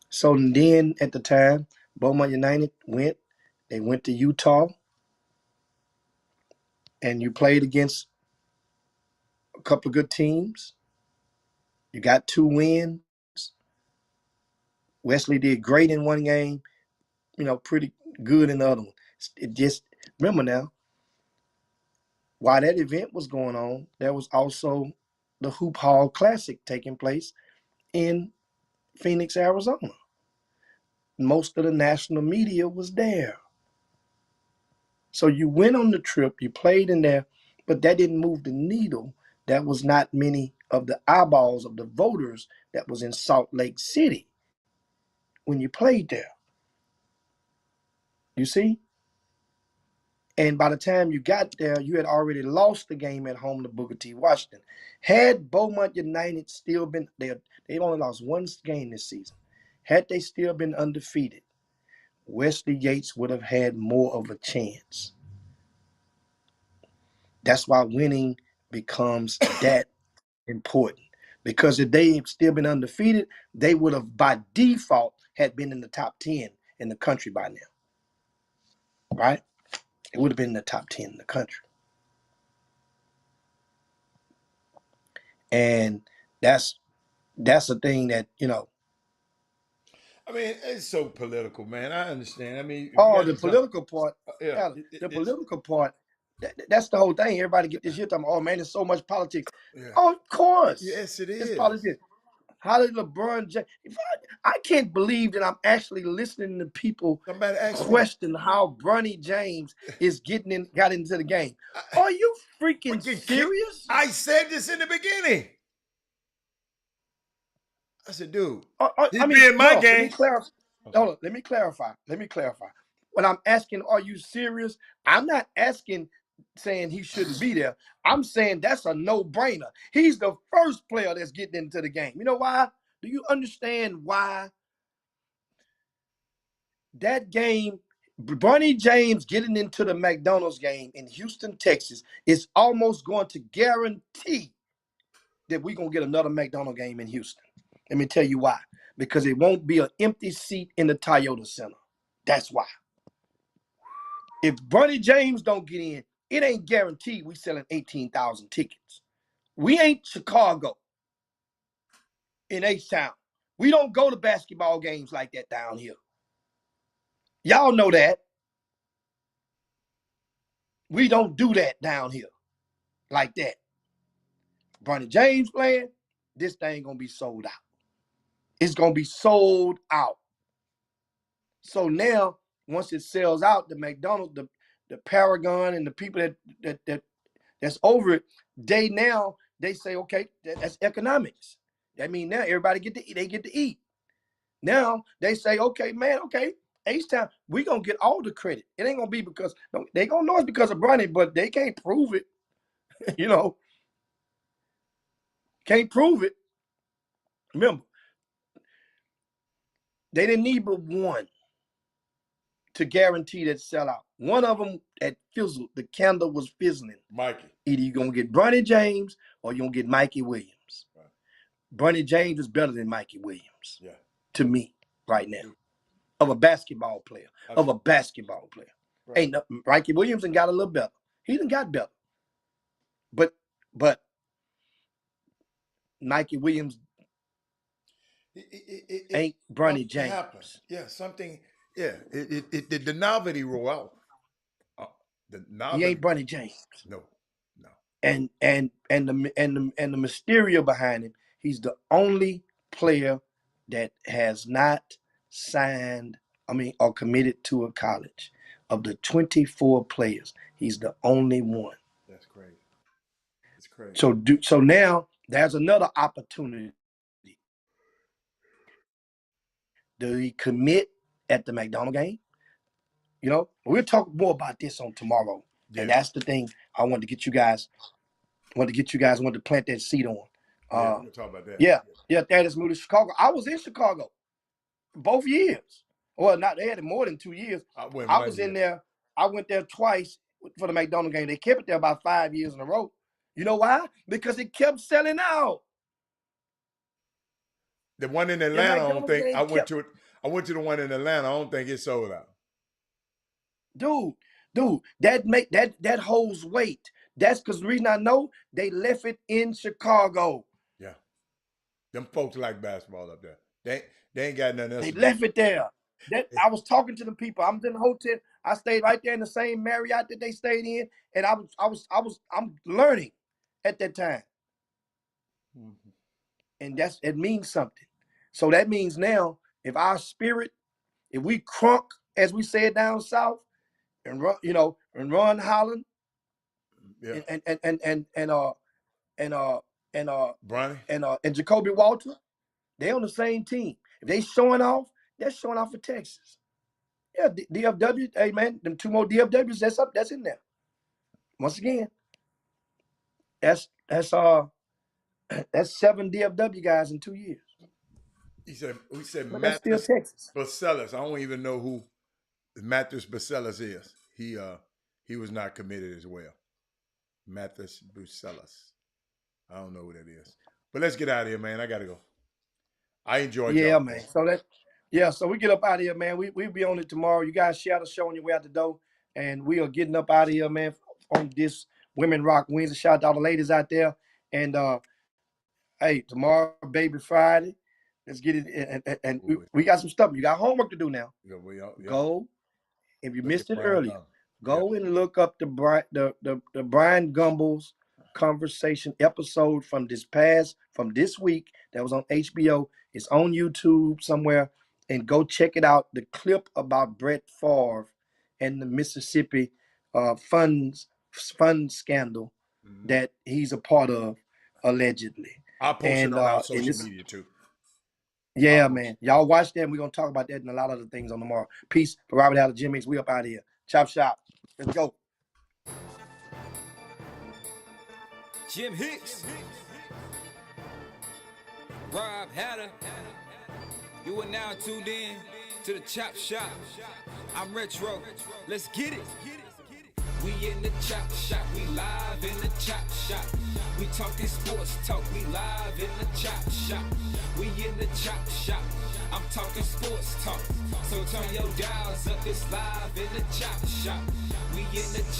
S2: So then at the time, Beaumont United went to Utah, and you played against a couple of good teams. You got 2 wins. Wesley did great in one game, pretty good in the other one. It just, remember now, while that event was going on, there was also the Hoop Hall Classic taking place in Phoenix, Arizona. Most of the national media was there. So you went on the trip, you played in there, but that didn't move the needle. That was not many of the eyeballs of the voters that was in Salt Lake City when you played there. You see? And by the time you got there, you had already lost the game at home to Booker T. Washington. Had Beaumont United still been there, they only lost 1 game this season. Had they still been undefeated, Wesley Yates would have had more of a chance. That's why winning becomes that important. Because if they had still been undefeated, they would have by default had been in the top 10 in the country by now. Right? It would have been in the top 10 in the country. And that's the thing that,
S1: I mean, it's so political, man. I understand. I mean,
S2: the political part,
S1: yeah,
S2: political part, that's the whole thing. Everybody get this shit talking, oh man, there's so much politics.
S1: Yeah.
S2: Oh, of course.
S1: Yes, it is.
S2: It's politics. How did LeBron James? I can't believe that I'm actually listening to people question how Bronny James got into the game. Are you freaking serious?
S1: I said this in the beginning. I said, dude,
S2: I
S1: this
S2: mean,
S1: being my
S2: no,
S1: game.
S2: let me clarify. Let me clarify. When I'm asking, are you serious? I'm not asking saying he shouldn't be there. I'm saying that's a no-brainer. He's the first player that's getting into the game. You know why? Do you understand why that game, Bronny James getting into the McDonald's game in Houston, Texas, is almost going to guarantee that we're going to get another McDonald's game in Houston? Let me tell you why. Because it won't be an empty seat in the Toyota Center. That's why. If Bronny James don't get in, it ain't guaranteed we selling 18,000 tickets. We ain't Chicago in H-Town. We don't go to basketball games like that down here. Y'all know that. We don't do that down here like that. Bronny James playing, this thing gonna be sold out. It's gonna be sold out. So now, once it sells out, the McDonald's, the Paragon, and the people that's over it, they say, okay, that's economics. That means now everybody get to eat. They get to eat. Now they say, okay, man, okay, H-Town, we gonna get all the credit. It ain't gonna be because they gonna know it's because of Bronny, but they can't prove it. You know, can't prove it. Remember, they didn't need but one to guarantee that sellout. One of them at fizzled, the candle was fizzling.
S1: Mikey.
S2: Either you're gonna get Bronny James or you're gonna get Mikey Williams. Right. Bronny James is better than Mikey Williams. Yeah. To me, right now. Of a basketball player. Of a basketball player. Right. Ain't no, Mikey Williams done got a little better. He done got better. But Mikey Williams ain't Bronny James.
S1: Happens. Yeah, something. Yeah, the novelty roll out. The novelty.
S2: He ain't Bronny James.
S1: No.
S2: And the mystery behind him, he's the only player that has not signed, or committed to a college. Of the 24 players, he's the only one.
S1: That's crazy. It's crazy.
S2: So now there's another opportunity. Do he commit at the McDonald game? You know, we'll talk more about this on tomorrow. Yeah. And that's the thing I wanted to get you guys. wanted to plant that seed on.
S1: Yeah, we'll talk about that.
S2: Yeah, Thaddeus moved to Chicago. I was in Chicago both years. Well, not they had it more than 2 years. I was in there. I went there twice for the McDonald game. They kept it there about 5 years in a row. You know why? Because it kept selling out.
S1: The one in Atlanta, I don't think I went to it. I went to the one in Atlanta. I don't think it sold out.
S2: Dude, that holds weight. That's because the reason I know they left it in Chicago.
S1: Yeah. Them folks like basketball up there. They ain't got nothing else.
S2: They left it there. I was talking to the people. I'm in the hotel. I stayed right there in the same Marriott that they stayed in, and I'm learning at that time. Mm-hmm. And it means something. So that means now, if our spirit, if we crunk, as we say it down south, and run, and run Holland, yeah,
S1: Bronny
S2: and Jacoby Walter, they on the same team. If they showing off, they're showing off for Texas. Yeah, DFW, hey man, them 2 more DFWs, that's in there. Once again, that's 7 DFW guys in 2 years.
S1: We said
S2: but
S1: Mathis
S2: that's still Texas.
S1: Bacelas. I don't even know who Mathis Bacelas is. He was not committed as well. Mathis Bacelas. I don't know who that is. But let's get out of here, man. I gotta go. I enjoyed y'all.
S2: Yeah, man. So we get up out of here, man. We'll be on it tomorrow. You guys share the show on your way out the door. And we are getting up out of here, man, on this Women Rock Wednesday. Shout out to all the ladies out there. And hey, tomorrow, Baby Friday. Let's get it. And we got some stuff. You got homework to do now. Yeah, Go. If you missed it earlier, go and look up the Brian Gumbel's conversation episode from this week that was on HBO. It's on YouTube somewhere, and go check it out. The clip about Brett Favre and the Mississippi fund scandal that he's a part of, allegedly.
S1: I'll post it on our social media too.
S2: Yeah, man. Y'all watch that, and we're going to talk about that and a lot of other things on tomorrow. Peace. For Robert Howard, Jim Mix, we up out of here. Chop shop. Let's go.
S6: Jim Hicks, Rob Hatter, you are now tuned in to the Chop Shop. I'm Retro, let's get it. We in the Chop Shop, we live in the Chop Shop. We talking sports talk, we live in the Chop Shop. We in the Chop Shop, I'm talking sports talk. So turn your dials up, it's live in the Chop Shop. We in the Chop